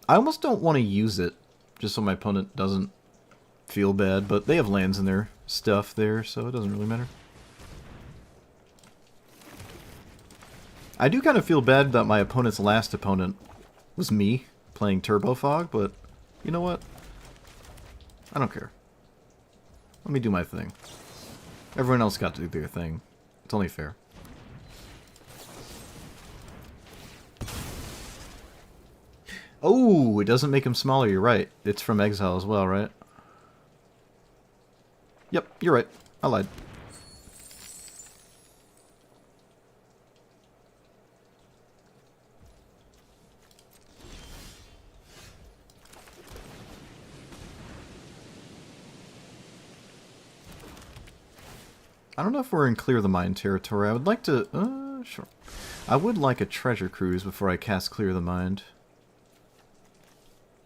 I almost don't want to use it, just so my opponent doesn't feel bad, but they have lands in their stuff there, so it doesn't really matter. I do kind of feel bad that my opponent's last opponent was me playing Turbo Fog, but you know what? I don't care. Let me do my thing. Everyone else got to do their thing. It's only fair. Oh, it doesn't make him smaller, you're right. It's from Exile as well, right? Yep, you're right. I lied. I don't know if we're in Clear the Mind territory. I would like to... sure. I would like a treasure cruise before I cast Clear the Mind.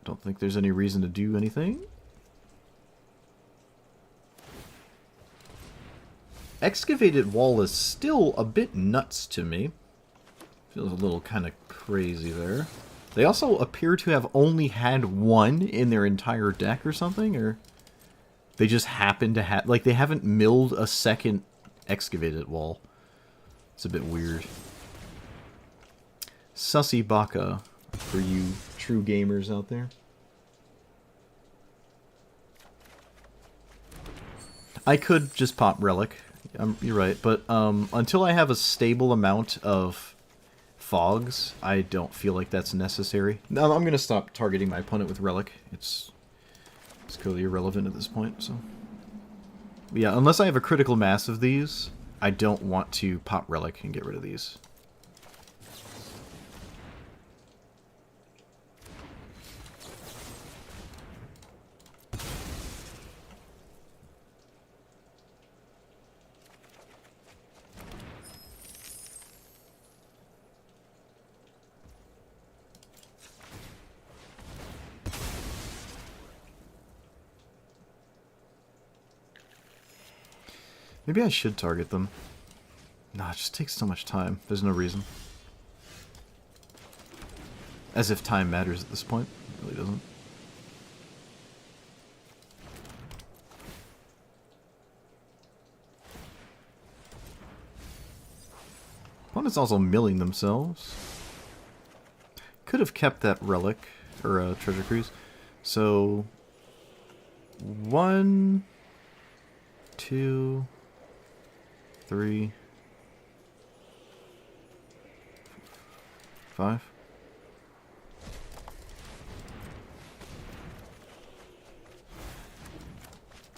Don't think there's any reason to do anything. Excavated Wall is still a bit nuts to me. Feels a little kind of crazy there. They also appear to have only had one in their entire deck or something, or... they just happen to have... like, they haven't milled a second Excavated Wall. It's a bit weird. Sussy Baka, for you true gamers out there. I could just pop Relic. You're right, but until I have a stable amount of fogs, I don't feel like that's necessary. No, I'm going to stop targeting my opponent with Relic. It's clearly irrelevant at this point, so... yeah, unless I have a critical mass of these, I don't want to pop Relic and get rid of these. Maybe I should target them. Nah, it just takes so much time. There's no reason. As if time matters at this point. It really doesn't. Opponent's also milling themselves. Could have kept that relic, or treasure cruise. So, 1, 2, 3, 5.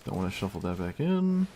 Don't want to shuffle that back in.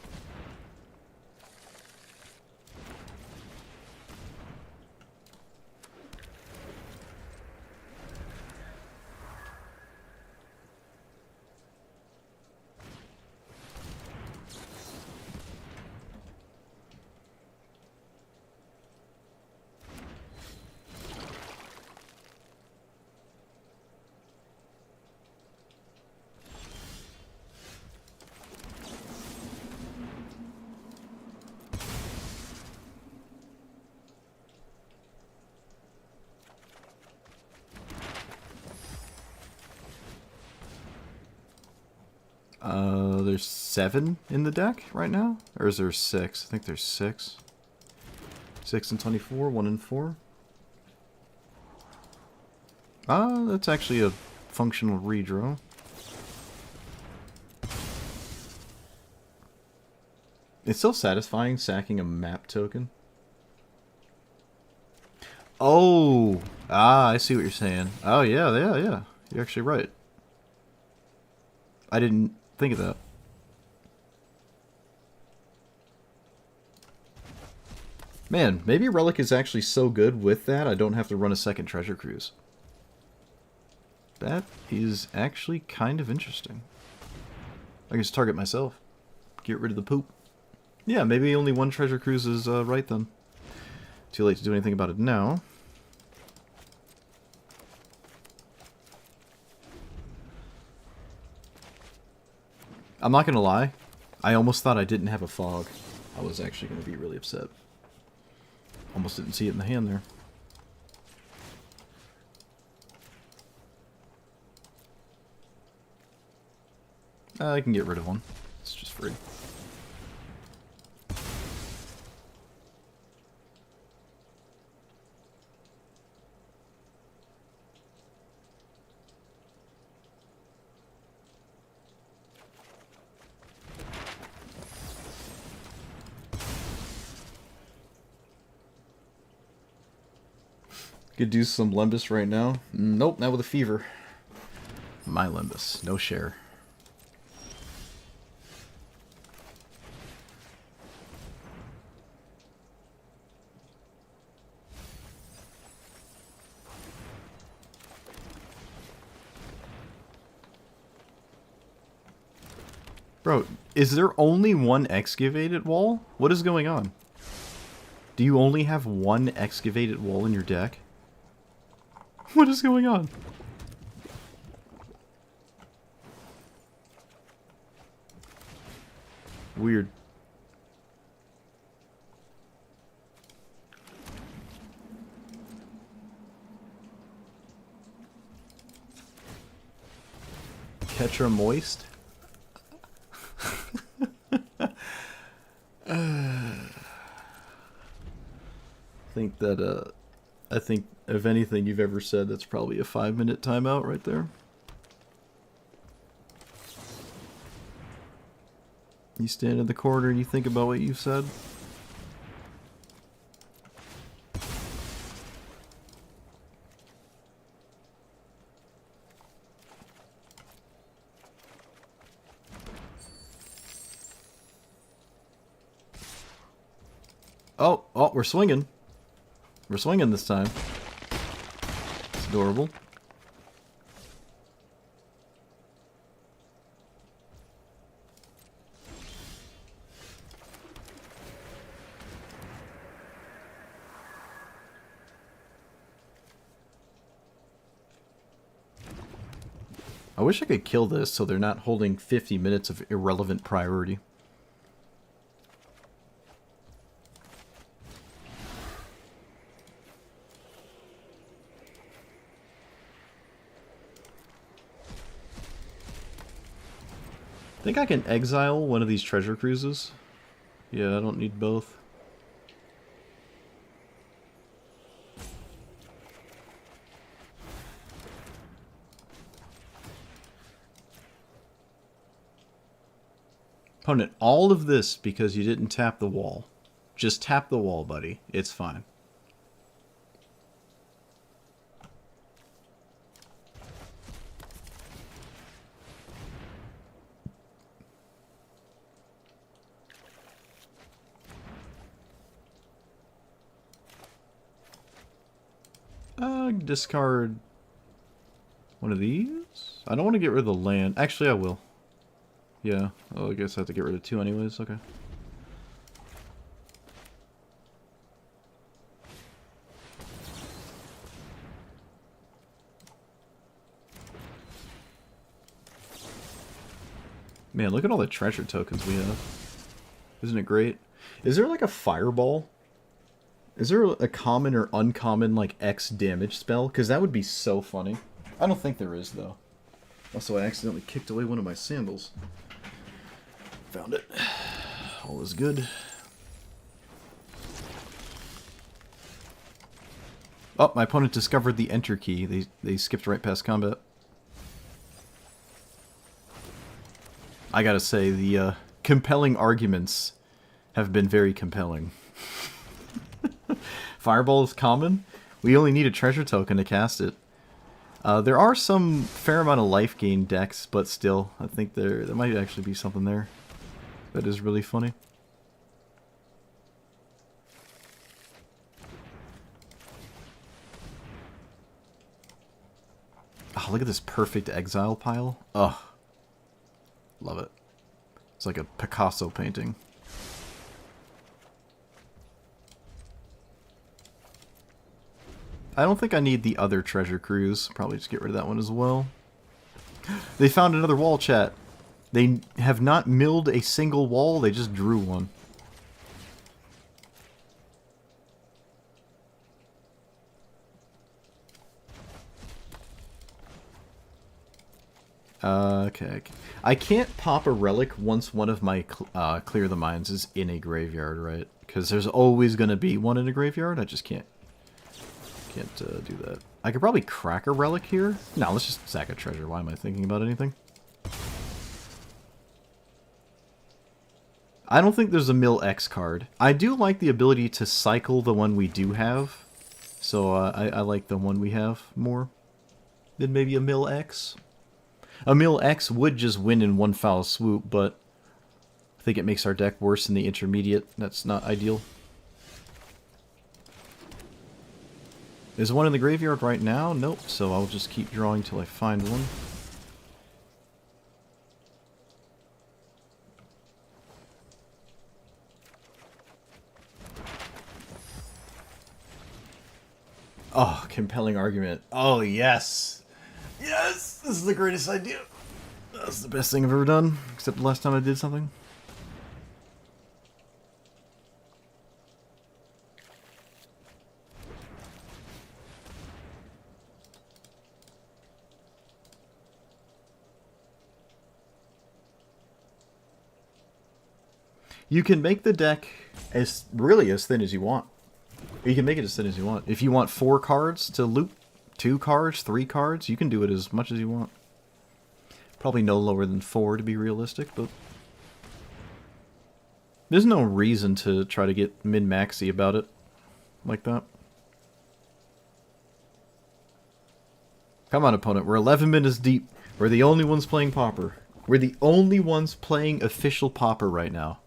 There's 7 in the deck right now? Or is there 6? I think there's 6. 6 and 24, 1 and 4. That's actually a functional redraw. It's so satisfying sacking a map token. Oh! Ah, I see what you're saying. Oh, yeah, yeah, yeah. You're actually right. I didn't think of that. Man, maybe Relic is actually so good with that I don't have to run a second treasure cruise. That is actually kind of interesting. I can just target myself. Get rid of the poop. Yeah, maybe only one treasure cruise is right then. Too late to do anything about it now. I'm not gonna lie. I almost thought I didn't have a fog. I was actually gonna be really upset. Almost didn't see it in the hand there. I can get rid of one. It's just free. Could do some Lembus right now. Nope, not with a fever. My Lembus, no share. Bro, is there only one excavated wall? What is going on? Do you only have one excavated wall in your deck? What is going on? Weird. Ketra Moist? I think if anything you've ever said, that's probably a 5-minute timeout right there. You stand in the corner and you think about what you said. Oh, we're swinging. We're swinging this time. It's adorable. I wish I could kill this so they're not holding 50 minutes of irrelevant priority. I think I can exile one of these treasure cruises. Yeah, I don't need both. Opponent, all of this because you didn't tap the wall. Just tap the wall, buddy. It's fine. Discard one of these? I don't want to get rid of the land. Actually, I will. Yeah, well, I guess I have to get rid of 2 anyways. Okay. Man, look at all the treasure tokens we have. Isn't it great? Is there like a fireball? Is there a common or uncommon, like, X damage spell? Because that would be so funny. I don't think there is, though. Also, I accidentally kicked away one of my sandals. Found it. All is good. Oh, my opponent discovered the enter key. They skipped right past combat. I gotta say, the compelling arguments have been very compelling. Fireball is common. We only need a treasure token to cast it. There are some fair amount of life gain decks, but still, I think there might actually be something there that is really funny. Oh, look at this perfect exile pile. Ugh. Love it. It's like a Picasso painting. I don't think I need the other treasure cruise. Probably just get rid of that one as well. They found another wall, chat. They have not milled a single wall, they just drew one. Okay. I can't pop a relic once one of my clear the mines is in a graveyard, right? Because there's always going to be one in a graveyard. I just can't do that. I could probably crack a relic here. No, let's just sack a treasure. Why am I thinking about anything? I don't think there's a Mill X card. I do like the ability to cycle the one we do have. So I like the one we have more than maybe a Mill X. A Mill X would just win in one foul swoop, but I think it makes our deck worse in the intermediate. That's not ideal. Is one in the graveyard right now? Nope, so I'll just keep drawing till I find one. Oh, compelling argument. Oh, yes! Yes! This is the greatest idea! That's the best thing I've ever done, except the last time I did something. You can make the deck really as thin as you want. You can make it as thin as you want. If you want 4 cards to loop, 2 cards, 3 cards, you can do it as much as you want. Probably no lower than 4 to be realistic, but there's no reason to try to get min-maxy about it like that. Come on, opponent. We're 11 minutes deep. We're the only ones playing Pauper. We're the only ones playing official Pauper right now.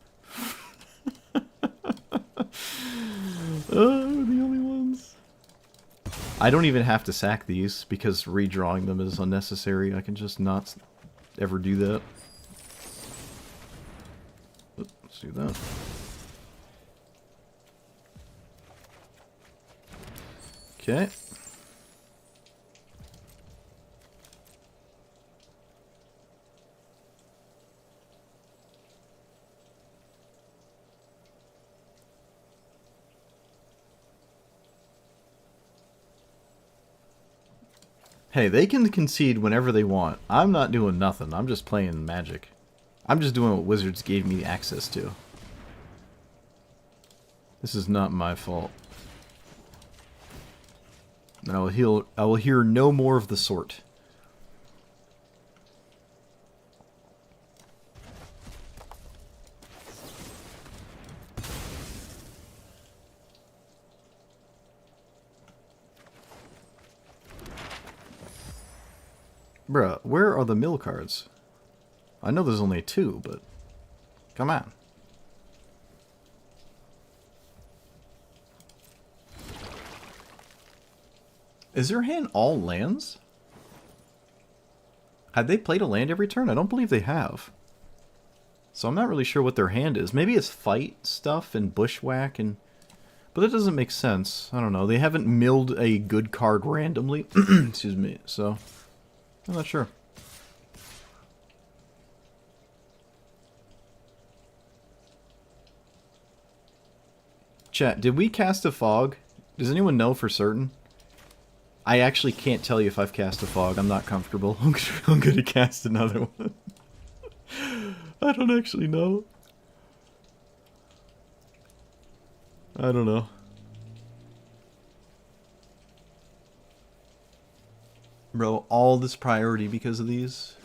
We're the only ones. I don't even have to sack these because redrawing them is unnecessary. I can just not ever do that. Let's do that. Okay. Hey, they can concede whenever they want. I'm not doing nothing. I'm just playing Magic. I'm just doing what Wizards gave me access to. This is not my fault. And I will hear no more of the sort. Bruh, where are the mill cards? I know there's only 2, but come on. Is their hand all lands? Had they played a land every turn? I don't believe they have. So I'm not really sure what their hand is. Maybe it's fight stuff and bushwhack and... But that doesn't make sense. I don't know. They haven't milled a good card randomly. Excuse me. So, I'm not sure. Chat, did we cast a fog? Does anyone know for certain? I actually can't tell you if I've cast a fog. I'm not comfortable. I'm going to cast another one. I don't actually know. I don't know. Bro, all this priority because of these.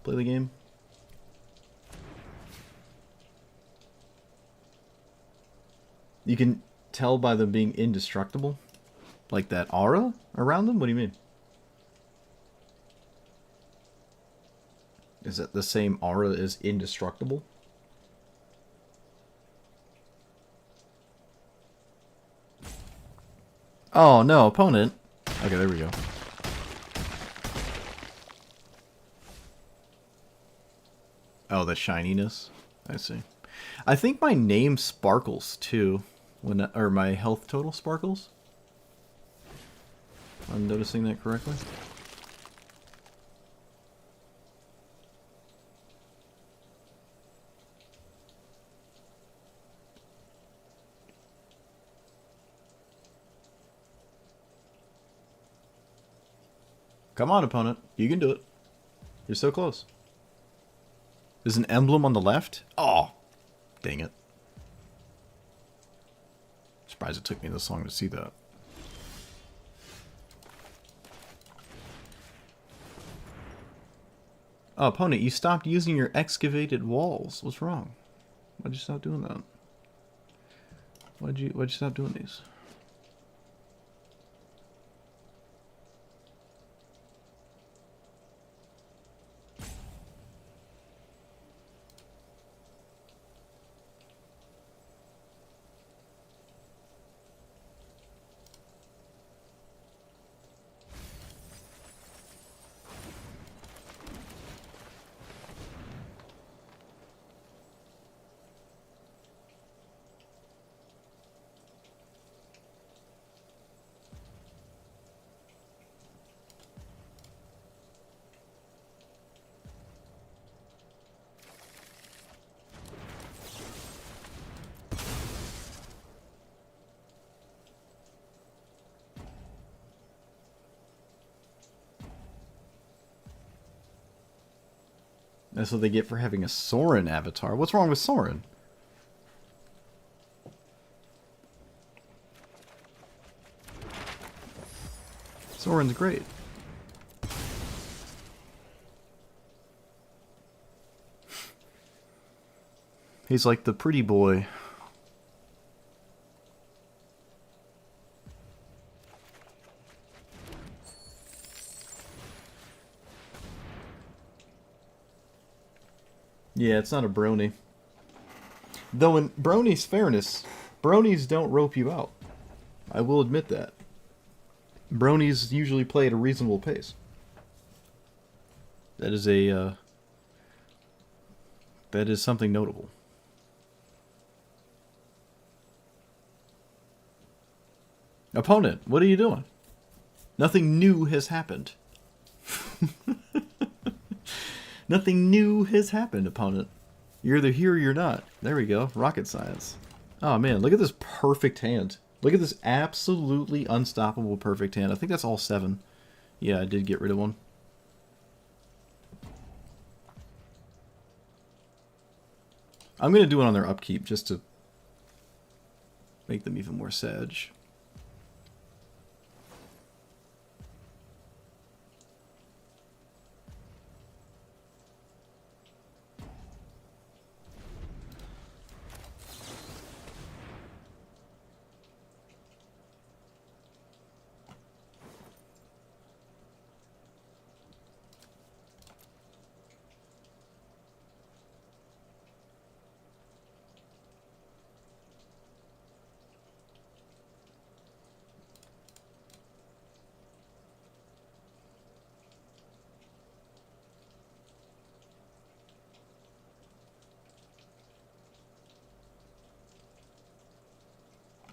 Play the game. You can tell by them being indestructible? Like that aura around them? What do you mean? Is it the same aura as indestructible? Oh, no, opponent. Okay, there we go. Oh, the shininess. I see. I think my name sparkles, too. Or my health total sparkles. I'm noticing that correctly. Come on, opponent. You can do it. You're so close. There's an emblem on the left? Oh, dang it. Surprised it took me this long to see that. Oh, opponent, you stopped using your excavated walls. What's wrong? Why'd you stop doing that? Why'd you stop doing these? That's what they get for having a Soren avatar. What's wrong with Soren? Soren's great. He's like the pretty boy. Yeah, it's not a brony. Though in brony's fairness, bronies don't rope you out. I will admit that. Bronies usually play at a reasonable pace. That is that is something notable. Opponent, what are you doing? Nothing new has happened. Nothing new has happened, opponent. You're either here or you're not. There we go. Rocket science. Oh, man. Look at this perfect hand. Look at this absolutely unstoppable perfect hand. I think that's all 7. Yeah, I did get rid of one. I'm going to do it on their upkeep just to make them even more sedge.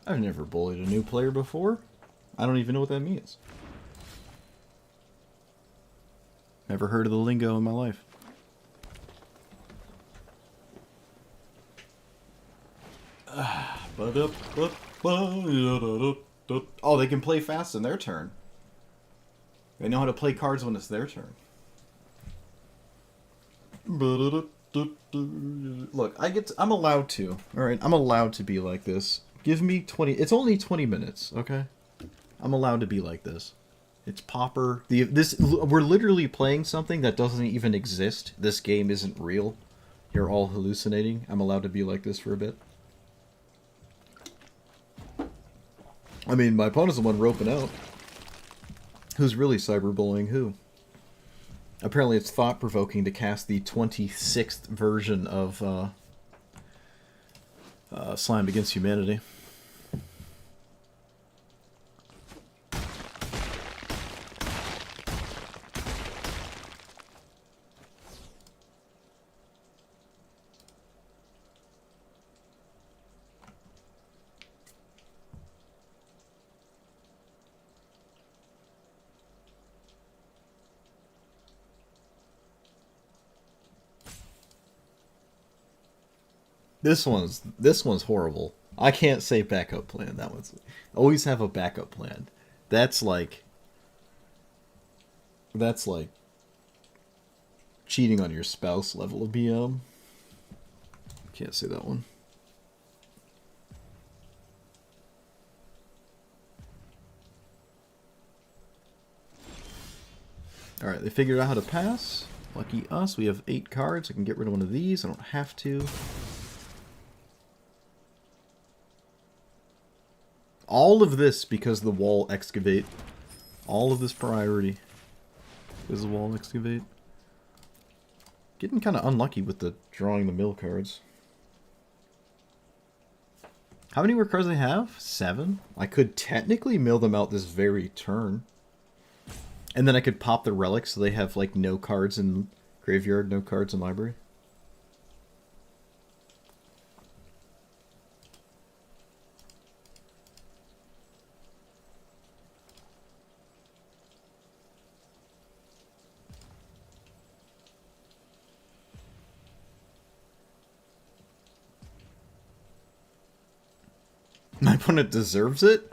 I've never bullied a new player before. I don't even know what that means. Never heard of the lingo in my life. Oh, they can play fast in their turn. They know how to play cards when it's their turn. Look, I'm allowed to. Alright, I'm allowed to be like this. Give me 20... It's only 20 minutes, okay? I'm allowed to be like this. It's Pauper. We're literally playing something that doesn't even exist. This game isn't real. You're all hallucinating. I'm allowed to be like this for a bit. I mean, my opponent's the one roping out. Who's really cyberbullying who? Apparently it's thought-provoking to cast the 26th version of Slime Against Humanity. This one's horrible. I can't say backup plan. That one's always have a backup plan. That's like cheating on your spouse level of BM. Can't say that one. Alright, they figured out how to pass. Lucky us. We have 8 cards. I can get rid of one of these. I don't have to. All of this because the wall excavate. All of this priority because the wall excavate. Getting kind of unlucky with the drawing the mill cards. How many more cards do they have? 7? I could technically mill them out this very turn. And then I could pop the relics so they have like no cards in graveyard, no cards in library. My opponent deserves it?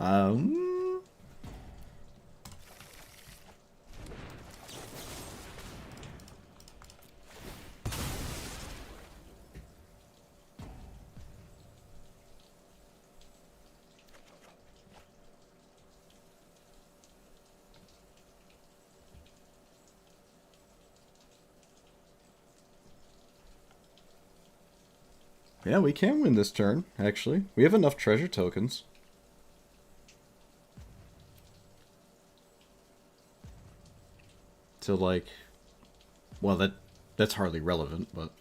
Yeah, we can win this turn, actually. We have enough treasure tokens. To, like... Well, that's hardly relevant, but...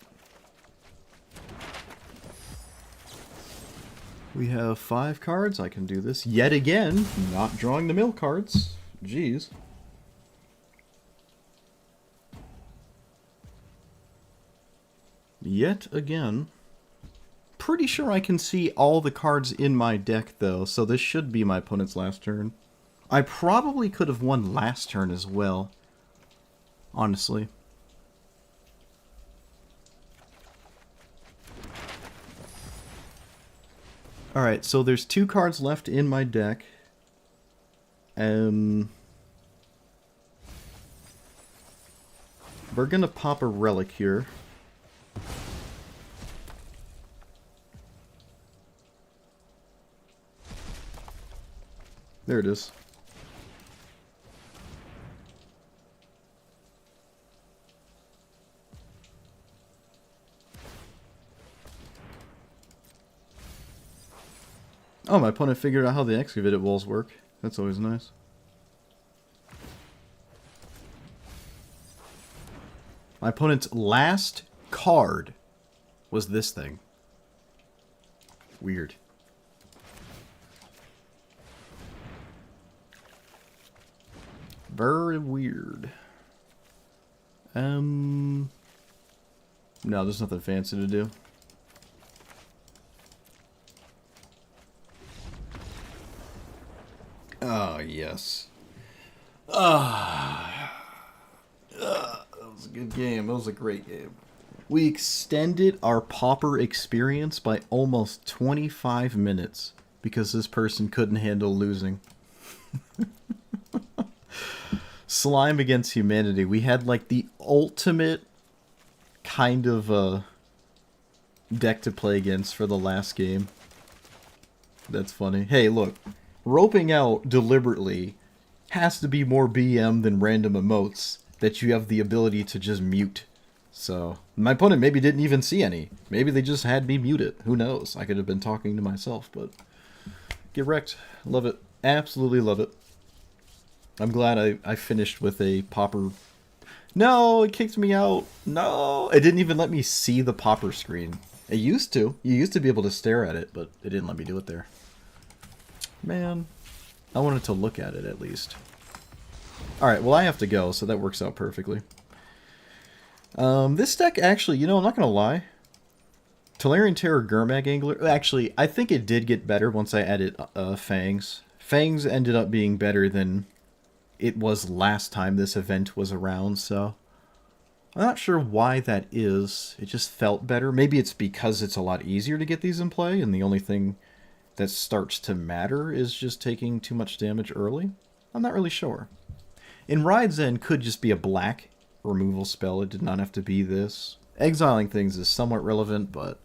We have 5 cards. I can do this yet again. Not drawing the mill cards. Jeez. Yet again. Pretty sure I can see all the cards in my deck, though, so this should be my opponent's last turn. I probably could have won last turn as well, honestly. Alright, so there's 2 cards left in my deck. We're gonna pop a relic here. There it is. Oh, my opponent figured out how the excavated walls work. That's always nice. My opponent's last card was this thing. Weird. Very weird. No, there's nothing fancy to do. Oh, yes. That was a good game. That was a great game. We extended our Pauper experience by almost 25 minutes because this person couldn't handle losing. Slime Against Humanity. We had like the ultimate kind of deck to play against for the last game. That's funny. Hey, look. Roping out deliberately has to be more BM than random emotes that you have the ability to just mute. So, my opponent maybe didn't even see any. Maybe they just had me mute it. Who knows? I could have been talking to myself, but... Get wrecked. Love it. Absolutely love it. I'm glad I finished with a Pauper. No, it kicked me out. No, it didn't even let me see the Pauper screen. It used to. You used to be able to stare at it, but it didn't let me do it there. Man, I wanted to look at it at least. Alright, well I have to go, so that works out perfectly. This deck actually, you know, I'm not going to lie. Talarian Terror Gurmag Angler. Actually, I think it did get better once I added Fangs. Fangs ended up being better than it was last time this event was around, so I'm not sure why that is. It just felt better. Maybe it's because it's a lot easier to get these in play, and the only thing that starts to matter is just taking too much damage early. I'm not really sure. In Ride's End could just be a black removal spell. It did not have to be this. Exiling things is somewhat relevant, but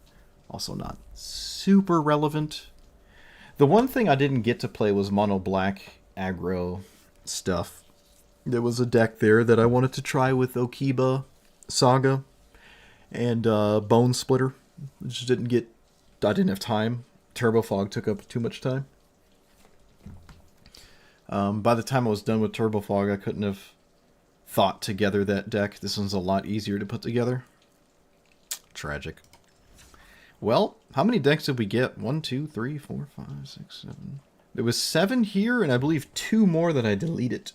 also not super relevant. The one thing I didn't get to play was mono black aggro stuff. There was a deck there that I wanted to try with Okiba, Saga, and Bone Splitter. I just didn't get... I didn't have time. Turbo Fog took up too much time. By the time I was done with Turbo Fog, I couldn't have thought together that deck. This one's a lot easier to put together. Tragic. Well, how many decks did we get? 1, 2, 3, 4, 5, 6, 7. There was 7 here, and I believe 2 more that I deleted.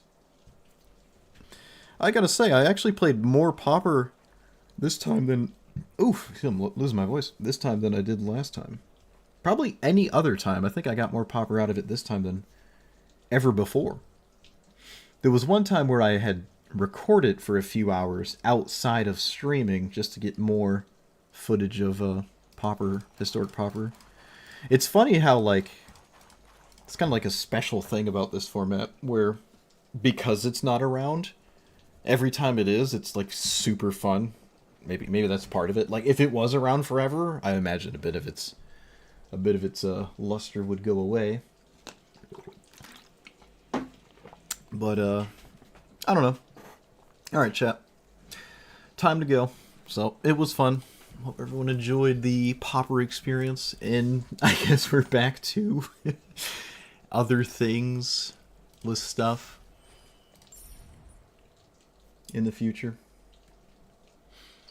I gotta say, I actually played more Pauper this time than... Oof, I'm losing my voice. This time than I did last time. Probably any other time. I think I got more Pauper out of it this time than ever before. There was one time where I had recorded for a few hours outside of streaming just to get more footage of Pauper, Historic Pauper. It's funny how, like, it's kind of like a special thing about this format where, because it's not around, every time it is, it's like super fun. Maybe that's part of it. Like, if it was around forever, I imagine a bit of its luster would go away. But I don't know. All right, chat. Time to go. So it was fun. Hope everyone enjoyed the Pauper experience, and I guess we're back to other things with stuff in the future.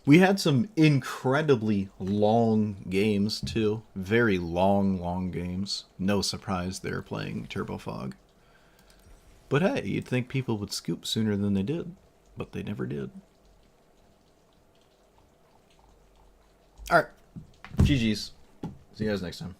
We had some incredibly long games, too. Very long games. No surprise they're playing Turbo Fog. But hey, you'd think people would scoop sooner than they did, but they never did. Alright. GG's. See you guys next time.